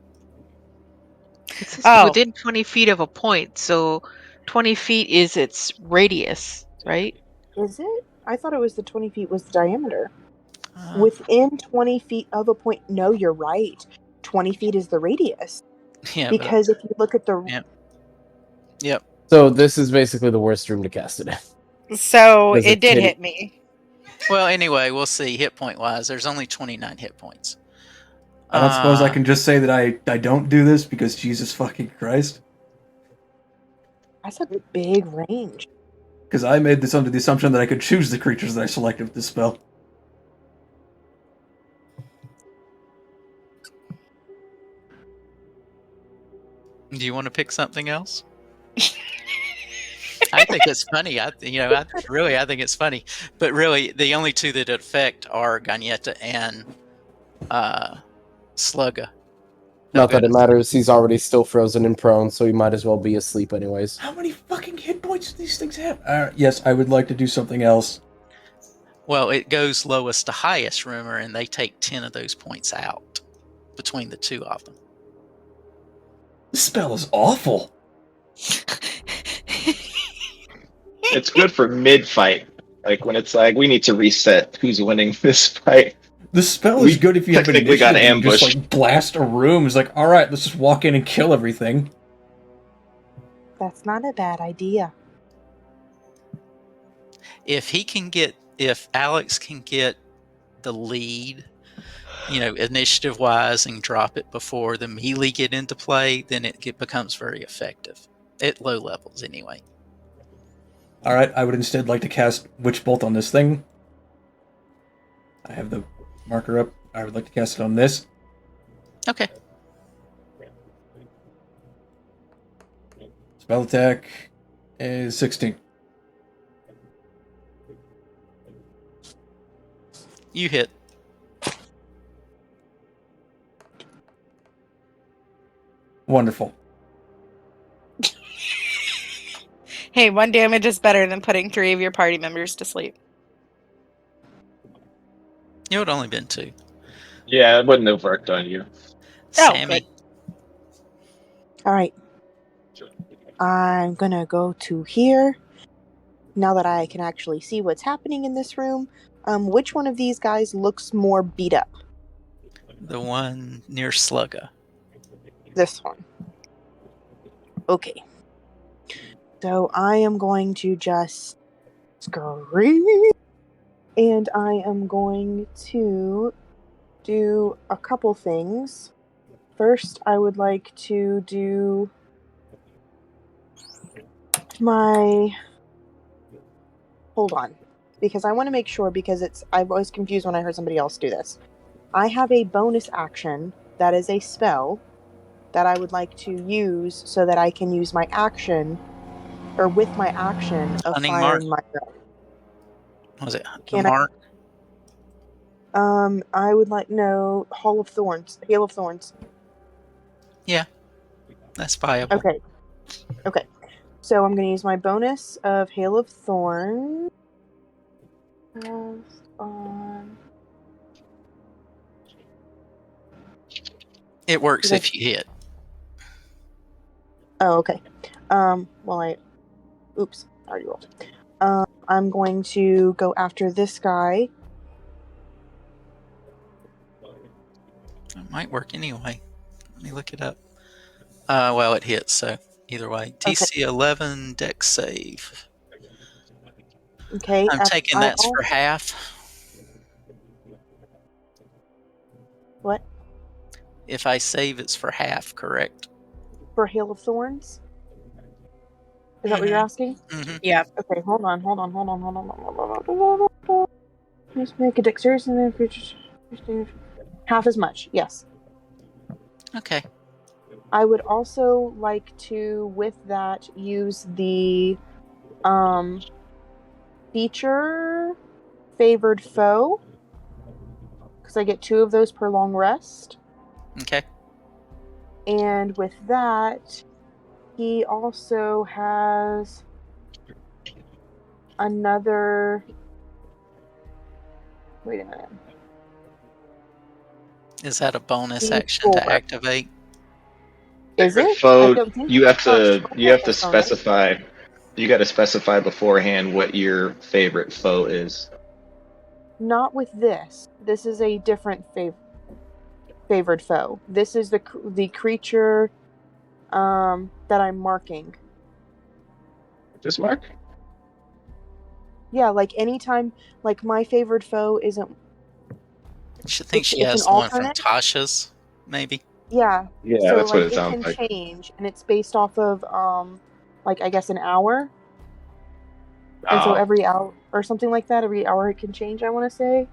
It says Oh. within 20 feet of a point, so 20 feet is its radius, right? Is it? I thought it was the 20 feet was the diameter. Uh, Within 20 feet of a point... No, you're right. 20 feet is the radius. yeah, but- Because if you look at the... Yeah. Yep. So, this is basically the worst room to cast it in. So Does it it did hit- hit me. Well, anyway, we'll see. Hit point wise, there's only 29 hit points. I don't suppose I can just say that I don't do this because Jesus fucking Christ. That's a big range. Because I made this under the assumption that I could choose the creatures that I selected with this spell. Do you want to pick something else? I think it's funny. I think it's funny. But really, the only two that affect are Ganyetta and Slugga. Not that it matters. He's already still frozen and prone, so he might as well be asleep anyways. How many fucking hit points do these things have? Yes, I would like to do something else. Well, it goes lowest to highest, remember, and they take 10 of those points out between the two of them. This spell is awful. It's good for mid-fight. Like when it's like, we need to reset who's winning this fight. The spell We is good if you have an technically initiative got and you just ambushed. like blast a room. It's like, alright, let's just walk in and kill everything. That's not a bad idea. If Alex can get the lead, initiative wise, and drop it before the melee get into play, then it becomes very effective at low levels anyway. Alright, I would instead like to cast Witch Bolt on this thing. I have the marker up. I would like to cast it on this. Okay. Spell attack is 16. You hit. Wonderful. Hey, 1 damage is better than putting 3 of your party members to sleep. It would only been 2. Yeah, it wouldn't have worked on you. Sammy. good. All right. I'm gonna go to here. Now that I can actually see what's happening in this room, which one of these guys looks more beat up? The one near Slugga. This one. Okay. So I am going to just scream, and I am going to do a couple things. First, I would like to do my... Hold on. Because I want to make sure, because I was confused when I heard somebody else do this. I have a bonus action that is a spell that I would like to use so that I can use my action, or with my action of Hunting firing mark? my gun. Was it Can the mark? I would like, no, Hail of Thorns. Yeah, that's viable. Okay. So I'm going to use my bonus of Hail of Thorns. It works if you hit. Oh, okay. Oops, I already rolled. I'm going to go after this guy. It might work anyway. Let me look it up. Well, it hits, so either way. TC 11, dex save. Okay. I'm taking that's for half. What? If I save, it's for half, correct? For Hail of Thorns? Is that what you're asking? Mm-hmm. Yeah. Okay, hold on. Just make a dexterity and then future half as much. Yes. Okay. I would also like to, with that, use the feature favored foe, because I get 2 of those per long rest. Okay. And with that, he also has another... Wait a minute. Is that a bonus D4. action to activate? Is it? Foe, I don't think you have so. to specify. You got to specify beforehand what your favorite foe is. Not with this. This is a different favored foe. This is the creature that I'm marking. This mark? Yeah, like anytime, like my favored foe isn't. She thinks she it's has an one from alternate? Tasha's, maybe. Yeah. Yeah, So that's like what it sounds can like. change, and it's based off of like I guess an hour. And so Oh, every hour or something like that, every hour it can change. I want to say.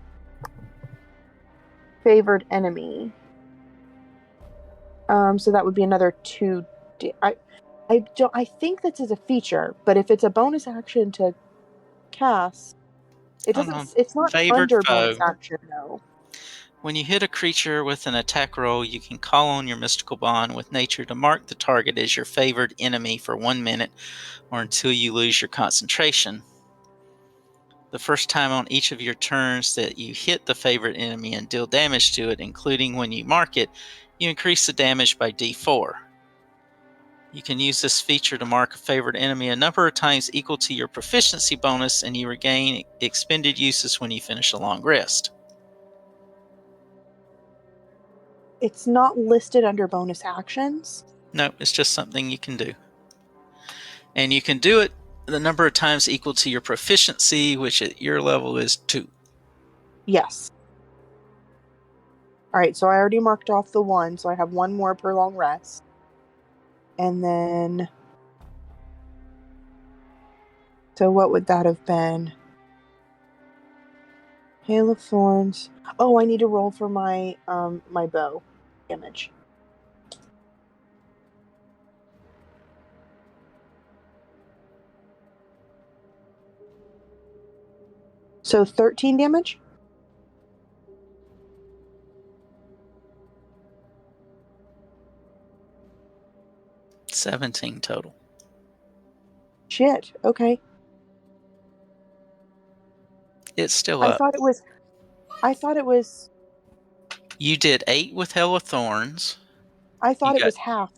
Favored enemy. So that would be another 2. I think this is a feature, but if it's a bonus action to cast, it doesn't. It's not Favored under foe. bonus action though. When you hit a creature with an attack roll, you can call on your mystical bond with nature to mark the target as your favored enemy for 1 minute or until you lose your concentration. The first time on each of your turns that you hit the favorite enemy and deal damage to it, including when you mark it, you increase the damage by d4. You can use this feature to mark a favorite enemy a number of times equal to your proficiency bonus, and you regain expended uses when you finish a long rest. It's not listed under bonus actions. No, it's just something you can do. And you can do it the number of times equal to your proficiency, which at your level is 2. Yes. All right, so I already marked off the 1, so I have 1 more per long rest. And then... So what would that have been? Hail of Thorns. Oh, I need to roll for my my bow damage. So 13 damage? $17 total. Shit. Okay. It's still I up. thought it was You did 8 with Hail of Thorns. I thought You it was half.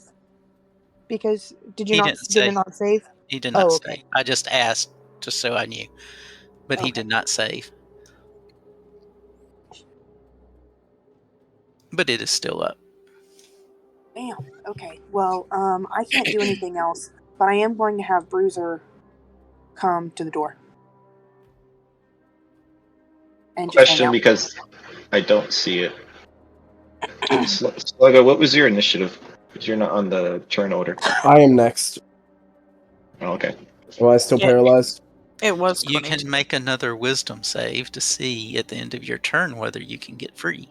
Because did He didn't it say. not save? He did not Oh, save. okay. I just asked just so I knew. But he Okay. did not save. But it is still up. Damn. Okay. Well, I can't do anything else, but I am going to have Bruiser come to the door. And just hang Question, out. because I don't see it. Sluggo, what was your initiative? Because you're not on the turn order. I am next. Oh, okay. Am I still Yeah. paralyzed? It was You 22. can make another wisdom save to see at the end of your turn whether you can get free.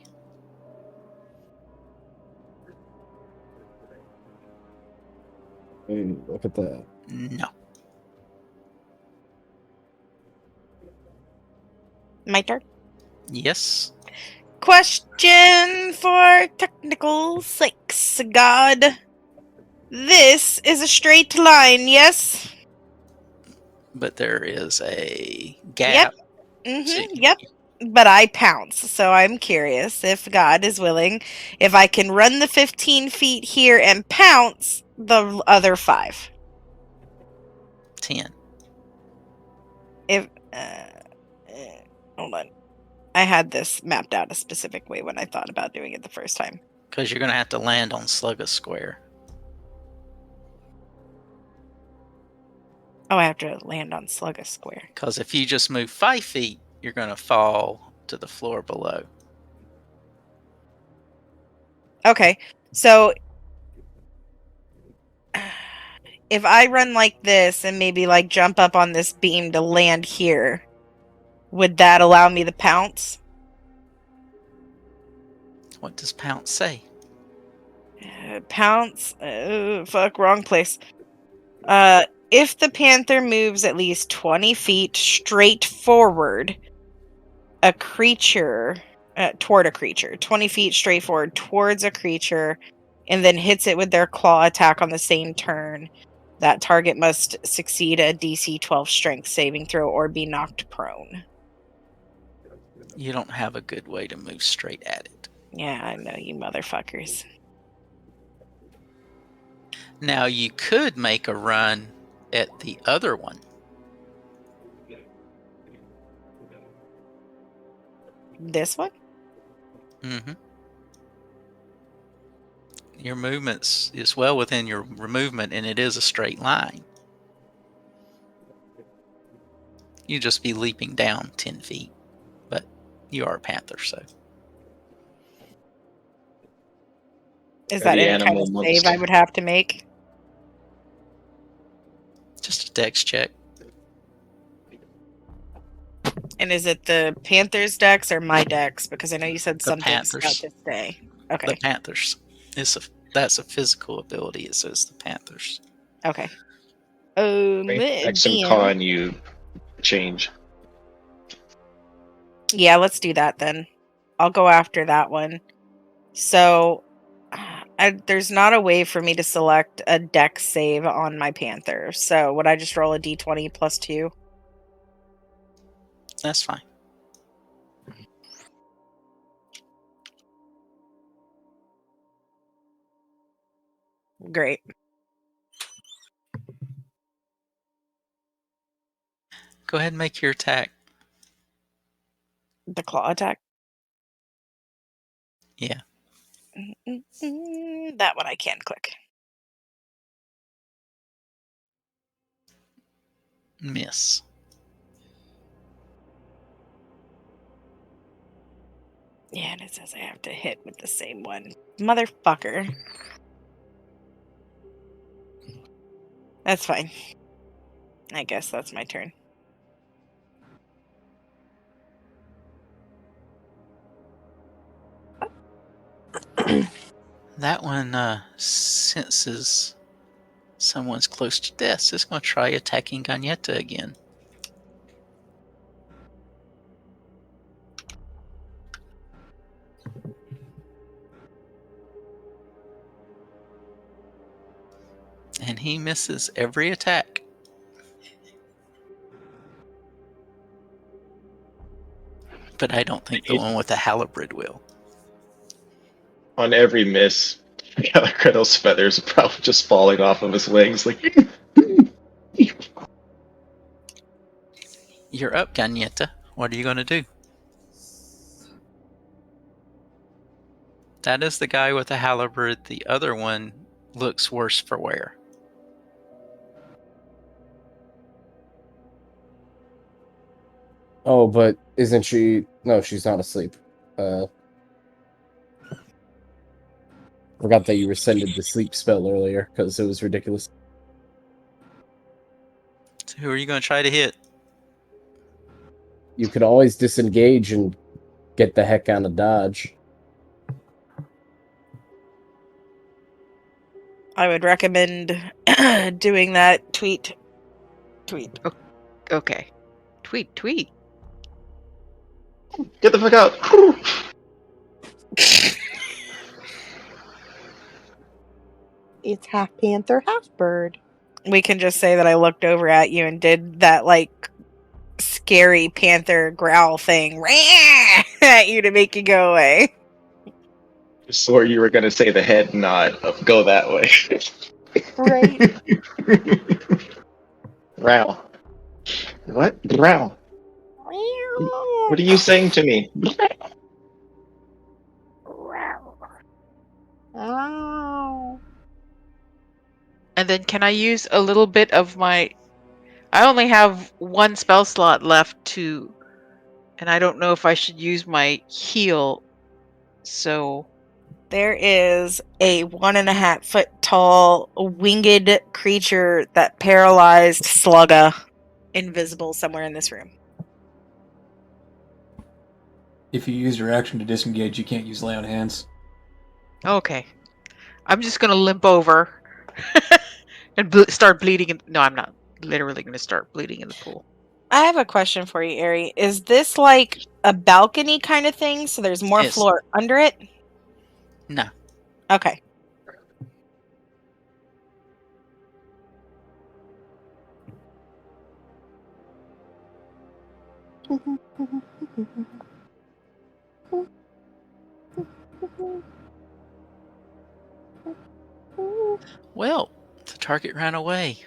Look at that. No. My turn. Yes. Question for technical sakes, God. This is a straight line, yes? But there is a gap. Yep. But I pounce, so I'm curious if God is willing, if I can run the 15 feet here and pounce the other 5. 10. If hold on, I had this mapped out a specific way when I thought about doing it the first time. Because you're going to have to land on Slugga Square. Oh, I have to land on Slugga Square. Because if you just move 5 feet, you're going to fall to the floor below. Okay, so if I run like this and maybe like jump up on this beam to land here, would that allow me to pounce? What does pounce say? Pounce? Fuck, wrong place. If the panther moves at least 20 feet straight forward, a creature, toward a creature, 20 feet straight forward towards a creature, and then hits it with their claw attack on the same turn, that target must succeed a DC 12 strength saving throw or be knocked prone. You don't have a good way to move straight at it. Yeah, I know, you motherfuckers. Now you could make a run at the other one. This one? Mm-hmm. Your movement is well within your movement, and it is a straight line. You just be leaping down 10 feet, but you are a panther, so. Is Are that the any kind animal of monks- save I would have to make? Just a dex check. And is it the Panthers dex or my dex? Because I know you said something's about Panthers. to stay. Okay. The Panthers. That's a physical ability. It says the Panthers. Okay. X and DM. con you change. Yeah, let's do that then. I'll go after that one. So there's not a way for me to select a dex save on my panther. So would I just roll a d20 plus 2? That's fine. Great. Go ahead and make your attack. The claw attack. Yeah. That one I can click. Miss. Yeah, and it says I have to hit with the same one. Motherfucker. That's fine. I guess that's my turn. That one senses someone's close to death, so it's going to try attacking Gagnetta again. And he misses every attack. But I don't think the one with the halberd will. On every miss, Galakrito's feathers are probably just falling off of his wings. Like, You're up, Gagnetta. What are you going to do? That is the guy with the halberd. The other one looks worse for wear. Oh, but isn't she? No, she's not asleep. Forgot that you rescinded the sleep spell earlier because it was ridiculous. So who are you going to try to hit? You could always disengage and get the heck out of dodge. I would recommend doing that. Tweet. Okay. Tweet. get the fuck out! It's half panther, half bird. We can just say that I looked over at you and did that, like, scary panther growl thing at you to make you go away. I swore you were gonna say the head nod of go that way. Right? Growl. What? Growl. What are you saying to me? Ow. And then can I use a little bit of my... I only have one spell slot left to... And I don't know if I should use my heal. So... There is a 1.5 foot tall winged creature that paralyzed Slugga, invisible somewhere in this room. If you use your action to disengage, you can't use lay on hands. Okay. I'm just gonna limp over and start bleeding. No, I'm not literally gonna start bleeding in the pool. I have a question for you, Airee. Is this like a balcony kind of thing, so there's more Yes. floor under it? No. Okay. Well, the target ran away.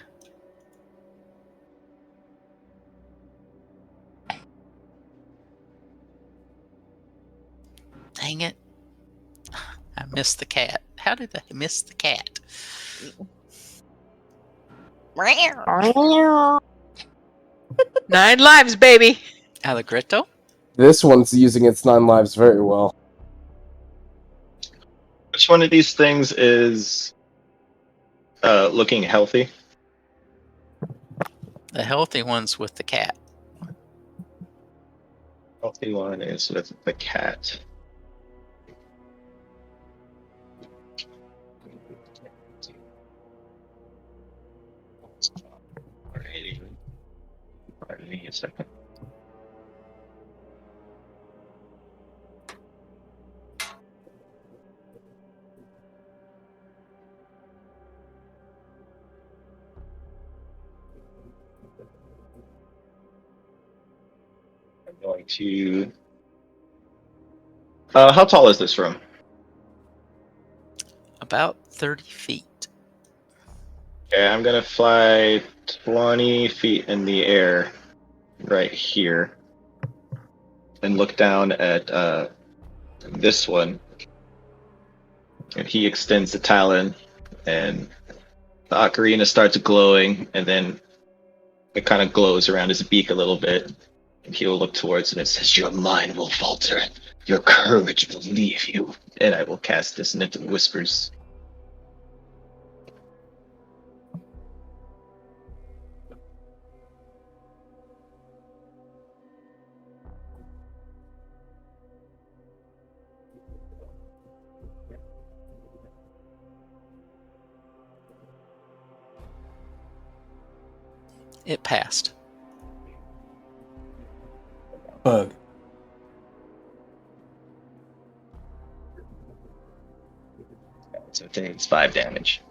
Dang it. I missed the cat. How did I miss the cat? 9 lives, baby. Allegretto? This one's using its 9 lives very well. Which one of these things is looking healthy? The healthy one's with the cat. Healthy one is with the cat. Alrighty. Pardon me a second. I'm going to. How tall is this room? About 30 feet. Okay, I'm gonna fly 20 feet in the air right here and look down at this one. And he extends the talon, and the ocarina starts glowing, and then it kind of glows around his beak a little bit. And he'll look towards it and says, "Your mind will falter. Your courage will leave you." And I will cast Dissonant Whispers. It passed. Bug. So it takes 5 damage.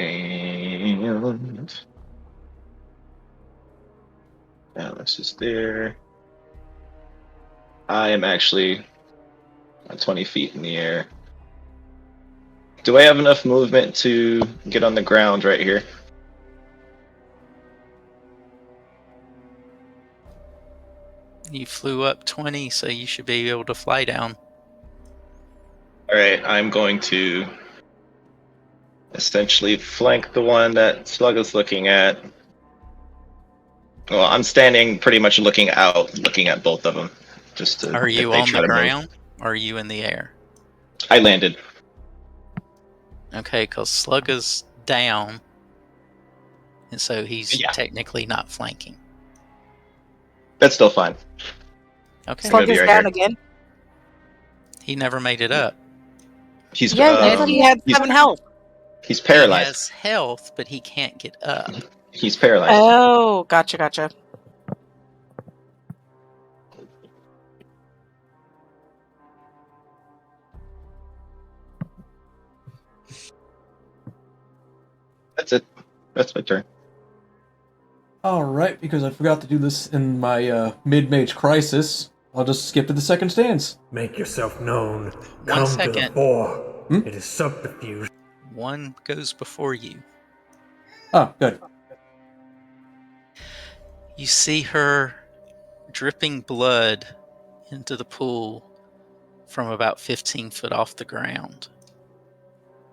And Alice is there. I am actually 20 feet in the air. Do I have enough movement to get on the ground right here? You flew up 20, so you should be able to fly down. Alright, I'm going to essentially flank the one that Slug is looking at. Well, I'm standing pretty much looking out, looking at both of them. Just to, Are if you they on try the to move. ground? Or are you in the air? I landed. Okay, because Slug is down, and so he's Yeah. technically not flanking. That's still fine. Okay. Slug Slug is right down here. again. He never made it up. He's Yeah, you said he had he's 7 health. he's He paralyzed. has health, but he can't get up. He's paralyzed. Oh, gotcha. That's it. That's my turn. Alright, because I forgot to do this in my mid-mage crisis, I'll just skip to the second stance. Make yourself known. 1 Come to the second. fore. It is subterfuge. One goes before you. Oh, good. You see her dripping blood into the pool from about 15 foot off the ground.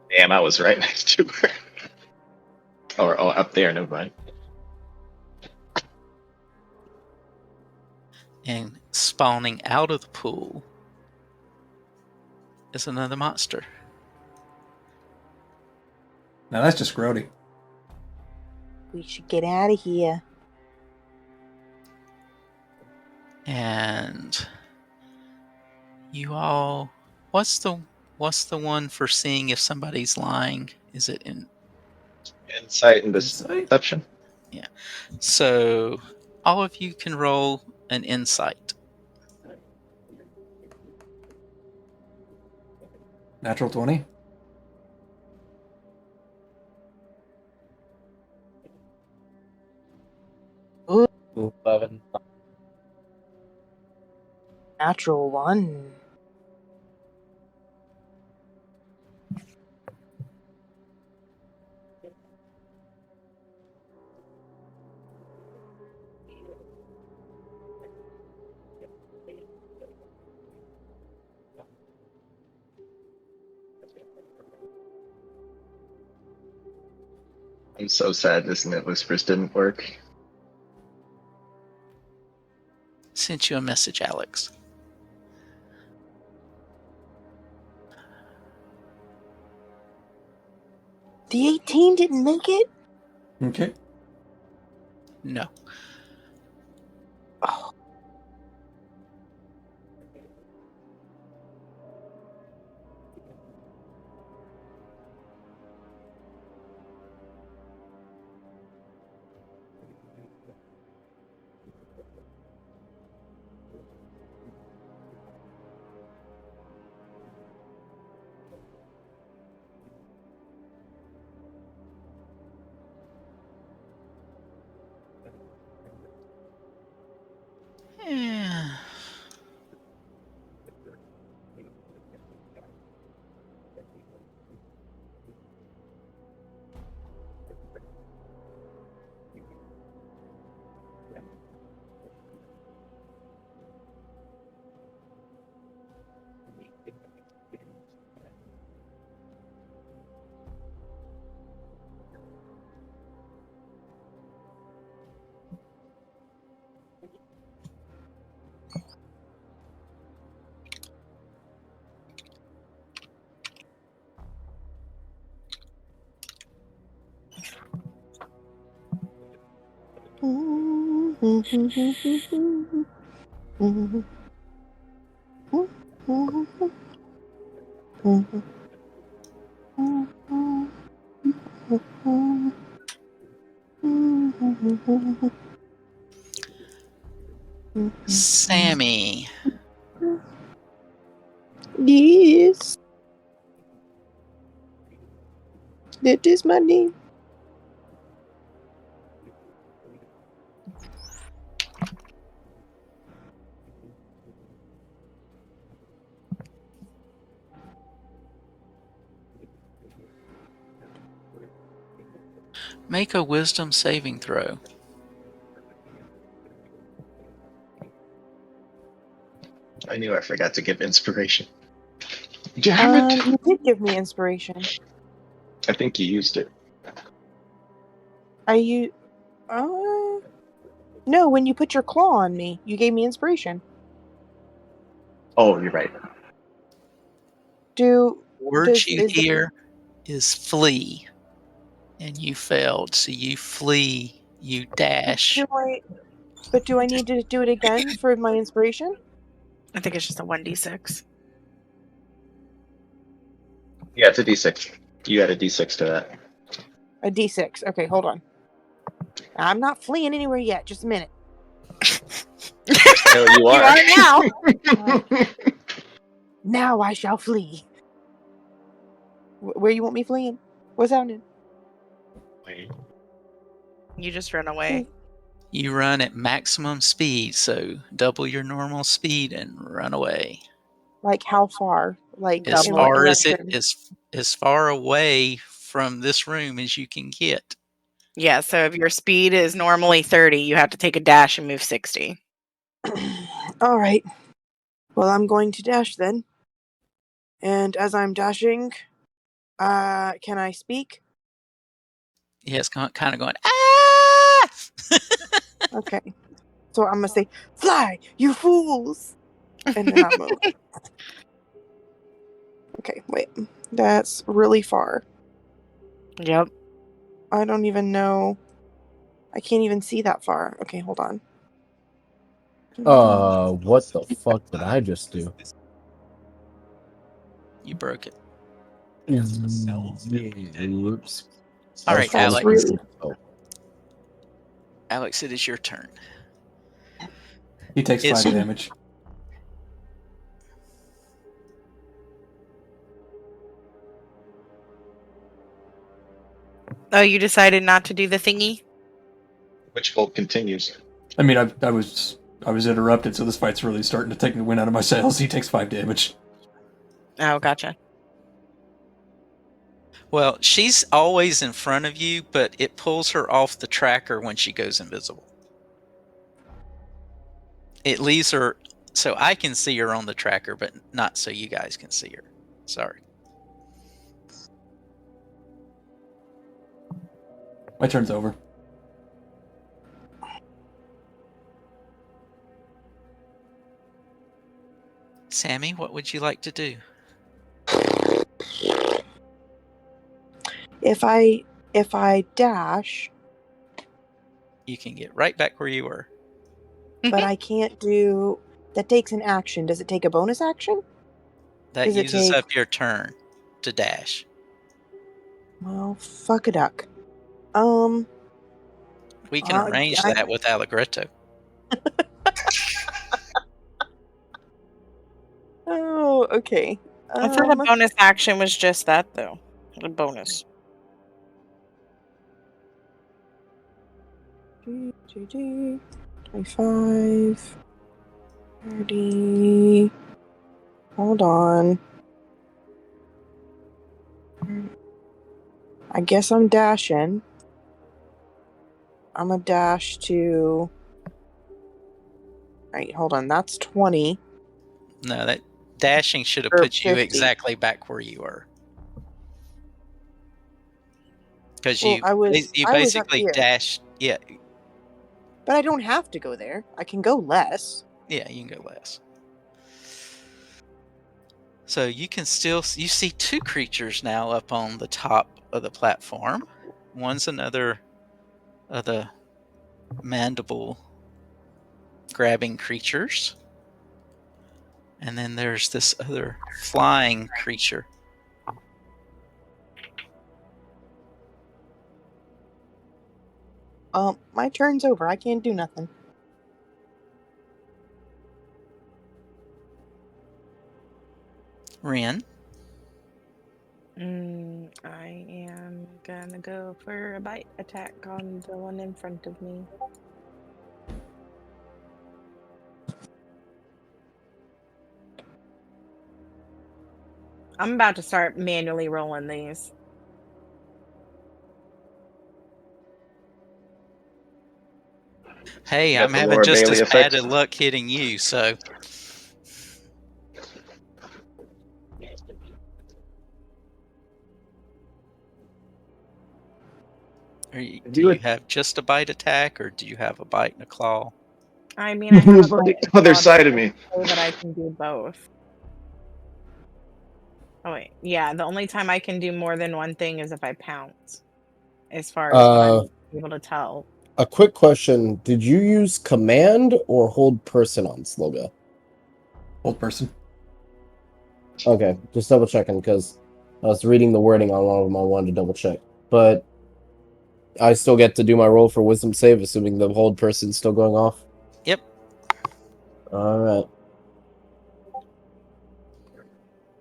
Damn, I was right next to her. Or up there, never mind. And spawning out of the pool is another monster. Now that's just grody. We should get out of here. And you all, what's the one for seeing if somebody's lying? Is it in Insight and deception? Yeah. So all of you can roll an insight. Natural 20. Ooh, 11. natural 1. I'm so sad Dissonant Whispers didn't work. Sent you a message, Alex. The 18 didn't make it? Okay. No. Oh. Yeah. Sammy. Yes, that is my name. Make a wisdom saving throw. I knew I forgot to give inspiration. Damn it! You did give me inspiration. I think you used it. Are you? No. When you put your claw on me, you gave me inspiration. Oh, you're right. Word you hear is flee, and you failed. So you flee, you dash. Do I need to do it again for my inspiration? I think it's just a 1d6. Yeah, it's a D6. You add a D6 to that. A D6. Okay, hold on. I'm not fleeing anywhere yet. Just a minute. No, you are. You are now. Now I shall flee. Where you want me fleeing? What's happening? Wait. You just run away. You run at maximum speed, so double your normal speed and run away. Like how far? Like As in what far as it direction? as far away from this room as you can get. Yeah, so if your speed is normally 30, you have to take a dash and move 60. All right. Well, I'm going to dash then. And as I'm dashing, can I speak? Yeah, it's kind of going, ah! Okay. So I'm gonna say, "Fly, you fools!" And then I'll move. Okay, wait. That's really far. Yep. I don't even know. I can't even see that far. Okay, hold on. What the fuck did I just do? You broke it. Oops. All right, That's Alex. really. Alex, it is your turn. He takes 5 damage. Oh, you decided not to do the thingy? Which bolt continues? I mean, I was interrupted, so this fight's really starting to take the wind out of my sails. He takes 5 damage. Oh, gotcha. Well, she's always in front of you, but it pulls her off the tracker when she goes invisible. It leaves her so I can see her on the tracker, but not so you guys can see her. Sorry. My turn's over. Sammy, what would you like to do? If I dash, You can get right back where you were. but I can't do. That takes an action. Does it take a bonus action? That Does it uses take- up your turn to dash. Well, fuck a duck. We can arrange that with Allegretto. Oh, okay. I thought a bonus action was just that, though. A bonus. 25. 30. Hold on. I guess I'm dashing. I'm a dash to. Right, hold on. That's 20 No, that dashing should have or put you 50. exactly back where you were. Because Well, I was up basically here, dashed. Yeah, but I don't have to go there. I can go less. yeah, you can go less. So you can still you see two creatures now up on the top of the platform. One's another of the mandible grabbing creatures. And then there's this other flying creature. My turn's over. I can't do nothing. Ren. I am gonna go for a bite attack on the one in front of me. I'm about to start manually rolling these. Hey, Got I'm the having Laura just Bailey as bad effect. of luck hitting you, so. Do you have just a bite attack, or do you have a bite and a claw? I mean, I have a Who's on the bite other claw, but side it of me? doesn't say that I can do both. Oh wait, yeah. The only time I can do more than one thing is if I pounce. As far as what I'm able to tell. A quick question: did you use command or hold person on Sloga? Hold person. Okay, just double checking because I was reading the wording on one of them. I wanted to double check, but I still get to do my roll for wisdom save, assuming the hold person's still going off. Yep. All right.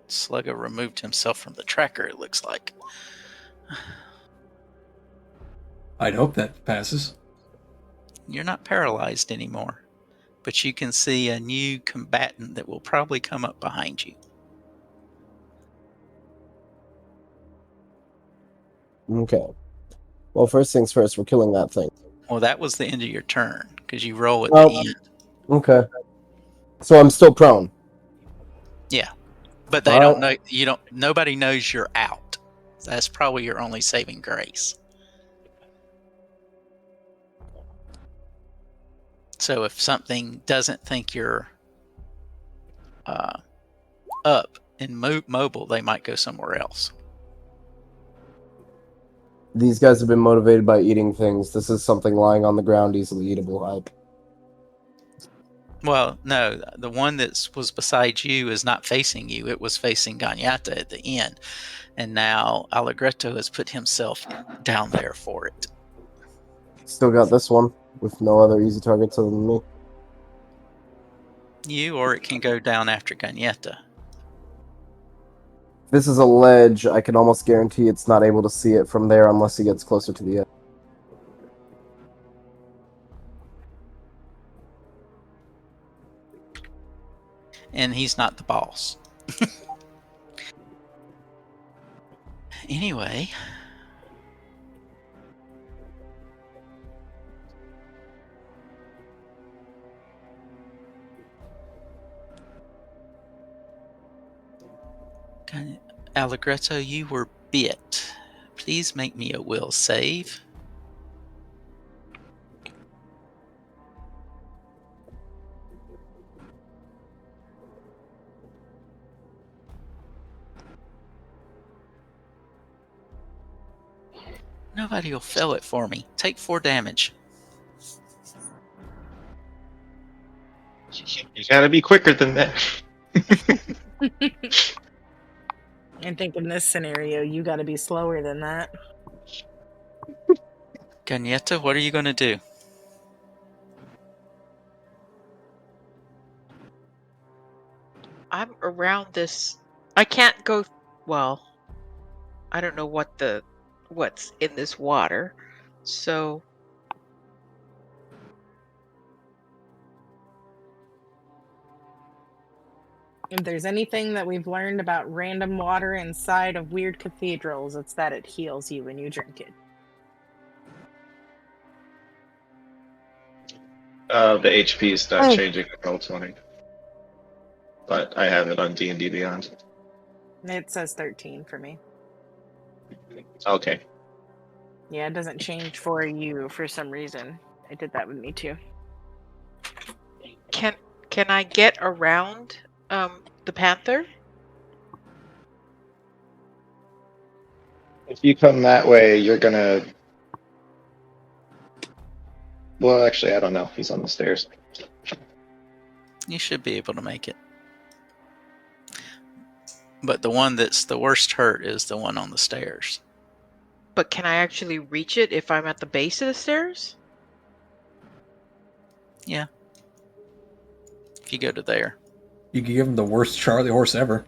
Slugger removed himself from the tracker, it looks like. I'd hope that passes. You're not paralyzed anymore, but you can see a new combatant that will probably come up behind you. Okay. Well, first things first, we're killing that thing. Well, that was the end of your turn, because you roll at Oh. the end. Okay. So I'm still prone. Yeah. But they don't know, nobody knows you're out. That's probably your only saving grace. So if something doesn't think you're up and mobile, they might go somewhere else. These guys have been motivated by eating things. This is something lying on the ground, easily eatable. Well, no, the one that was beside you is not facing you. It was facing Gagnata at the end. And now Allegretto has put himself down there for it. Still got this one with no other easy targets other than me. You, or it can go down after Gagnetta. This is a ledge. I can almost guarantee it's not able to see it from there unless he gets closer to the edge. And he's not the boss. Anyway. Allegretto, you were bit. Please make me a will save. Nobody will fail it for me. Take 4 damage. You gotta be quicker than that. I think in this scenario, you got to be slower than that. Gagnetta, what are you going to do? I'm around this. I can't go. Well, I don't know what's in this water, so. If there's anything that we've learned about random water inside of weird cathedrals, it's that it heals you when you drink it. The HP is not Oh. changing at Roll20, but I have it on D&D Beyond. It says 13 for me. Okay. Yeah, it doesn't change for you for some reason. It did that with me too. Can I get around the panther? If you come that way, you're gonna. Well, actually, I don't know. He's on the stairs. You should be able to make it. But the one that's the worst hurt is the one on the stairs. But can I actually reach it if I'm at the base of the stairs? Yeah. If you go to there. You could give him the worst Charlie horse ever.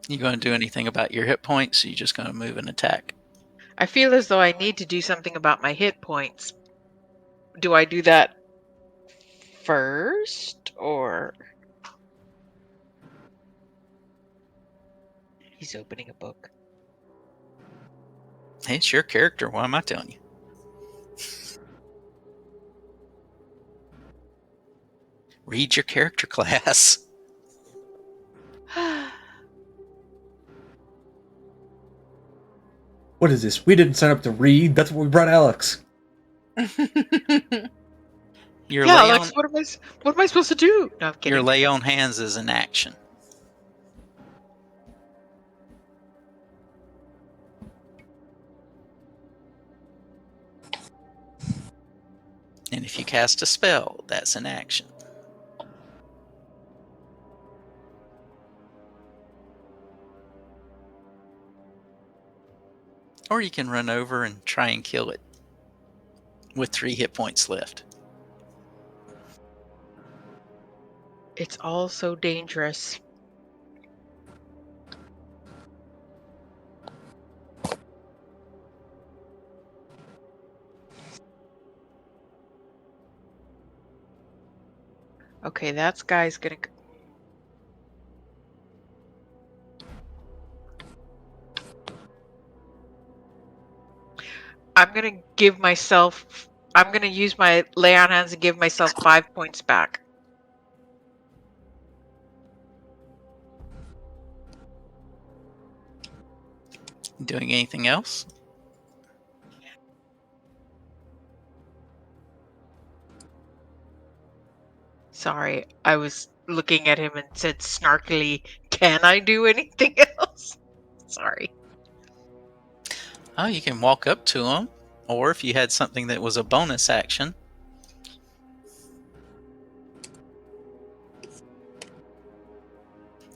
You going to do anything about your hit points? Or you just going to move and attack? I feel as though I need to do something about my hit points. Do I do that first, or... He's opening a book. Hey, it's your character. What am I telling you? Read your character class. What is this? We didn't sign up to read. That's what we brought Alex. Your Yeah, lay Alex, on, what am I supposed to do? No, I'm kidding. your lay on hands is an action. And if you cast a spell, that's an action. Or you can run over and try and kill it with 3 hit points left. It's all so dangerous. Okay, that guy's gonna... I'm gonna use my lay on hands and give myself 5 points back. Doing anything else? Sorry, I was looking at him and said snarkily, "Can I do anything else?" Sorry. Oh, you can walk up to him. Or if you had something that was a bonus action.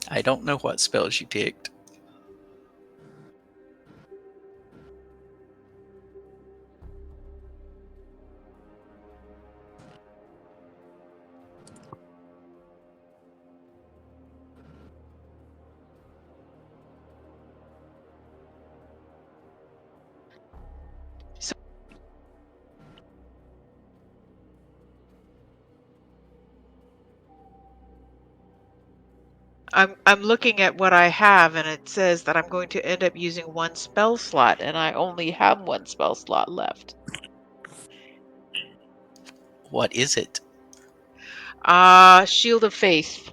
I don't know what spells you picked. I'm looking at what I have, and it says that I'm going to end up using 1 spell slot, and I only have 1 spell slot left. What is it? Shield of Faith.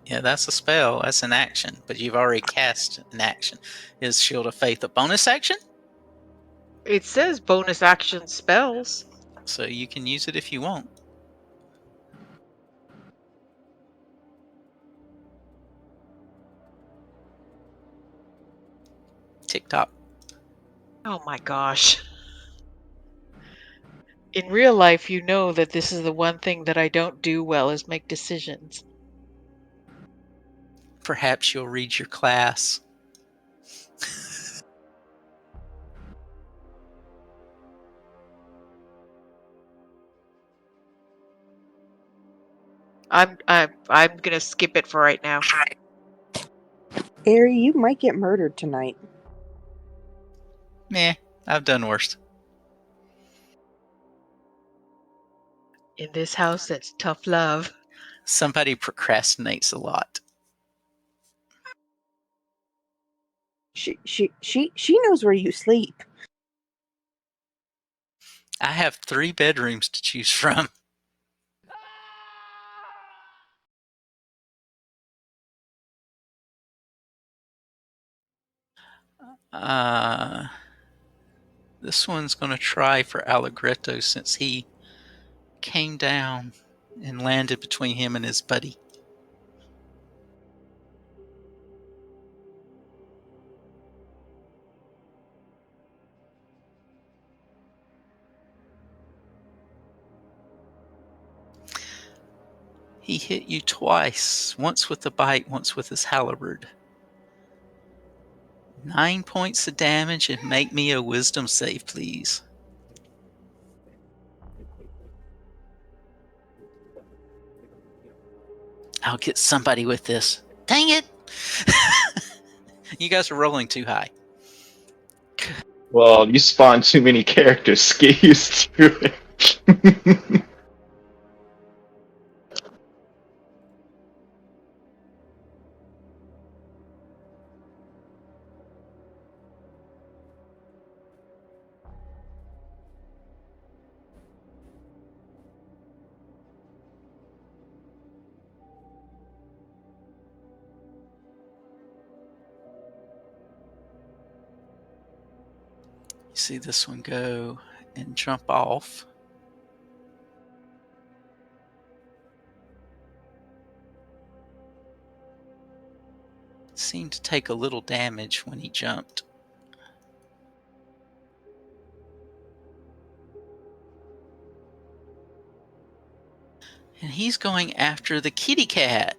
Yeah, that's a spell. That's an action. But you've already cast an action. Is Shield of Faith a bonus action? It says bonus action spells. So you can use it if you want. Tick-tock. Oh my gosh. In real life, you know that this is the one thing that I don't do well is make decisions. Perhaps you'll read your class. I'm gonna skip it for right now. Airee, you might get murdered tonight. Meh, I've done worse. In this house, that's tough love. Somebody procrastinates a lot. She knows where you sleep. I have 3 bedrooms to choose from. This one's going to try for Allegretto since he came down and landed between him and his buddy. He hit you twice, once with the bite, once with his halberd. 9 points of damage, and make me a wisdom save, please. I'll get somebody with this. Dang it! You guys are rolling too high. Well, you spawned too many characters. Get used to it. You see this one go and jump off. Seemed to take a little damage when he jumped. And he's going after the kitty cat.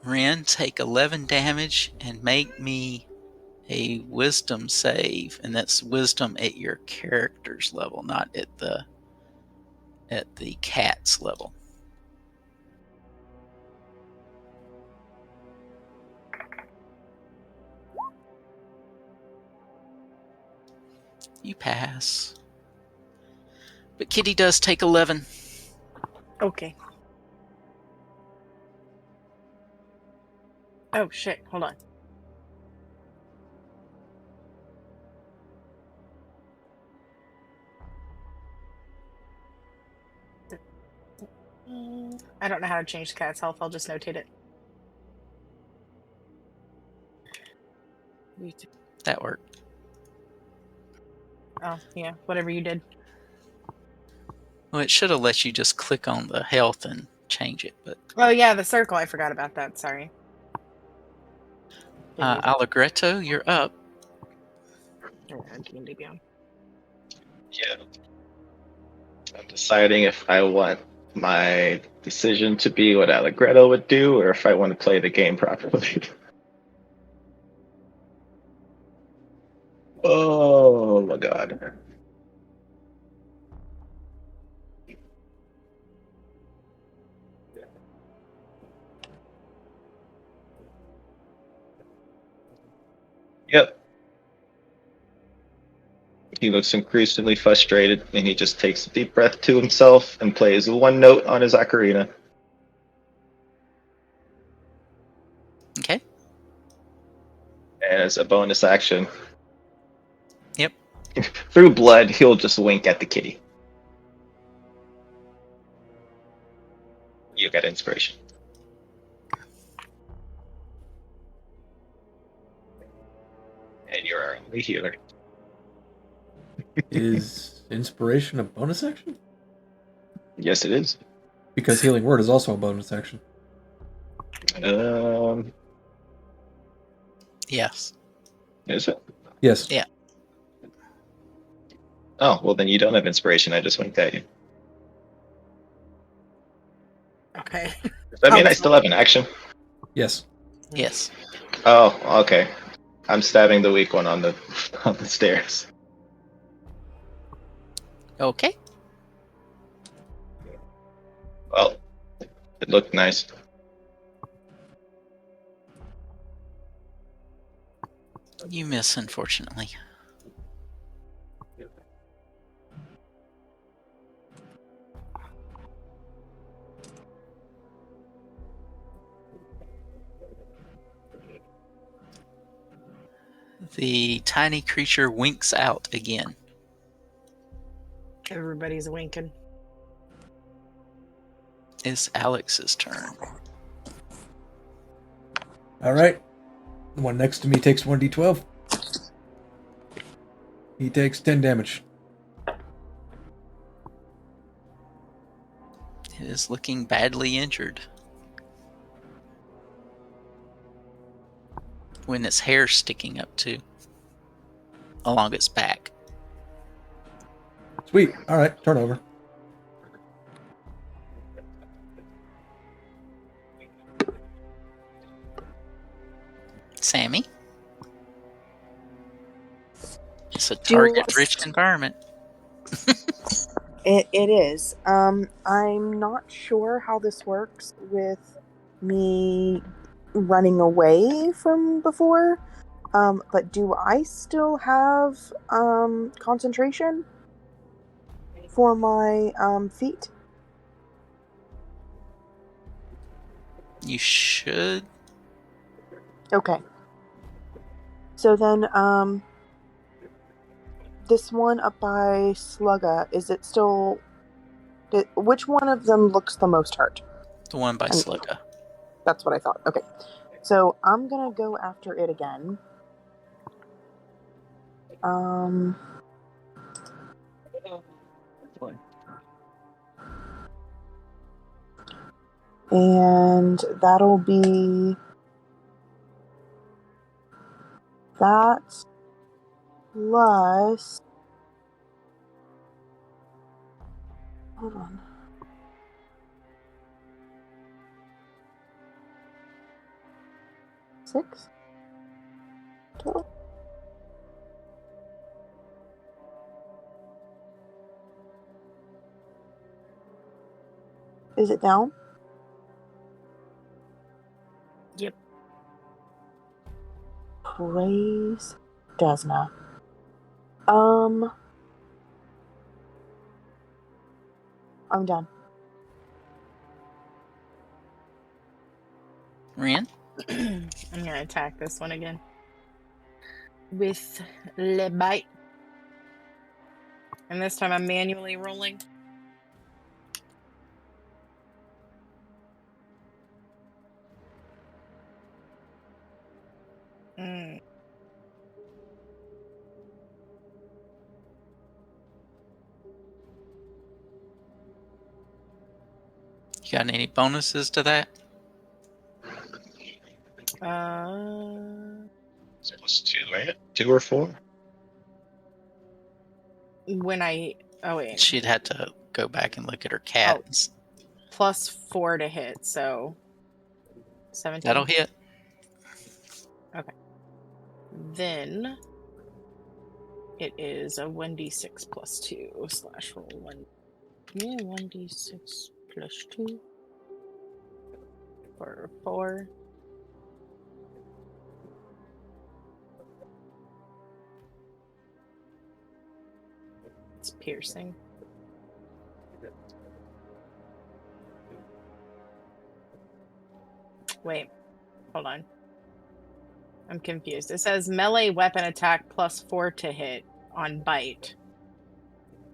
Ren, take 11 damage and make me a wisdom save, and that's wisdom at your character's level, not at the cat's level. You pass. But Kitty does take 11. Okay. Oh shit, hold on. I don't know how to change the cat's health. I'll just notate it. That worked. Oh, yeah, whatever you did. Well, it should have let you just click on the health and change it, but Oh, yeah, the circle. I forgot about that. Sorry. Allegretto, you're up. Yeah, I'm deciding if I want my decision to be what Allegretto would do, or if I want to play the game properly. Oh my god. Yep. He looks increasingly frustrated, and he just takes a deep breath to himself and plays one note on his ocarina. Okay. And as a bonus action, Yep. through blood, he'll just wink at the kitty. You got inspiration. And you're our only healer. Is inspiration a bonus action? Yes, it is. Because healing word is also a bonus action. Yes. Is it? Yes. Yeah. Oh, well then you don't have inspiration. I just winked at you. Okay. Does that mean I still have an action? Yes. Yes. Oh, okay. I'm stabbing the weak one on the stairs. Okay. Well, it looked nice. You miss, unfortunately. The tiny creature winks out again. Everybody's winking. It's Alex's turn. All right. The one next to me takes 1d12. He takes 10 damage. It is looking badly injured. When its hair's sticking up too. Along its back. Sweet. All right. Turn over. Sammy? It's a target-rich environment. It is. I'm not sure how this works with me running away from before. But do I still have concentration for my feet? You should. Okay. So then this one up by Slugga, is it still... which one of them looks the most hurt? The one by Slugga. That's what I thought. Okay. So I'm gonna go after it again. And that'll be that plus... Hold on. Six? Total? Is it down? Yep. Praise Desna. I'm done. Ren? I'm gonna attack this one again. With Le Bite. And this time I'm manually rolling. Mm. You got any bonuses to that? It's plus 2, right? 2 or 4? When I... Oh, wait. She'd had to go back and look at her cats. Plus 4 to hit, so... 17. That'll hit. Okay. Then... It is a 1d6 plus 2 slash roll 1. Yeah, 1d6 plus 2. For 4. It's piercing. Wait, hold on. I'm confused. It says melee weapon attack plus 4 to hit on bite.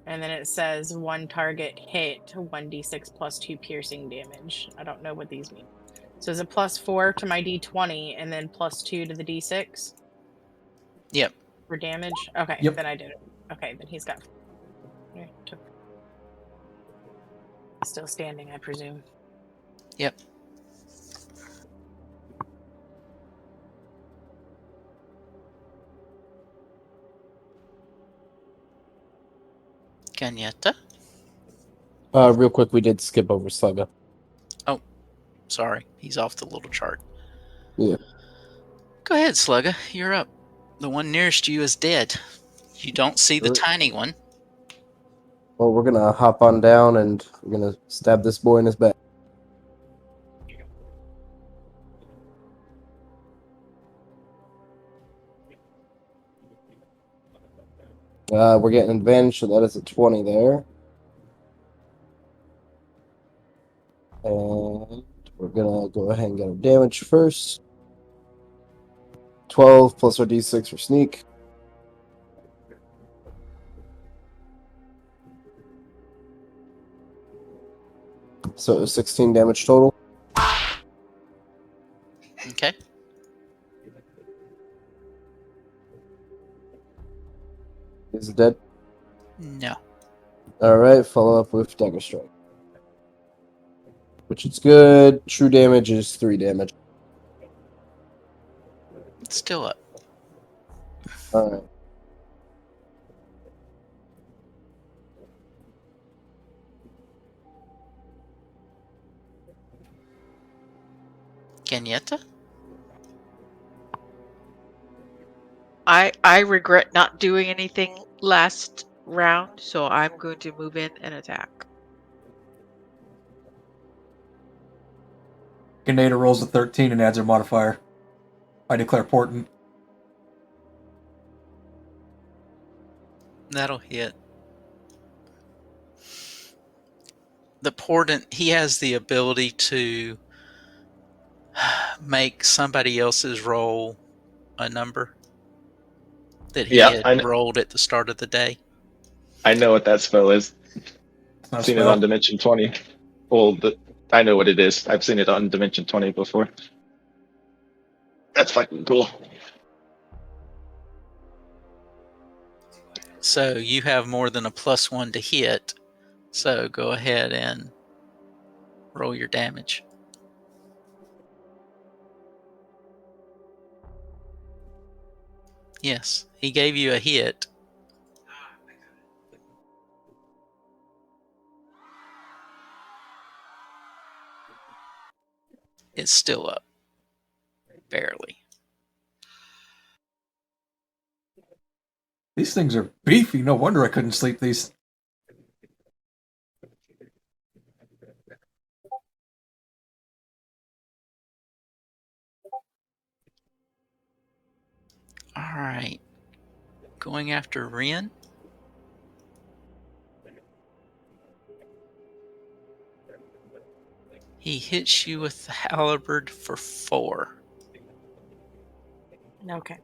And then it says one target hit, 1d6 plus 2 piercing damage. I don't know what these mean. So is it plus 4 to my d20 and then plus 2 to the d6? Yep. For damage? Okay, Yep. then I did it. Okay, then he's got... Still standing, I presume. Yep. Gagnetta? Real quick, we did skip over Slugga. Oh, sorry. He's off the little chart. Yeah. Go ahead, Slugga. You're up. The one nearest you is dead. You don't see the Sure. tiny one. Well, we're gonna hop on down and we're gonna stab this boy in his back. We're getting advantage, so that is a 20 there. And we're gonna go ahead and get our damage first. 12 plus our d6 for sneak. So it was 16 damage total. Okay. Is it dead? No. Alright, follow up with Dagger Strike. Which is good. True damage is 3 damage. It's still up. Alright. Gagnetta? I regret not doing anything last round, so I'm going to move in and attack. Ganada rolls a 13 and adds her modifier. I declare portent. That'll hit. The portent, he has the ability to make somebody else's roll a number that he Yeah, had rolled at the start of the day. I know what that spell is. It's not I've a seen it spell. on Dimension 20. Well, I know what it is. I've seen it on Dimension 20 before. That's fucking cool. So you have more than a +1 to hit. So go ahead and roll your damage. Yes, he gave you a hit. It's still up. Barely. These things are beefy. No wonder I couldn't sleep these. Alright. Going after Ren. He hits you with the halberd for 4. Okay.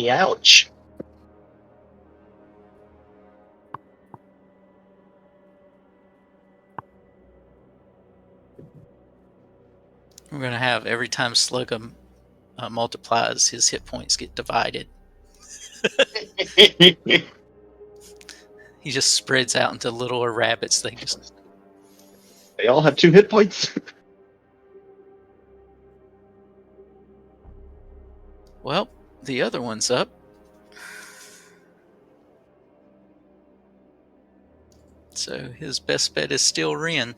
Ouch. We're going to have every time Slugum multiplies, his hit points get divided. He just spreads out into littler rabbits. They all have 2 hit points. Well, the other one's up. So his best bet is still Ren.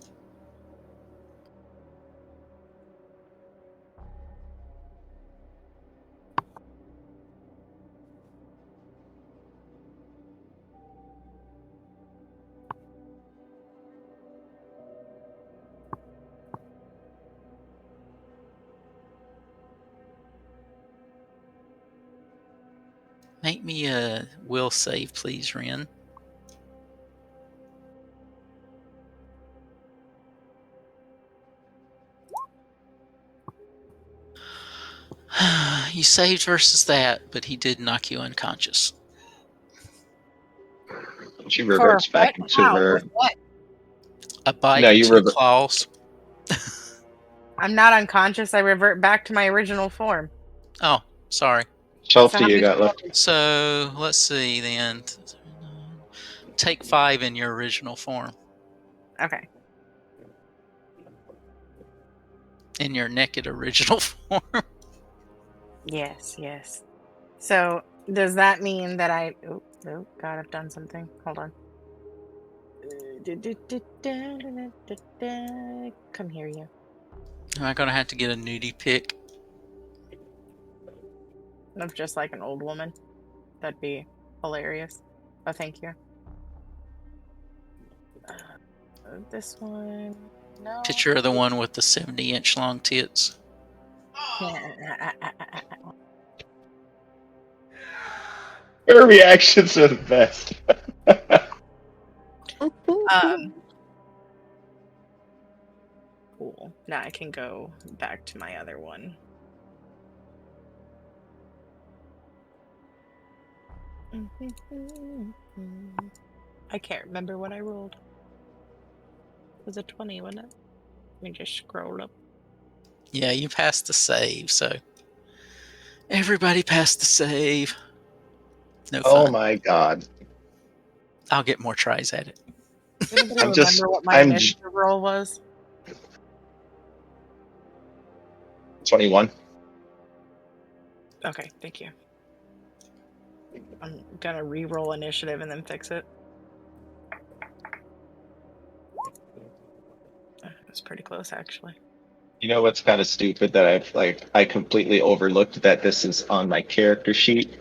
Make me a will save, please, Ren. You saved versus that, but he did knock you unconscious. She reverts back into her. With what? A bite No, and you 2 revert. claws. I'm not unconscious. I revert back to my original form. Oh, sorry. Shelf So to how you much got left. So let's see then. Take 5 in your original form. Okay. In your naked original form. Yes, yes. So does that mean that I? Oh, God, I've done something. Hold on. Come here, you. Am I going to have to get a nudie pic? Of just like an old woman. That'd be hilarious. Oh, thank you. This one. No. Picture of the one with the 70-inch long tits. Her reactions are the best. Cool. Now I can go back to my other one. I can't remember what I rolled. It was a 20, wasn't it? Let me just scroll up. Yeah, you passed the save, so everybody passed the save. No fun. Oh my god. I'll get more tries at it. Does anybody remember what my initiative roll was? 21. Okay, thank you. I'm gonna re-roll initiative and then fix it. That's pretty close, actually. You know what's kind of stupid that I completely overlooked that this is on my character sheet.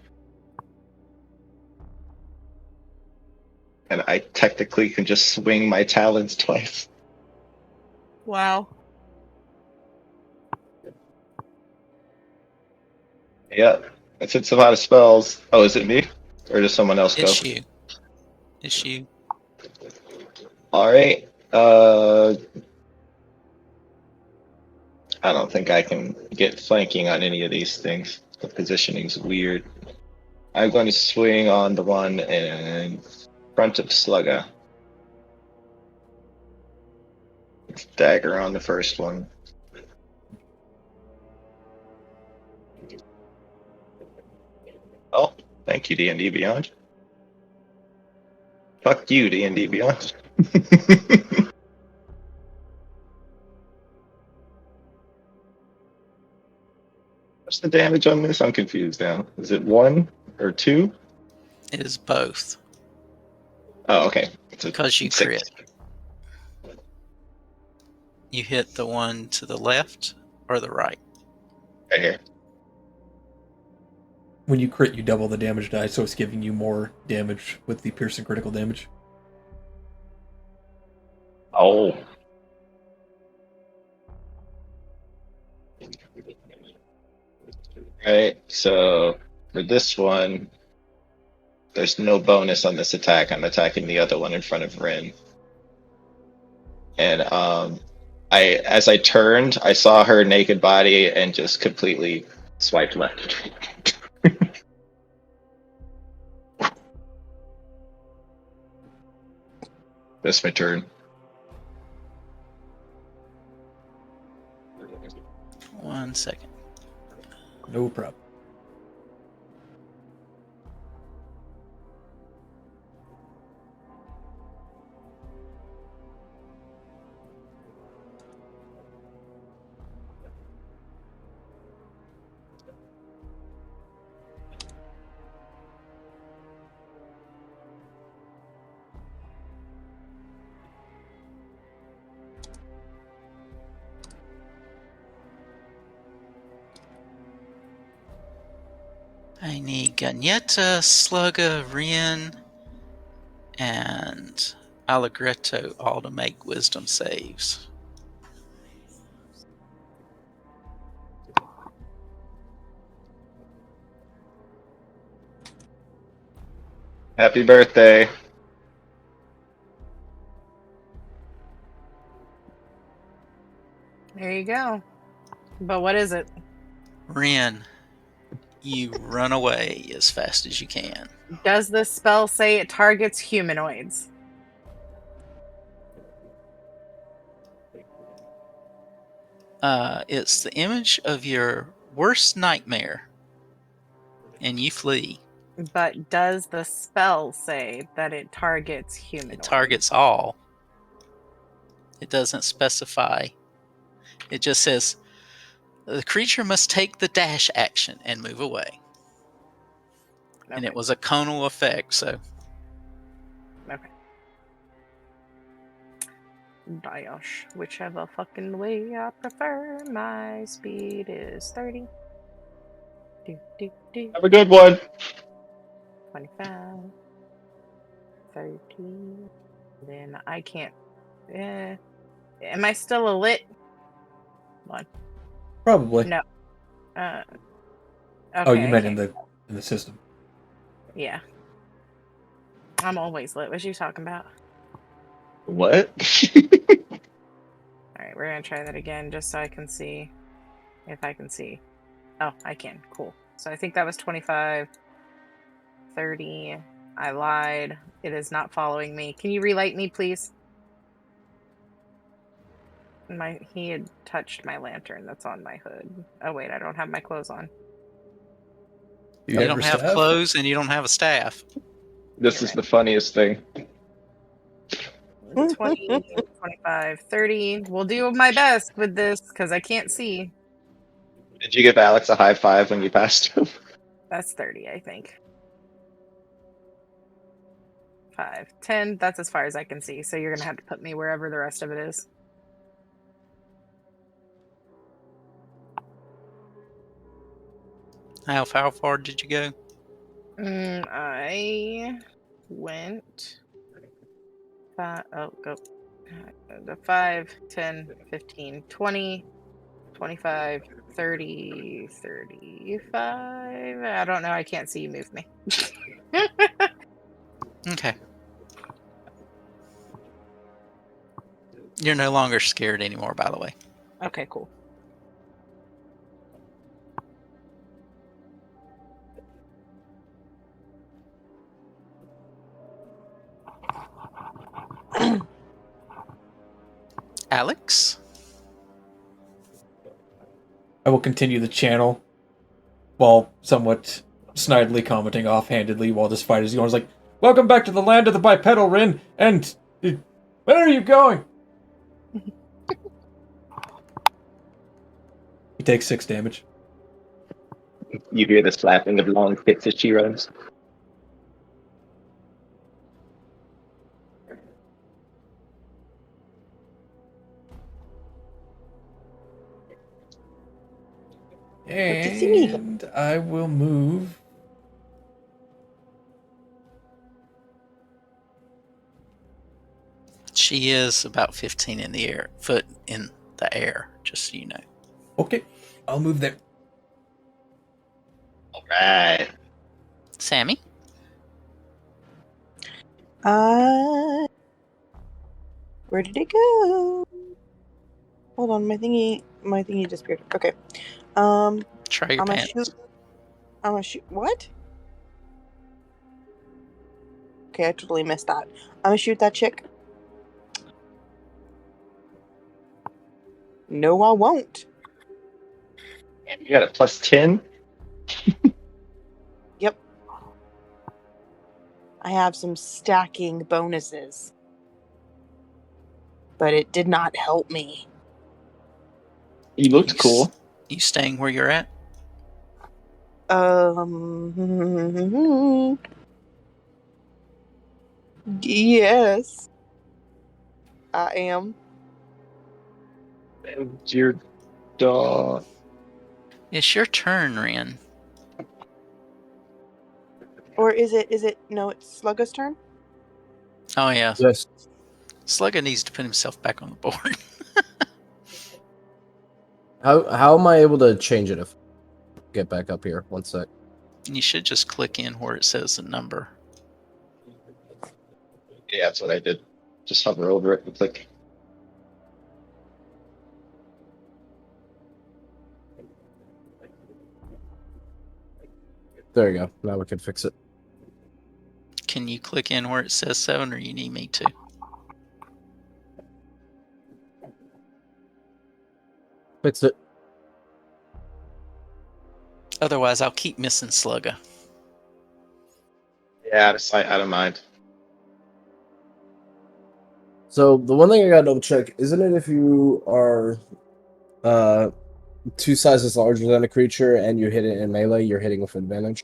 And I technically can just swing my talons twice. Wow. Yeah, it's a lot of spells. Oh, is it me? Or does someone else go? It's you. It's you. Alright. I don't think I can get flanking on any of these things. The positioning's weird. I'm going to swing on the one in front of Slugga. Dagger on the first one. Oh, thank you, D&D Beyond. Fuck you, D&D Beyond. What's the damage on this? I'm confused now. Is it 1 or 2? It is both. Oh, okay. Because you 6. crit. You hit the one to the left or the right? Right here. When you crit, you double the damage die, so it's giving you more damage with the piercing critical damage. Oh. Right, so for this one, there's no bonus on this attack. I'm attacking the other one in front of Rin. And as I turned, I saw her naked body and just completely swiped left. That's my turn. One second. No problem. I need Gagnetta, Slugga, Rin, and Allegretto all to make wisdom saves. Happy birthday. There you go. But what is it? Rin, you run away as fast as you can. Does this spell say it targets humanoids? It's the image of your worst nightmare, and you flee. But does the spell say that it targets humanoids? It targets all. It doesn't specify. It just says the creature must take the dash action and move away. And it was a conal effect, so. Okay. Gosh, whichever fucking way I prefer. My speed is 30. Have a good one. 25. 30. Then I can't. Am I still a lit? One. Probably. No. Okay, Oh, you I meant in can't. the system. Yeah. I'm always lit. What you talking about? What? Alright, we're gonna try that again just so I can see if I can see. Oh, I can. Cool. So I think that was 25. 30. I lied. It is not following me. Can you relight me, please? He had touched my lantern that's on my hood. Oh wait, I don't have my clothes on. You You have don't your have staff? clothes and you don't have a staff. This You're is the funniest thing. 20, 25, 30. We'll do my best with this because I can't see. Did you give Alex a high five when you passed him? That's 30, I think. 5, 10. That's as far as I can see. So you're gonna have to put me wherever the rest of it is. How far did you go? I went. Go. The 5, 10, 15, 20, 25, 30, 35. I don't know. I can't see you move me. Okay. You're no longer scared anymore, by the way. Okay, cool. Alex? I will continue the channel while somewhat snidely commenting offhandedly while this fight is going. It's like, welcome back to the land of the bipedal Rin, and where are you going? He takes 6 damage. You hear the slapping of long pits as she runs. And I will move. She is about 15 in the air, foot in the air, just so you know. Okay, I'll move there. All right. Sammy? Where did it go? Hold on, my thingy disappeared. Okay. Try your I'm gonna pants. shoot. I'm gonna shoot. What? Okay, I totally missed that. I'm gonna shoot that chick. No, I won't. You got a plus 10? Yep. I have some stacking bonuses. But it did not help me. You looked cool. You staying where you're at? Yes. I am. And your dog. It's your turn, Ren. Or is it no, it's Slugga's turn? Oh, yeah. Yes. Slugga needs to put himself back on the board. How am I able to change it if I get back up here? One sec. You should just click in where it says the number. Yeah, that's what I did. Just hover over it and click. There you go. Now we can fix it. Can you click in where it says 7, or you need me to? Fixed it. Otherwise, I'll keep missing Slugga. Yeah, out of sight, out of mind. So the one thing I gotta double check, isn't it if you are 2 sizes larger than a creature and you hit it in melee, you're hitting with advantage?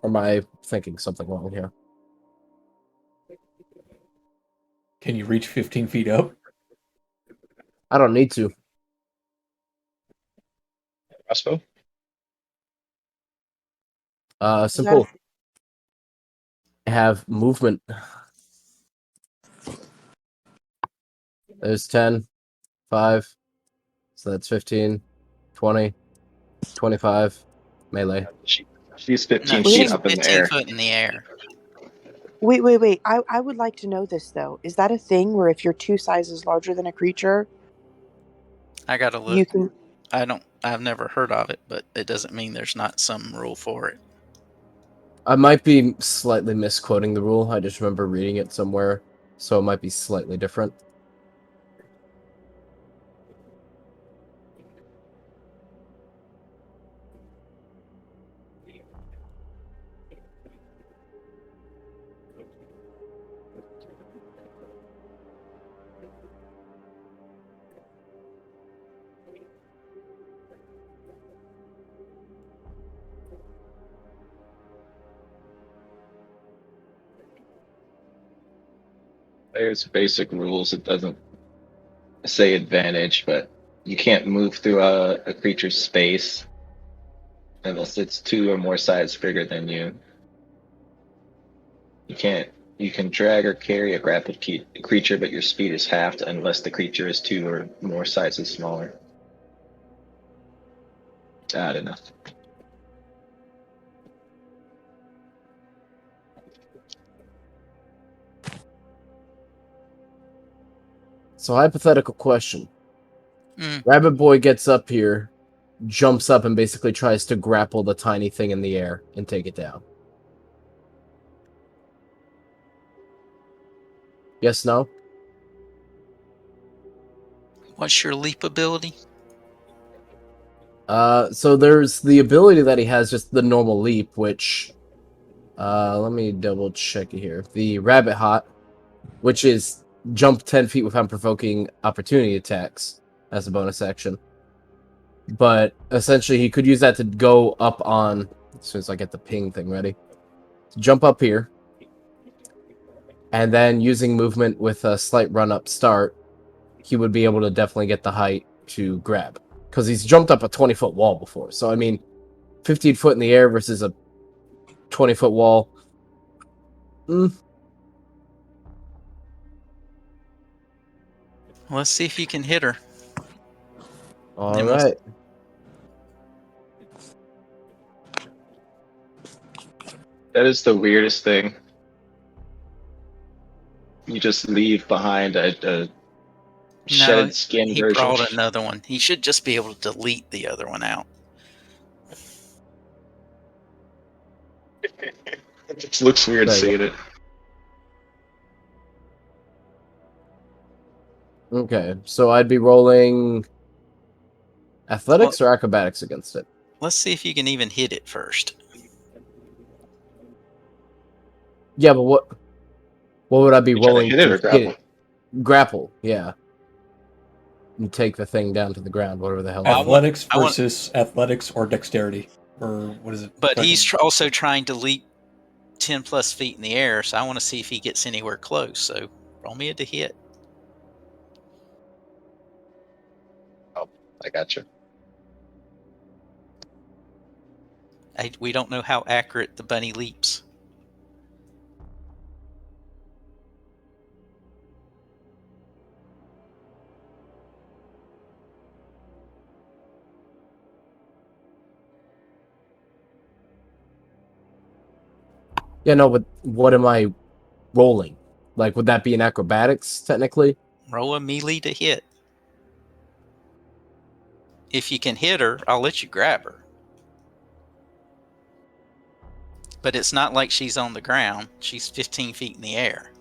Or am I thinking something wrong here? Can you reach 15 feet up? I don't need to. Crossbow? Simple. I have movement. There's 10, 5, so that's 15, 20, 25, melee. She's 15 No, feet she's up in the 15 air. foot in the air. Wait. I would like to know this, though. Is that a thing where if you're 2 sizes larger than a creature, I gotta look. you can... I've never heard of it, but it doesn't mean there's not some rule for it. I might be slightly misquoting the rule. I just remember reading it somewhere, so it might be slightly different. There's basic rules. It doesn't say advantage, but you can't move through a creature's space unless it's 2 or more sizes bigger than you. You can drag or carry a grappled creature, but your speed is halved unless the creature is 2 or more sizes smaller. I don't know. So, hypothetical question. Mm. Rabbit Boy gets up here, jumps up, and basically tries to grapple the tiny thing in the air and take it down. Yes, no? What's your leap ability? So there's the ability that he has, just the normal leap, which... let me double check it here. The Rabbit Hot, which is jump 10 feet without provoking opportunity attacks as a bonus action. But essentially, he could use that to go up on, as soon as I get the ping thing ready, jump up here, and then using movement with a slight run up start, he would be able to definitely get the height to grab. Because he's jumped up a 20-foot wall before. So, I mean, 15 foot in the air versus a 20-foot wall. Let's see if you can hit her. All right. That is the weirdest thing. You just leave behind a shedded skin he version. brought another one. He should just be able to delete the other one out. It just looks weird seeing it. Okay, so I'd be rolling athletics or acrobatics against it. Let's see if you can even hit it first. Yeah, but what would I be rolling hit it or grapple? hit it? Grapple, yeah. And take the thing down to the ground, whatever the hell. Athletics versus athletics or dexterity. Or what is it? But he's also trying to leap 10 plus feet in the air, so I want to see if he gets anywhere close. So roll me a to hit. Oh, I got you. We don't know how accurate the bunny leaps. Yeah, no, but what am I rolling? Like, would that be an acrobatics, technically? Roll a melee to hit. If you can hit her, I'll let you grab her. But it's not like she's on the ground. She's 15 feet in the air.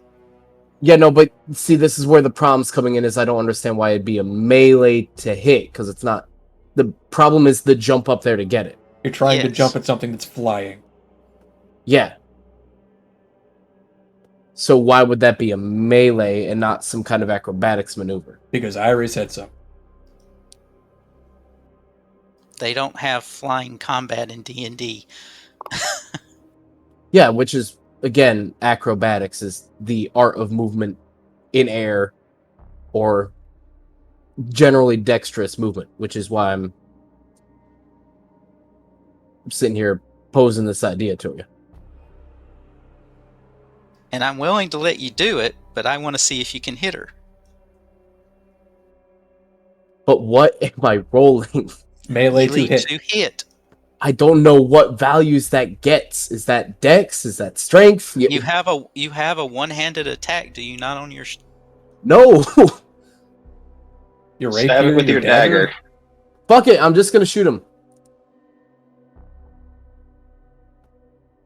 Yeah, no, but see, this is where the problem's coming in, is I don't understand why it'd be a melee to hit, because it's not... The problem is the jump up there to get it. You're trying to jump at something that's flying. Yeah. So why would that be a melee and not some kind of acrobatics maneuver? Because Airee said so. They don't have flying combat in D&D. Yeah, which is, again, acrobatics is the art of movement in air or generally dexterous movement, which is why I'm sitting here posing this idea to you. And I'm willing to let you do it, but I want to see if you can hit her. But what am I rolling? Melee to Melee hit. to hit. I don't know what values that gets. Is that dex? Is that strength? You have a one-handed attack, do you not, on your... No! Your Stab rapier, it with your dagger. Fuck it, I'm just gonna shoot him.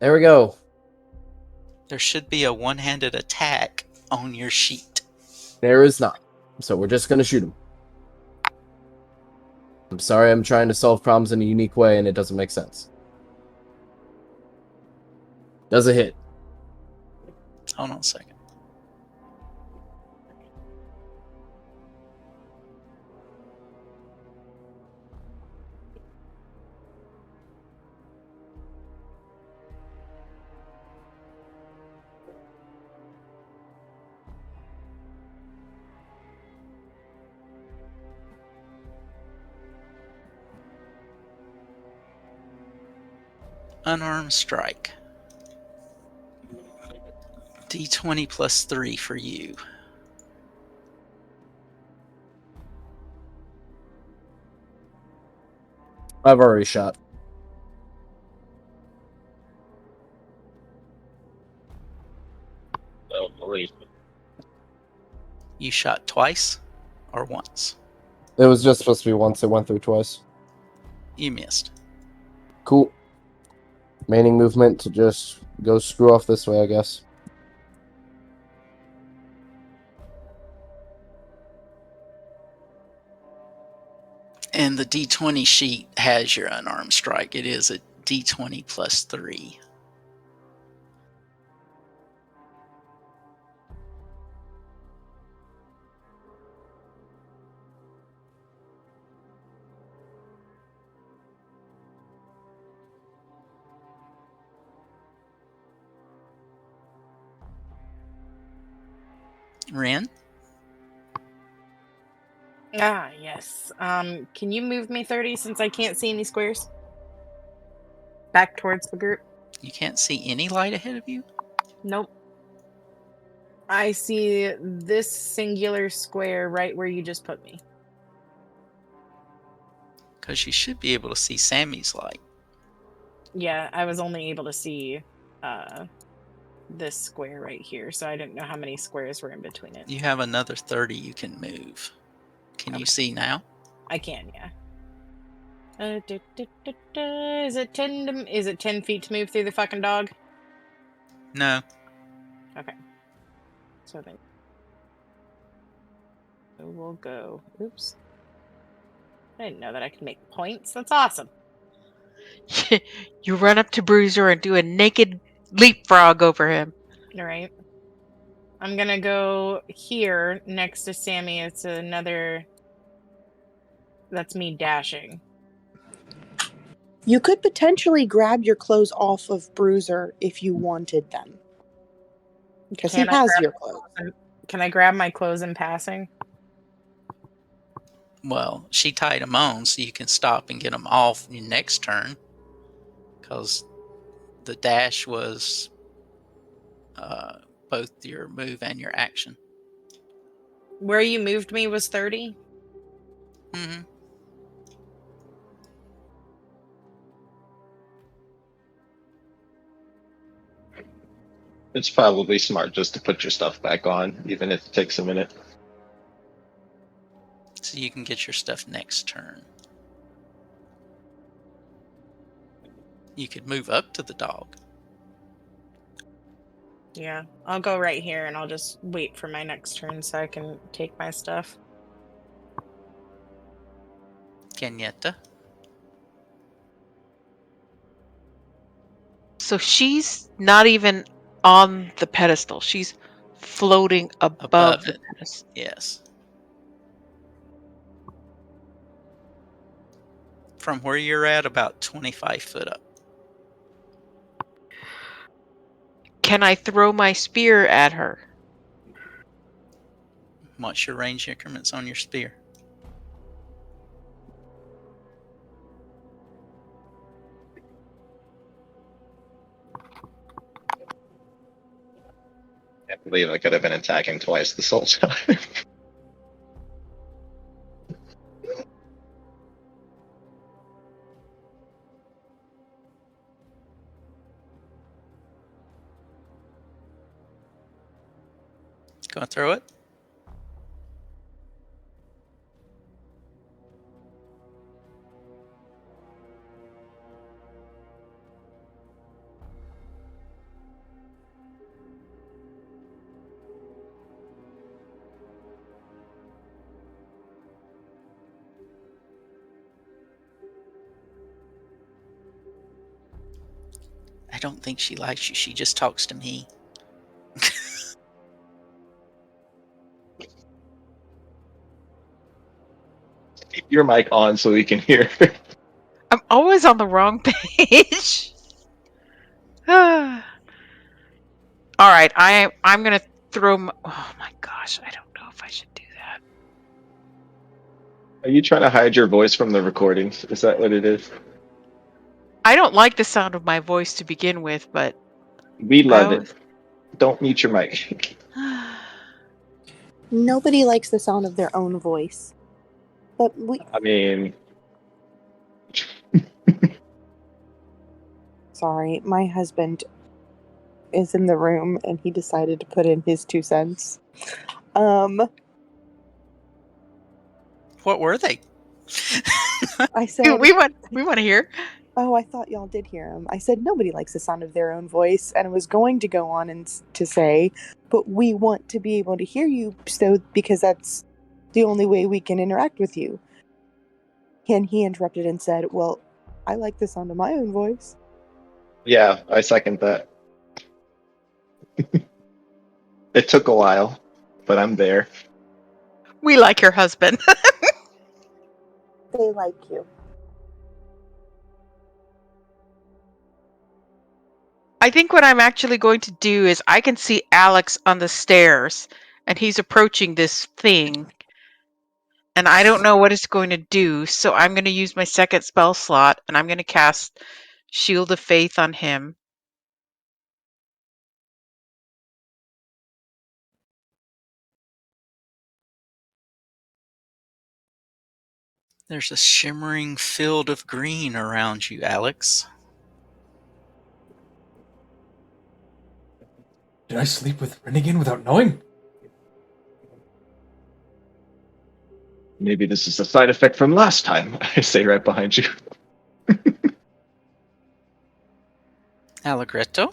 There we go. There should be a one-handed attack on your sheet. There is not. So we're just gonna shoot him. I'm sorry, I'm trying to solve problems in a unique way and it doesn't make sense. Does a hit. Hold on a second. Unarmed strike. D20 plus 3 for you. I've already shot. Oh, believe. You shot twice or once? It was just supposed to be once, it went through twice. You missed. Cool. Remaining movement to just go screw off this way, I guess. And the D20 sheet has your unarmed strike. It is a D20 plus 3. Ren? Ah, yes. Can you move me 30 since I can't see any squares? Back towards the group? You can't see any light ahead of you? Nope. I see this singular square right where you just put me. Because you should be able to see Sammy's light. Yeah, I was only able to see this square right here, so I didn't know how many squares were in between it. You have another 30 you can move. Can you see now? I can, yeah. Is it 10 feet to move through the fucking dog? No. Okay. So then we'll go. Oops. I didn't know that I could make points. That's awesome. You run up to Bruiser and do a naked leapfrog over him. All right. I'm gonna go here next to Sammy. It's another. That's me dashing. You could potentially grab your clothes off of Bruiser if you wanted them. Because he has your clothes. Can I grab my clothes in passing? Well, she tied them on so you can stop and get them off your next turn. Because the dash was both your move and your action. Where you moved me was 30? Mm-hmm. It's probably smart just to put your stuff back on, even if it takes a minute. So you can get your stuff next turn. You could move up to the dog. Yeah, I'll go right here and I'll just wait for my next turn so I can take my stuff. Kenyetta. So she's not even on the pedestal. She's floating above the it. pedestal. Yes. From where you're at, about 25 foot up. can I throw my spear at her? What's your range increments on your spear? I believe I could have been attacking twice this whole time. Go and throw it. I don't think she likes you. She just talks to me. Keep your mic on so we can hear. I'm always on the wrong page. All right, I'm gonna throw. Oh my gosh, I don't know if I should do that. Are you trying to hide your voice from the recordings? Is that what it is? I don't like the sound of my voice to begin with, but We I love always. it. Don't mute your mic. Nobody likes the sound of their own voice. But we. I mean, Sorry, my husband is in the room and he decided to put in his 2 cents. What were they? I said, we want to hear. oh, I thought y'all did hear him. I said nobody likes the sound of their own voice, and I was going to go on and to say, but we want to be able to hear you, so because that's the only way we can interact with you. And he interrupted and said, well, I like the sound of my own voice. yeah, I second that. It took a while, but I'm there. We like your husband. They like you. I think what I'm actually going to do is I can see Alex on the stairs, and he's approaching this thing. And I don't know what it's going to do, so I'm going to use my second spell slot, and I'm going to cast Shield of Faith on him. There's a shimmering field of green around you, Alex. Did I sleep with Rennigan without knowing? Maybe this is a side effect from last time. I say right behind you. Allegretto?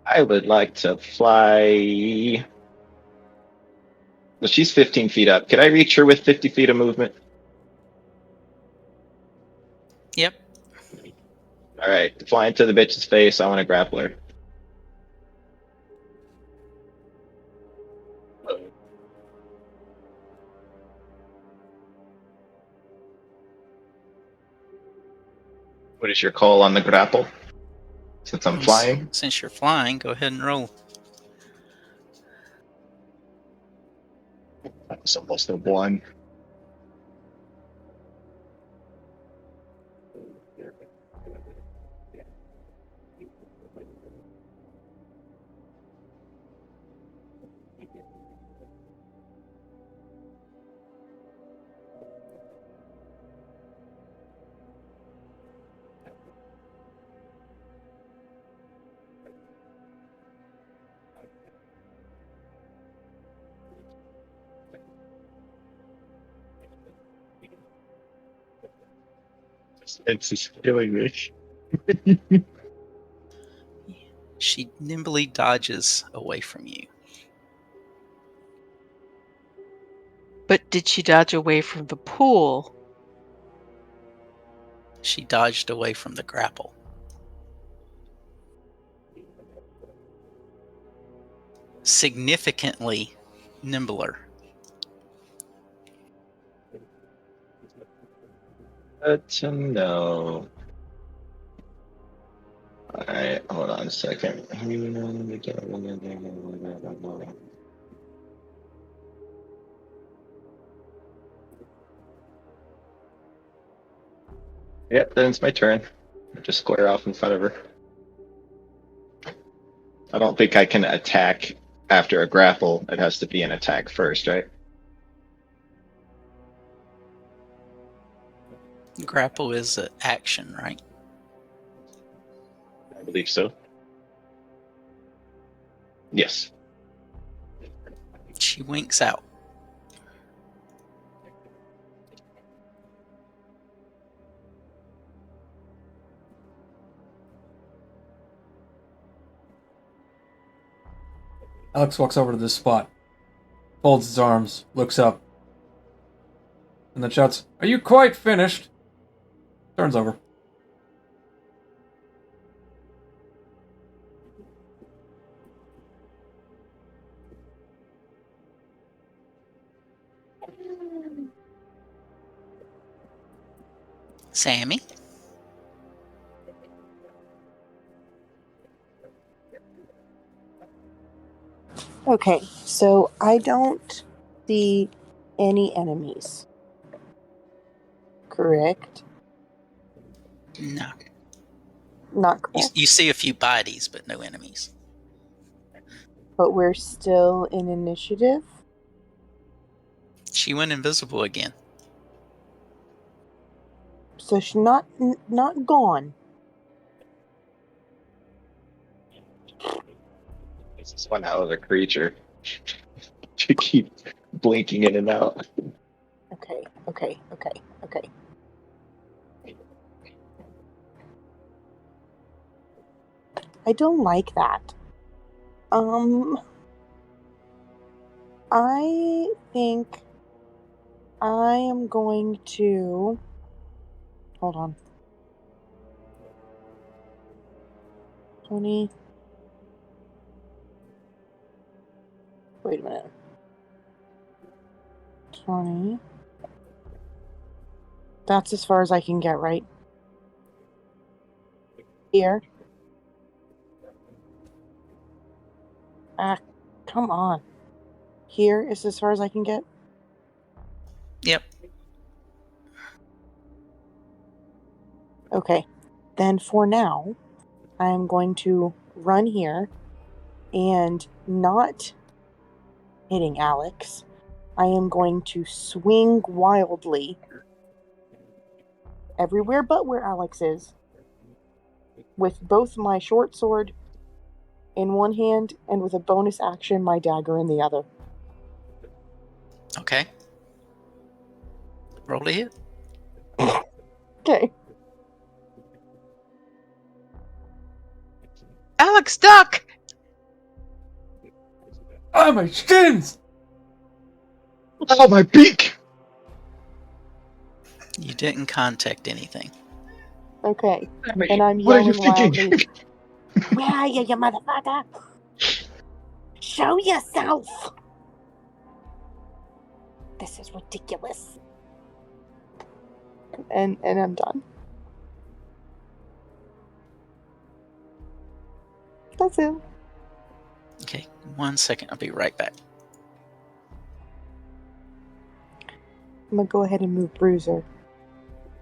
I would like to fly. Well, she's 15 feet up. Can I reach her with 50 feet of movement? Yep. All right, fly into the bitch's face. I want to grapple her. What is your call on the grapple? Since I'm flying? Since you're flying, go ahead and roll. That was almost a 1. It's just killing me. She nimbly dodges away from you. But did she dodge away from the pool? She dodged away from the grapple. Significantly nimbler. Good to know. Alright, hold on a second. Yep, then it's my turn. Just square off in front of her. I don't think I can attack after a grapple. It has to be an attack first, right? Grapple is an action, right? I believe so. Yes. She winks out. Alex walks over to this spot, folds his arms, looks up, and then shouts, "Are you quite finished?" Turns over. Sammy? Okay, so I don't see any enemies. Correct? No. Not You, correct. you see a few bodies, but no enemies. But we're still in initiative. She went invisible again. So she's not gone. This is one hell of a creature. She keeps blinking in and out. Okay. I don't like that. I think I am going to... Hold on. 20... Wait a minute. 20... That's as far as I can get, right? Here. Ah, come on. Here is as far as I can get? Yep. Okay. Then for now, I'm going to run here and not hitting Alex. I am going to swing wildly everywhere but where Alex is, with both my short sword in one hand and with a bonus action my dagger in the other. Okay. Roll to hit. Okay. Alex, duck! Ah, my shins! Oh, my beak! You didn't contact anything. Okay. And I'm What are you yelling thinking? wildly. Where are you, you motherfucker? Show yourself! This is ridiculous. And I'm done. That's it. Okay, 1 second. I'll be right back. I'm gonna go ahead and move Bruiser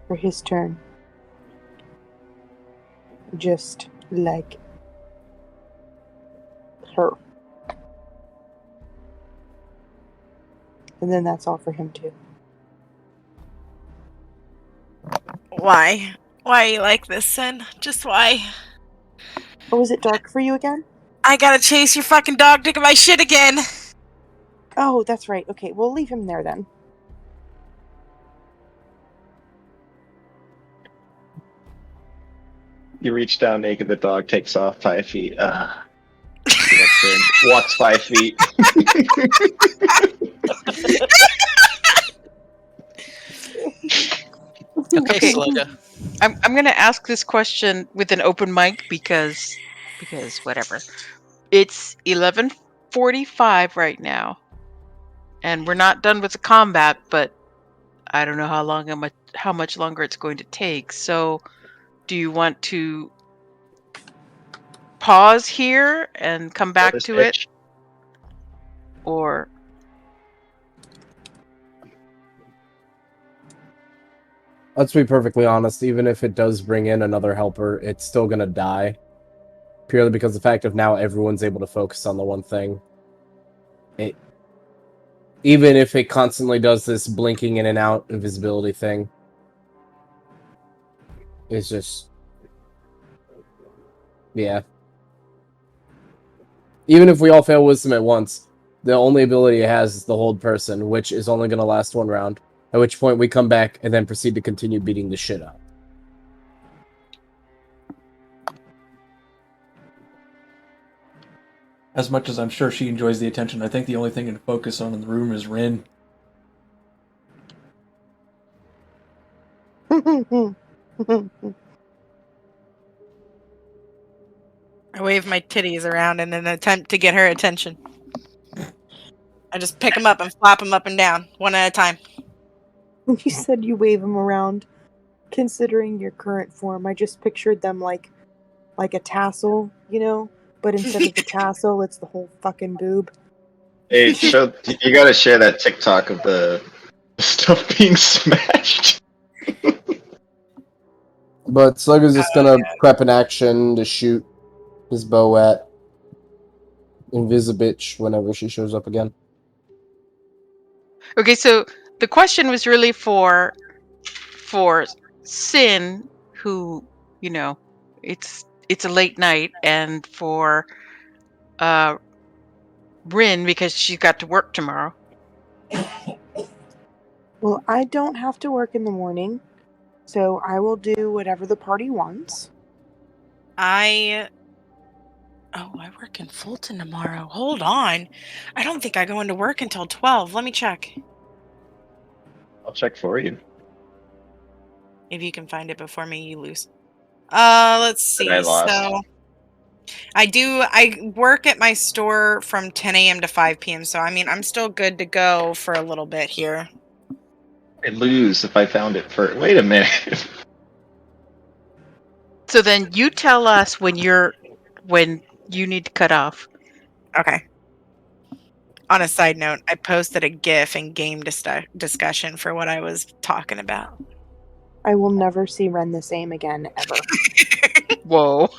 for his turn. Just like her. And then that's all for him too. Why? Why are you like this, Sin? Just why? Oh, is it dark for you again? I gotta chase your fucking dog dick in my shit again. Oh, that's right. Okay, we'll leave him there then. You reach down naked, the dog takes off 5 feet. Walks 5 feet. Okay, Okay. Slugga. I'm gonna ask this question with an open mic because whatever. It's 11:45 right now, and we're not done with the combat, but I don't know how much longer it's going to take. So, do you want to pause here and come back this to it, itch. or Let's be perfectly honest. Even if it does bring in another helper, it's still gonna die. Purely because the fact of now everyone's able to focus on the one thing. Even if it constantly does this blinking in and out invisibility thing, it's just, yeah. Even if we all fail wisdom at once, the only ability it has is the hold person, which is only going to last one round. At which point we come back and then proceed to continue beating the shit out. As much as I'm sure she enjoys the attention, I think the only thing to focus on in the room is Rin. I wave my titties around in an attempt to get her attention. I just pick them up and flap them up and down, one at a time. You said you wave them around. Considering your current form, I just pictured them like a tassel, you know? But instead of the tassel, it's the whole fucking boob. Hey, you gotta share that TikTok of the stuff being smashed. But Slug is just gonna prep an action to shoot his bow at Invisibitch whenever she shows up again. okay. So the question was really for Sin, who it's a late night, and for Rin because she's got to work tomorrow. Well, I don't have to work in the morning, so I will do whatever the party wants. I work in Fulton tomorrow. Hold on. I don't think I go into work until 12. Let me check. I'll check for you. If you can find it before me, you lose. Let's see. I lost. So I work at my store from 10 a.m. to 5 p.m. So, I mean, I'm still good to go for a little bit here. I'd lose if I found it first. Wait a minute. So then you tell us when you need to cut off. Okay. On a side note, I posted a GIF in game discussion for what I was talking about. I will never see Ren the same again, ever. Whoa.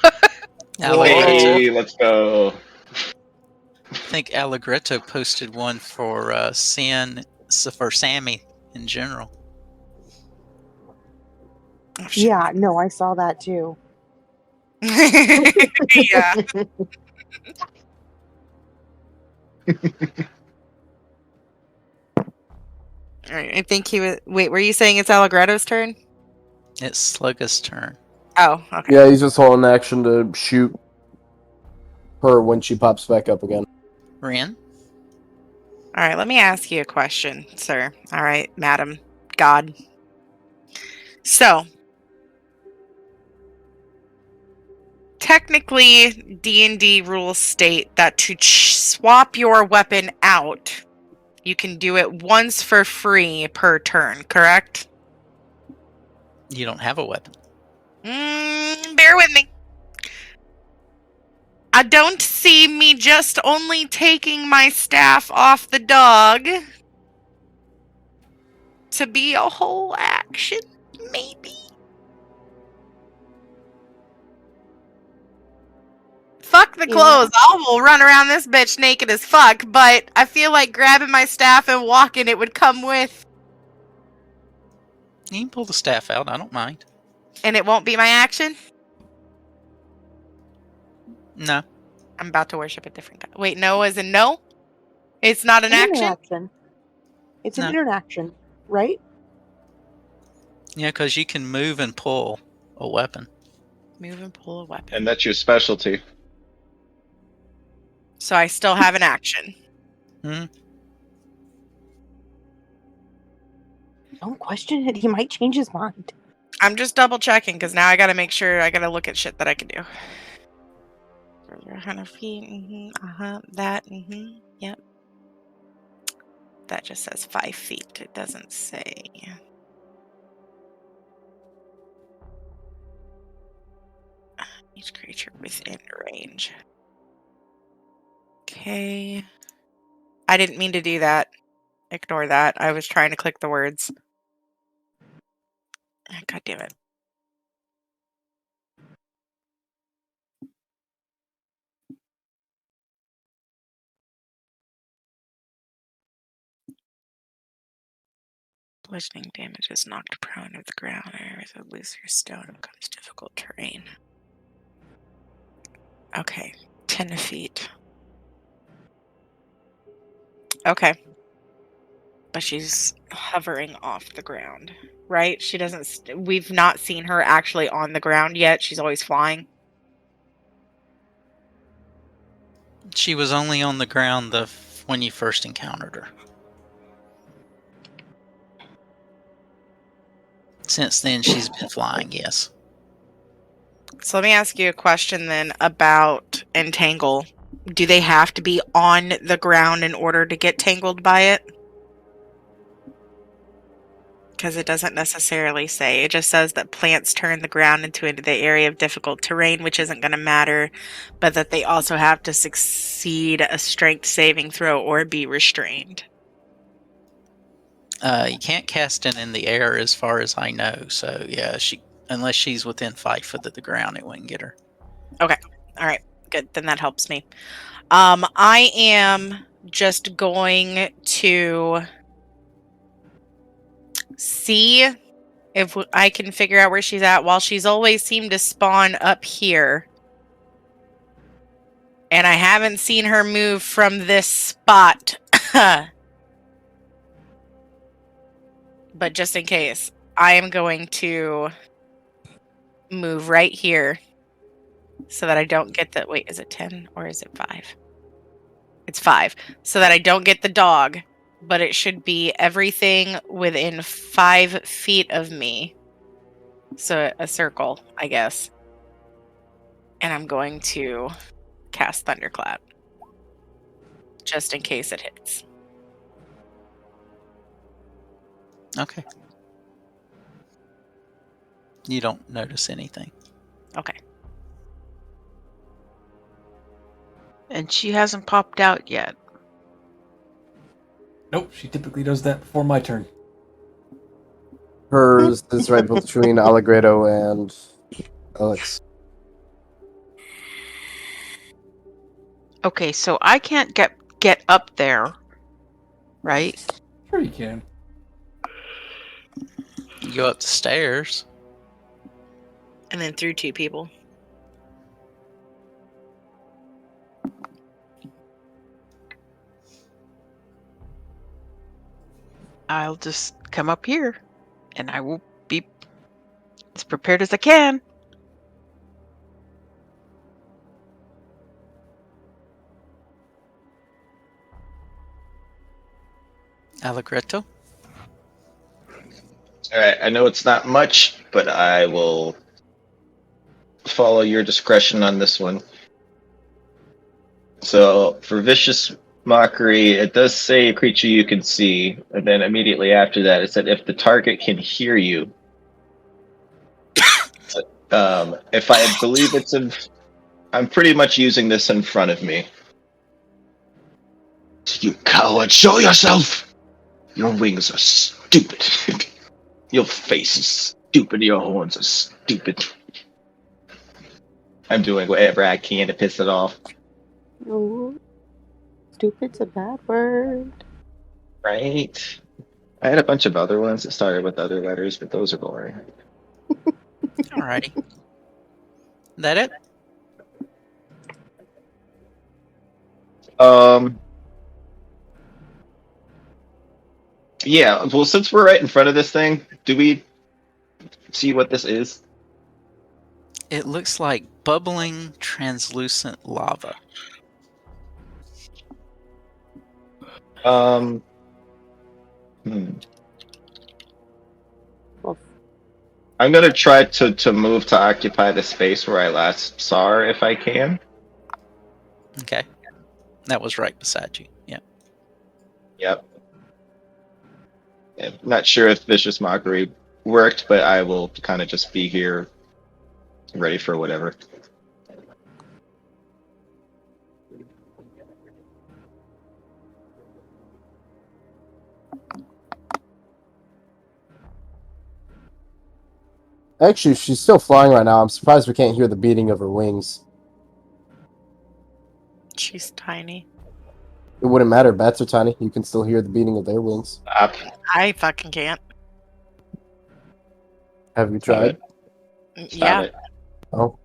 Hey, let's go. I think Allegretto posted one for for Sammy in general. Oh, Yeah, no, I saw that too. Yeah. All right, I think he was. Wait, were you saying it's Allegretto's turn? It's Slugga's turn. Oh, okay. Yeah, he's just holding action to shoot her when she pops back up again. Rin? All right, let me ask you a question, sir. All right, madam, God. So, technically, D&D rules state that to swap your weapon out, you can do it once for free per turn, correct? You don't have a weapon. Bear with me. I don't see me just only taking my staff off the dog to be a whole action, maybe? Fuck the clothes. I will run around this bitch naked as fuck, but I feel like grabbing my staff and walking it would come with. You can pull the staff out. I don't mind. And it won't be my action? No. I'm about to worship a different guy. Wait, no as in no? It's not an action? Interaction. It's an interaction, right? Yeah, because you can move and pull a weapon. Move and pull a weapon. And that's your specialty. So I still have an action. Don't question it. He might change his mind. I'm just double checking because now I gotta make sure I gotta look at shit that I can do. 100 feet. That. Yep. That just says 5 feet. It doesn't say. Each creature within range. Okay. I didn't mean to do that. Ignore that. I was trying to click the words. God damn it. Bludgeoning damage is knocked prone to the ground or with a looser stone becomes difficult terrain. Okay, 10 feet. Okay. But she's hovering off the ground, right? She doesn't. We've not seen her actually on the ground yet. She's always flying. She was only on the ground when you first encountered her. Since then, she's been flying, yes. So let me ask you a question then about entangle. Do they have to be on the ground in order to get tangled by it? Because it doesn't necessarily say. It just says that plants turn the ground into the area of difficult terrain, which isn't going to matter, but that they also have to succeed a strength saving throw or be restrained. You can't cast it in the air as far as I know. So, yeah, unless she's within 5 foot of the ground, it wouldn't get her. Okay. All right. Good. Then that helps me. I am just going to see if I can figure out where she's at. While she's always seemed to spawn up here. And I haven't seen her move from this spot. But just in case, I am going to move right here so that I don't get the... Wait, is it 10 or is it 5? It's 5. So that I don't get the dog, but it should be everything within 5 feet of me. So a circle, I guess. And I'm going to cast Thunderclap. Just in case it hits. Okay. You don't notice anything. Okay. And she hasn't popped out yet. Nope, she typically does that before my turn. Hers is right between Allegretto and Alex. Okay, so I can't get up there, right? Sure you can. You go up the stairs. And then through 2 people. I'll just come up here, and I will be as prepared as I can. Allegretto? Alright, I know it's not much, but I will follow your discretion on this one. So, for Vicious Mockery, it does say a creature you can see, and then immediately after that, it said if the target can hear you. If I believe it's in... I'm pretty much using this in front of me. You coward, show yourself! Your wings are stupid. Your face is stupid, your horns are stupid. I'm doing whatever I can to piss it off. No. Stupid's a bad word. Right? I had a bunch of other ones that started with other letters, but those are boring. Alrighty. That it? Yeah, well, since we're right in front of this thing, do we see what this is? It looks like bubbling, translucent lava. I'm gonna try to move to occupy the space where I last saw her, if I can. Okay. That was right beside you. Yeah. Yep. I'm not sure if Vicious Mockery worked, but I will kind of just be here, ready for whatever. Actually, she's still flying right now. I'm surprised we can't hear the beating of her wings. She's tiny. It wouldn't matter. Bats are tiny. You can still hear the beating of their wings. Stop. I fucking can't. Have you Stop tried? it. Stop Yeah. it. Oh.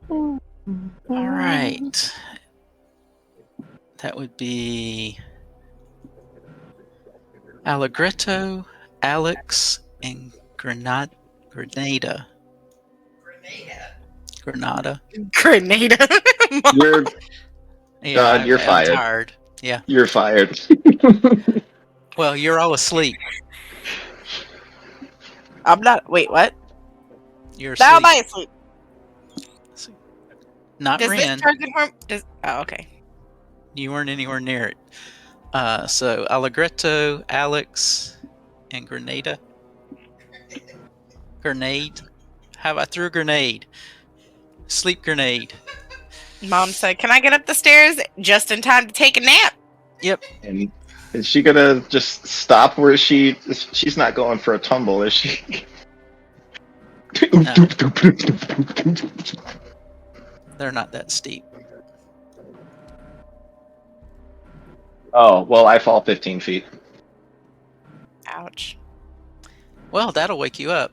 All right. That would be Allegretto, Alex, and Grenada. Grenada. Grenada. You're Yeah, God, you're I'm fired. tired. Yeah. You're fired. Well, you're all asleep. I'm not. Wait, what? You're Now am asleep. I asleep? Not Does this Ren. target harm? Oh, okay. You weren't anywhere near it. So Allegretto, Alex, and Grenada. Grenade. How about threw a grenade? Sleep grenade. Mom said, "Can I get up the stairs just in time to take a nap?" Yep. And is she gonna just stop where she's not going for a tumble, is she? They're not that steep. Oh, well, I fall 15 feet. Ouch. Well, that'll wake you up.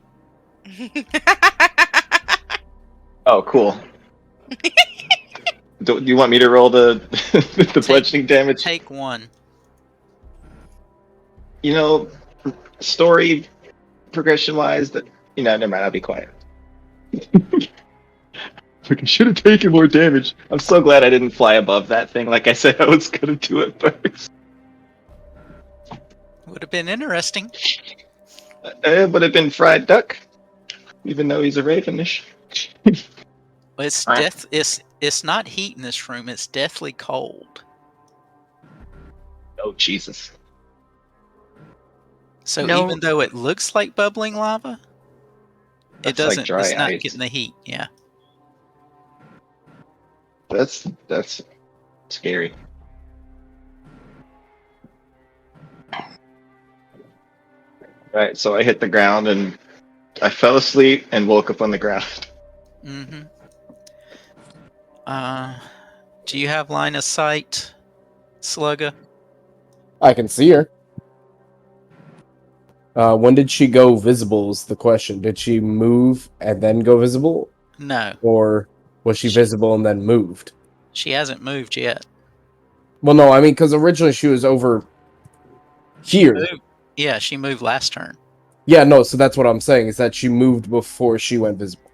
Oh, cool. Do you want me to roll the bludgeoning damage? Take one. You know, story progression wise, that never mind. I'll be quiet. I should have taken more damage. I'm so glad I didn't fly above that thing like I said I was gonna do it first. Would have been interesting. It would have been fried duck, even though he's a ravenish. It's Alright. death. It's not heat in this room. It's deathly cold. Oh Jesus! So No. even though it looks like bubbling lava, it That's like doesn't. dry It's not ice. getting the heat. Yeah. That's scary. Right, so I hit the ground and I fell asleep and woke up on the ground. Mm-hmm. Do you have line of sight, Slugga? I can see her. When did she go visible is the question. Did she move and then go visible? No, Or was she visible and then moved? she hasn't moved yet. Well, no, I mean, because originally she was over here. Yeah, she moved last turn. Yeah, no, so that's what I'm saying, is that she moved before she went visible.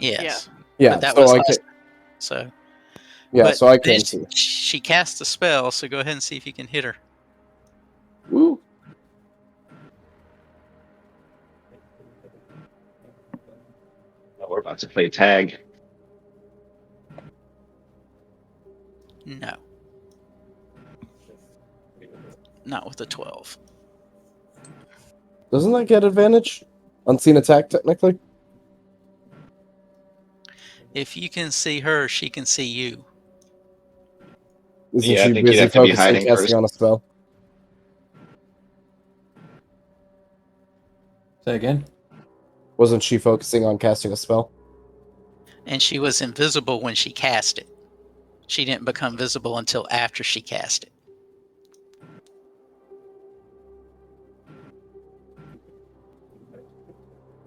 Yes. Yeah, But that so was I last can, turn. So. yeah, But so I then can see. She cast a spell, so go ahead and see if you can hit her. Woo. Oh, we're about to play tag. No. Not with a 12. Doesn't that get advantage? Unseen attack, technically? If you can see her, she can see you. Isn't Yeah, I she think you'd busy have to be focusing hiding casting first. on a spell? Say again. Wasn't she focusing on casting a spell? And she was invisible when she cast it. She didn't become visible until after she cast it.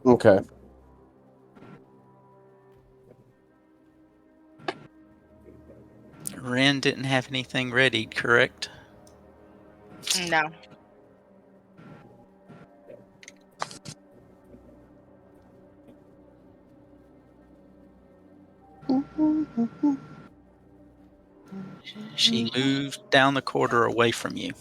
Okay. Ren didn't have anything ready, correct? No. She moved down the corridor away from you.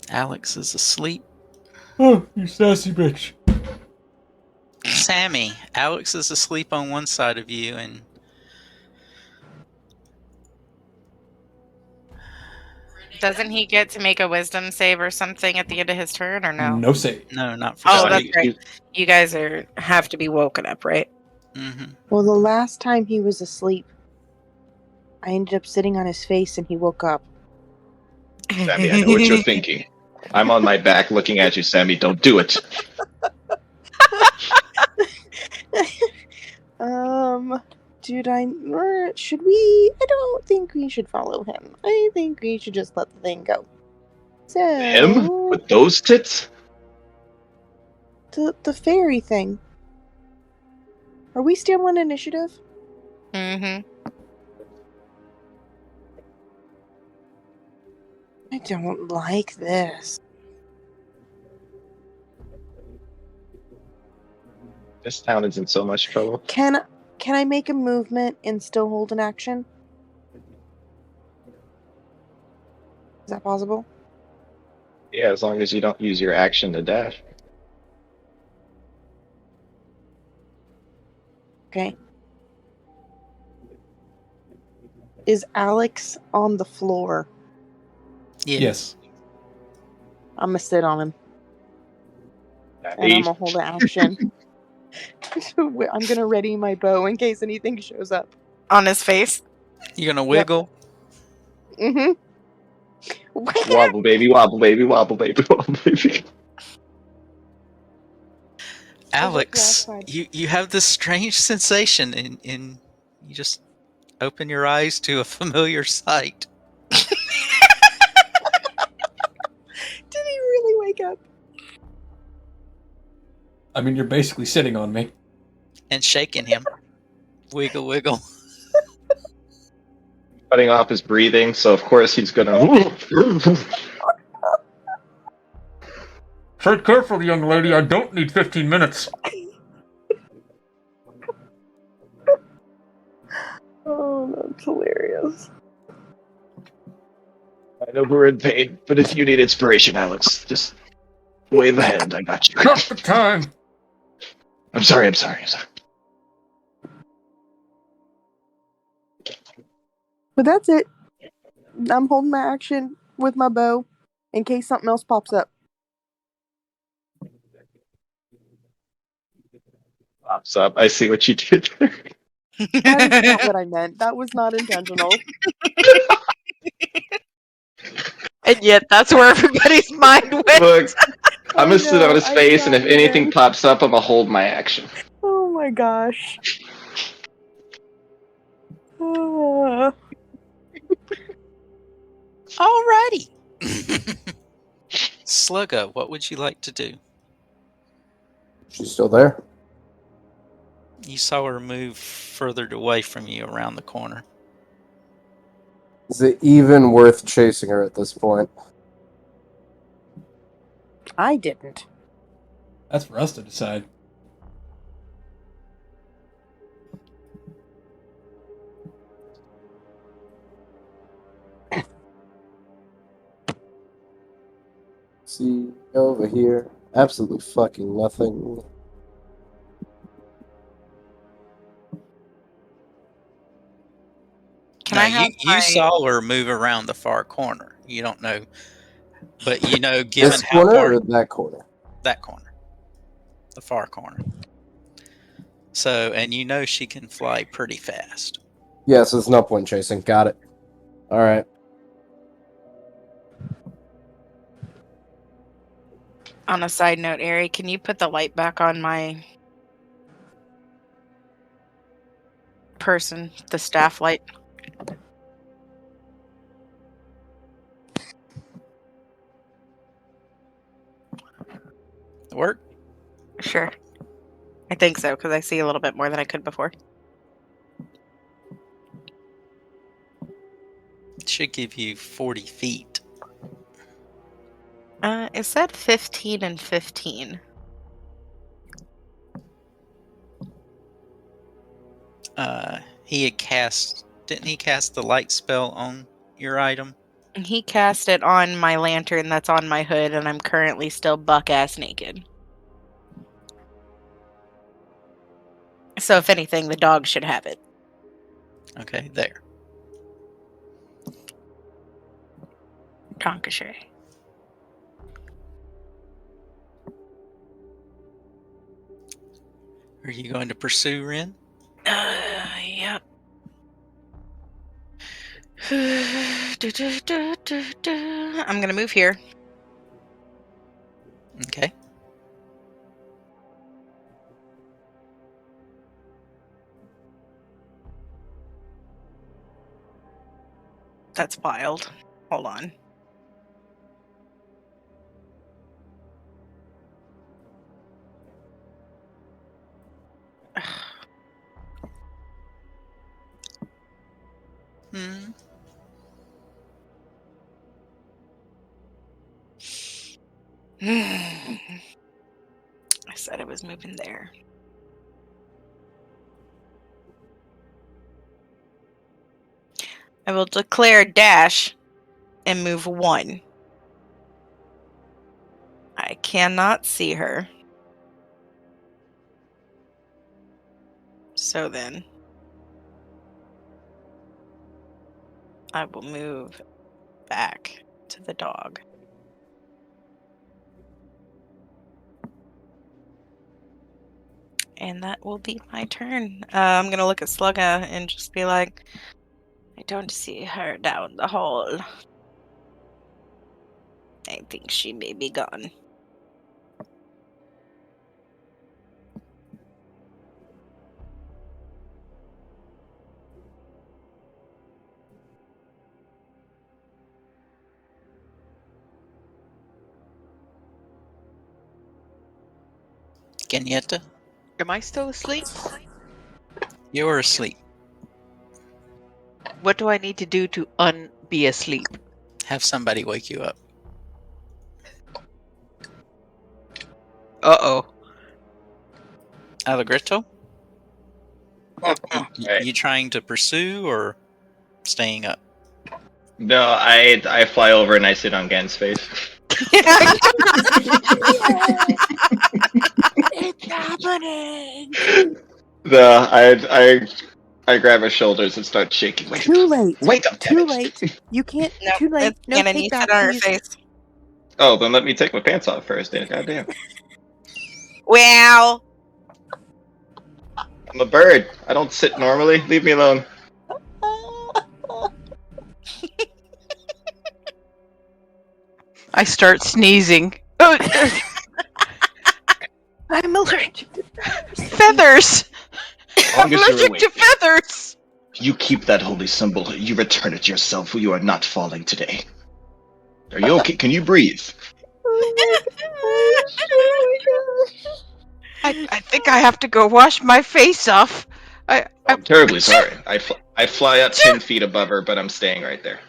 Alex is asleep. Oh, you sassy bitch. Sammy, Alex is asleep on one side of you, and Doesn't he get to make a wisdom save or something at the end of his turn, or no? No save. No, not for Oh, sleep. that's right. You guys have to be woken up, right? Mm-hmm. Well, the last time he was asleep, I ended up sitting on his face and he woke up. Sammy, I know what you're thinking. I'm on my back looking at you, Sammy. Don't do it. Should we? I don't think we should follow him. I think we should just let the thing go. Him? So, With those tits? the fairy thing. Are we still on initiative? Mm-hmm. I don't like this. This town is in so much trouble. Can I make a movement and still hold an action? Is that possible? Yeah, as long as you don't use your action to dash. Okay. Is Alex on the floor? Yes. I'm gonna sit on him. And I'm Hey, gonna hold an action. I'm gonna ready my bow in case anything shows up. On his face. You're gonna wiggle. Mm-hmm. wobble, baby, wobble, baby, wobble, baby, wobble, baby. Alex, you have this strange sensation, and you just open your eyes to a familiar sight. Did he really wake up? I mean, you're basically sitting on me. And shaking him. Wiggle, wiggle. Cutting off his breathing, so of course he's gonna. Tread carefully, young lady. I don't need 15 minutes. Oh, that's hilarious. I know we're in pain, but if you need inspiration, Alex, just wave the hand. I got you. Not the time. I'm sorry. But that's it. I'm holding my action with my bow in case something else pops up. Pops up. I see what you did there. That is not what I meant. That was not intentional. And yet, that's where everybody's mind went. Look, I'm gonna sit on his I face, and if got anything him. pops up, I'm gonna hold my action. Oh my gosh. Alrighty. Slugga, what would you like to do? She's still there. You saw her move further away from you around the corner. Is it even worth chasing her at this point? I didn't. That's for us to decide. See, over here. Absolutely fucking nothing. You saw her move around the far corner. You don't know, but you know, given This how corner far or that corner? that corner, the far corner. So, and you know she can fly pretty fast. Yeah, so there's no point chasing. Got it. All right. On a side note, Airee, can you put the light back on my person, the staff light? Work? Sure. I think so, because I see a little bit more than I could before. It should give you 40 feet. It said 15 and 15. Didn't he cast the light spell on your item? And he cast it on my lantern that's on my hood, and I'm currently still buck-ass naked. So if anything, the dog should have it. Okay, there. Dankeschön. Are you going to pursue Ren? Yep. I'm gonna move here. Okay. That's wild. Hold on. Hmm. I said I was moving there. I will declare dash and move 1. I cannot see her. So then I will move back to the dog. And that will be my turn. I'm going to look at Slugga and just be like, I don't see her down the hall. I think she may be gone. Ganyetta, Am I still asleep? you're asleep. What do I need to do to be asleep? Have somebody wake you up. Uh-oh. Allegretto, Right. you trying to pursue or staying up? No, I fly over and I sit on Gan's face. It's happening. I grab her shoulders and start shaking. Wake Too up! late. Wake up, Too damn it. late. You can't. Nope, Too late. it's No Gannon, take you back, sit on her please. face. Oh, then let me take my pants off first, then. Goddamn. Well, I'm a bird. I don't sit normally. Leave me alone. I start sneezing. Oh, I'm allergic. feathers! I'm Longest you're allergic to awake. feathers! You keep that holy symbol. You return it yourself. You are not falling today. Are you okay? Can you breathe? Oh my gosh. Oh my gosh. I think I have to go wash my face off. I'm terribly sorry. I fly up 10 feet above her, but I'm staying right there.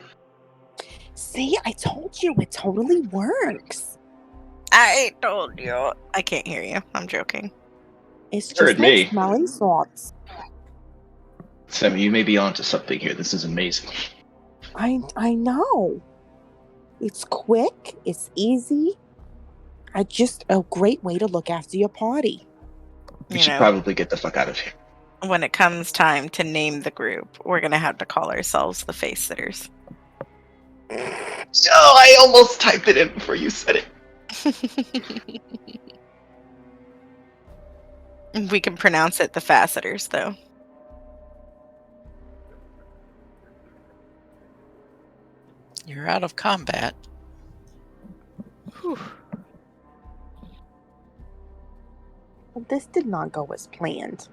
See, I told you it totally works. I told you. I can't hear you. I'm joking. It's Heard just like me. smelling salts. Sammy, you may be onto something here. This is amazing. I know. It's quick. It's easy. Just a great way to look after your party. We You should know, probably get the fuck out of here. when it comes time to name the group, we're going to have to call ourselves the Face Sitters. Oh, I almost typed it in before you said it. We can pronounce it the Faceters, though. You're out of combat. Whew. Well, this did not go as planned.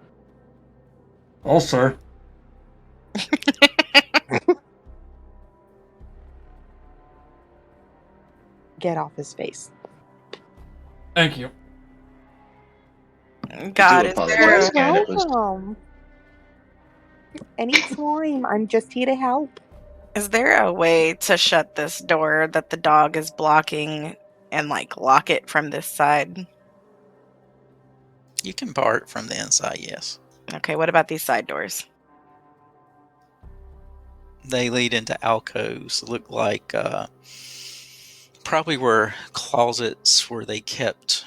Oh, sir. Get off his face. Thank you. God, do is apologize. there, You're Scan it was- welcome. Anytime. I'm just here to help. is there a way to shut this door that the dog is blocking and, like, lock it from this side? You can bar it from the inside, yes. Okay, what about these side doors? They lead into alcoves. Look like probably were closets where they kept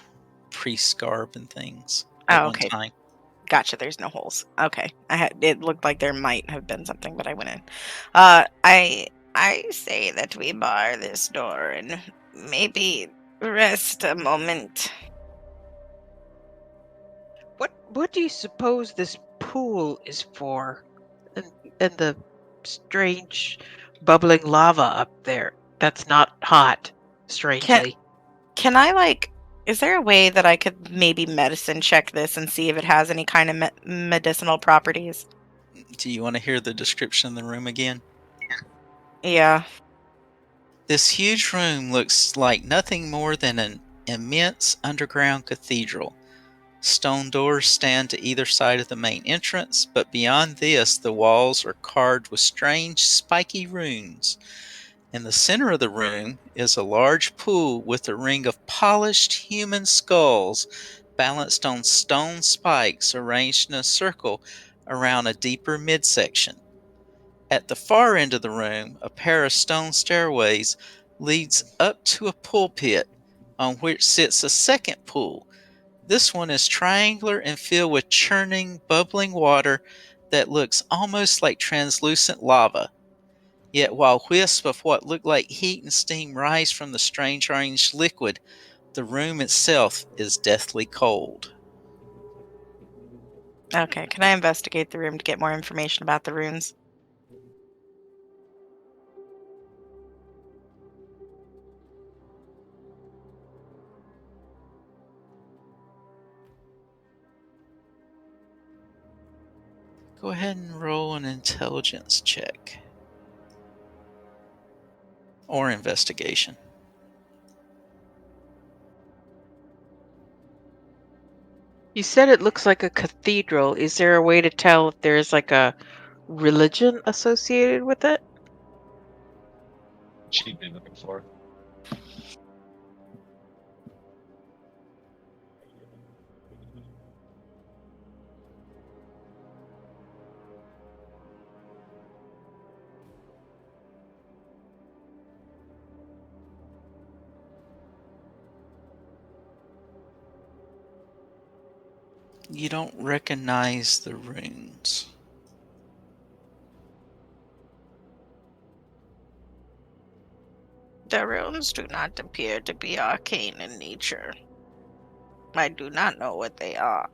priest garb and things at Oh, one okay. time. Gotcha, there's no holes. Okay. It looked like there might have been something, but I went in. I I say that we bar this door and maybe rest a moment. What do you suppose this pool is for? And the strange bubbling lava up there that's not hot, strangely. Can I, is there a way that I could maybe medicine check this and see if it has any kind of medicinal properties? Do you want to hear the description of the room again? Yeah. This huge room looks like nothing more than an immense underground cathedral. Stone doors stand to either side of the main entrance, but beyond this, the walls are carved with strange, spiky runes. In the center of the room is a large pool with a ring of polished human skulls balanced on stone spikes arranged in a circle around a deeper midsection. At the far end of the room, a pair of stone stairways leads up to a pulpit on which sits a second pool. This one is triangular and filled with churning, bubbling water that looks almost like translucent lava. Yet while wisps of what look like heat and steam rise from the strange orange liquid, the room itself is deathly cold. Okay, can I investigate the room to get more information about the runes? Go ahead and roll an intelligence check. Or investigation. You said it looks like a cathedral. Is there a way to tell if there's like a religion associated with it? She'd been looking for. You don't recognize the runes. The runes do not appear to be arcane in nature. I do not know what they are.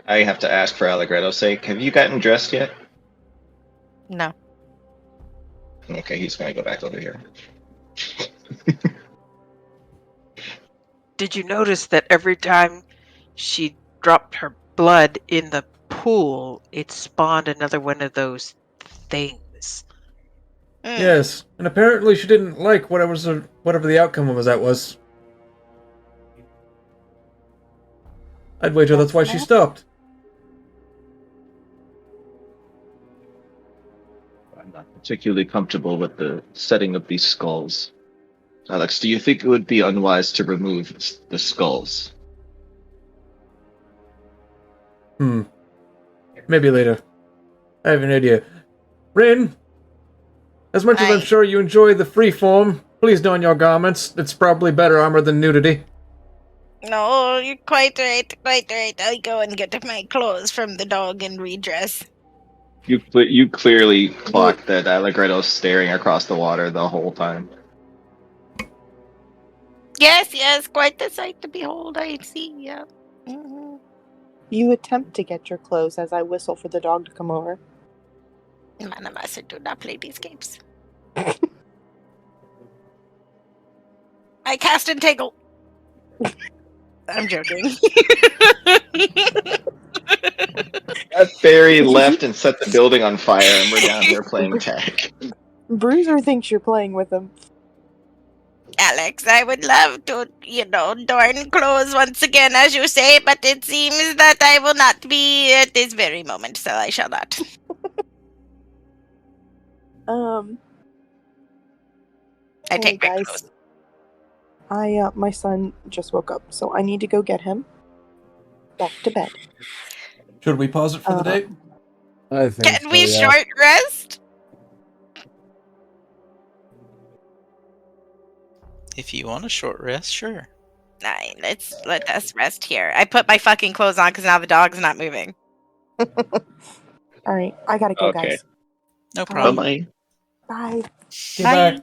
I have to ask for Allegretto's sake. Have you gotten dressed yet? No. Okay, he's gonna go back over here. Did you notice that every time she dropped her blood in the pool, it spawned another one of those things? Yes, and apparently she didn't like whatever the outcome of that was. I'd wager that's why she stopped. I'm not particularly comfortable with the setting of these skulls. Alex, do you think it would be unwise to remove the skulls? Maybe later. I have an idea. Rin, as much as I'm sure you enjoy the free form, please don your garments. It's probably better armor than nudity. No, you're quite right, quite right. I'll go and get my clothes from the dog and redress. You clearly clocked that Allegretto's staring across the water the whole time. Yes, quite the sight to behold, I see, yeah. Mm-hmm. You attempt to get your clothes as I whistle for the dog to come over. None of us do not play these games. I cast Entangle. I'm joking. That fairy left and set the building on fire, and we're down here playing tag. Bruiser thinks you're playing with him. Alex, I would love to, darn clothes once again, as you say, but it seems that I will not be at this very moment, so I shall not. I take my clothes. My son just woke up, so I need to go get him back to bed. Should we pause it for the date? I think Can we short rest? If you want a short rest, sure. Fine, let us rest here. I put my fucking clothes on because now the dog's not moving. Alright, I gotta go, guys. No But problem. Bye. Get Bye. back.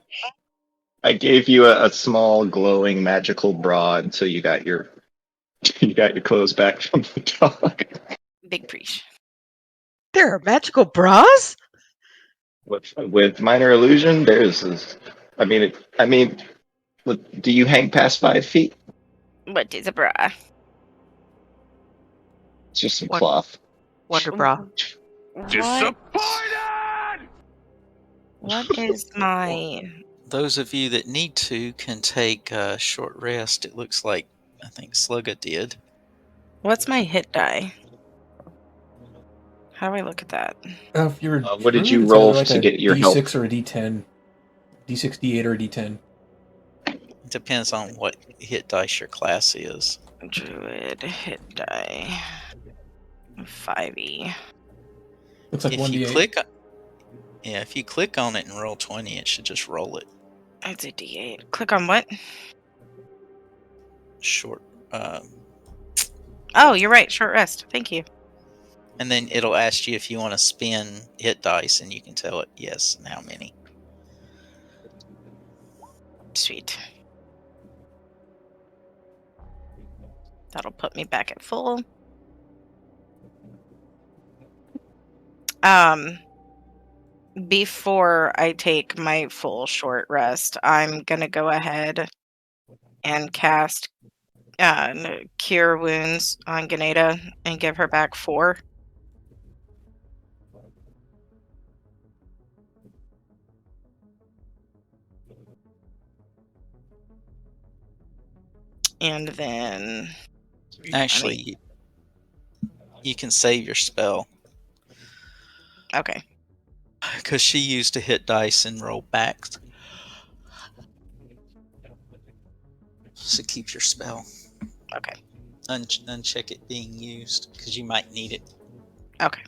I gave you a small glowing magical bra until you got your clothes back from the dog. Big preach. There are magical bras? With minor illusion, do you hang past 5 feet? What is a bra? It's just some What? cloth. Wonder bra. What is my... Those of you that need to can take a short rest. It looks like I think Slugga did. What's my hit die? How do I look at that? If you're a What did druid, you it's roll either like to a get your D6 health? or a D10. D6, D8, or a D10. It depends on what hit dice your class is. Druid hit die. 5e. Looks like If 1D8. if you click on it and roll 20, it should just roll it. It's a d8. Click on what? Short. Oh, you're right. Short rest. Thank you. And then it'll ask you if you want to spin hit dice, and you can tell it yes and how many. Sweet. That'll put me back at full. Before I take my full short rest, I'm gonna go ahead and cast Cure Wounds on Ganeda and give her back 4. And then... Actually, you can save your spell. Okay. Because she used a hit dice and roll back. So keep your spell. Okay. Uncheck it being used, because you might need it. Okay.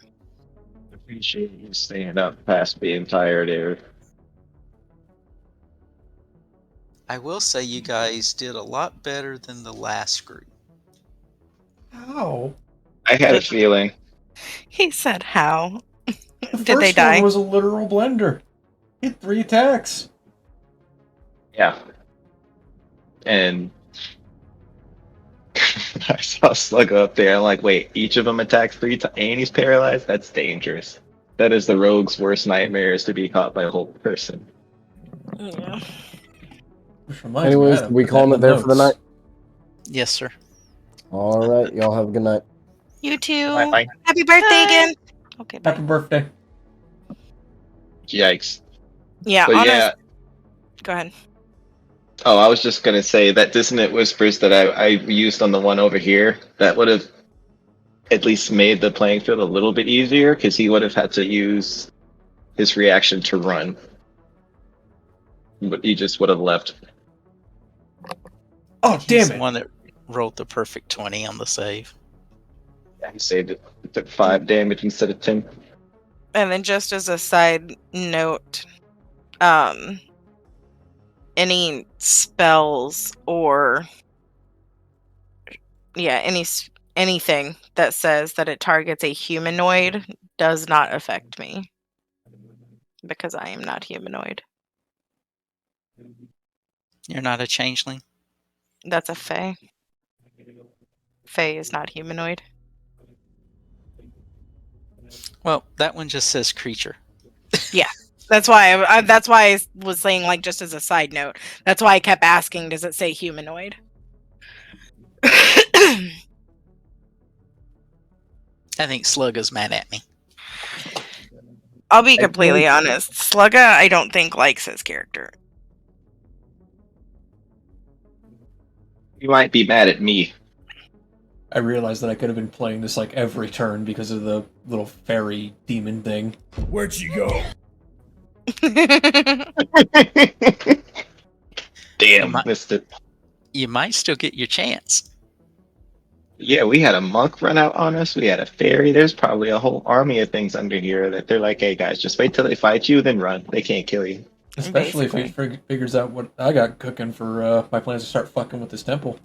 Appreciate you staying up past being tired, Airee. I will say you guys did a lot better than the last group. How? I had a feeling. He said how? The Did they first one die? was a literal blender. He had 3 attacks. Yeah. And I saw Slugga up there. I'm like, wait, each of them attacks 3 times and he's paralyzed? That's dangerous. That is the rogue's worst nightmare, is to be caught by a whole person. Yeah. Which reminds me, Anyways, I we put calling that it in there for the night? notes. Yes, sir. All right, y'all have a good night. You too. Bye. Happy birthday again. Okay, bye. Happy birthday. Yikes. Yeah, But honest. yeah. Go ahead. Oh, I was just gonna say that dissonant whispers that I used on the one over here, that would have at least made the playing field a little bit easier, because he would have had to use his reaction to run. But he just would have left. Oh, He's damn the it. one that rolled the perfect 20 on the save. Yeah, he saved it. It took 5 damage instead of 10. And then just as a side note, any spells or anything that says that it targets a humanoid does not affect me, because I am not humanoid. You're not a changeling? That's a fae. Fae is not humanoid. Well, that one just says creature. Yeah. That's why I was saying, like, just as a side note. That's why I kept asking, does it say humanoid? I think Slugga's mad at me. I'll be completely honest. Slugga, I don't think likes his character. You might be mad at me. I realized that I could have been playing this like every turn because of the little fairy demon thing. Where'd she go? Damn, missed it. You might still get your chance. Yeah, we had a monk run out on us. We had a fairy. There's probably a whole army of things under here that they're like, hey guys, just wait till they fight you, then run. They can't kill you. Especially if he figures out what I got cooking for my plans to start fucking with this temple.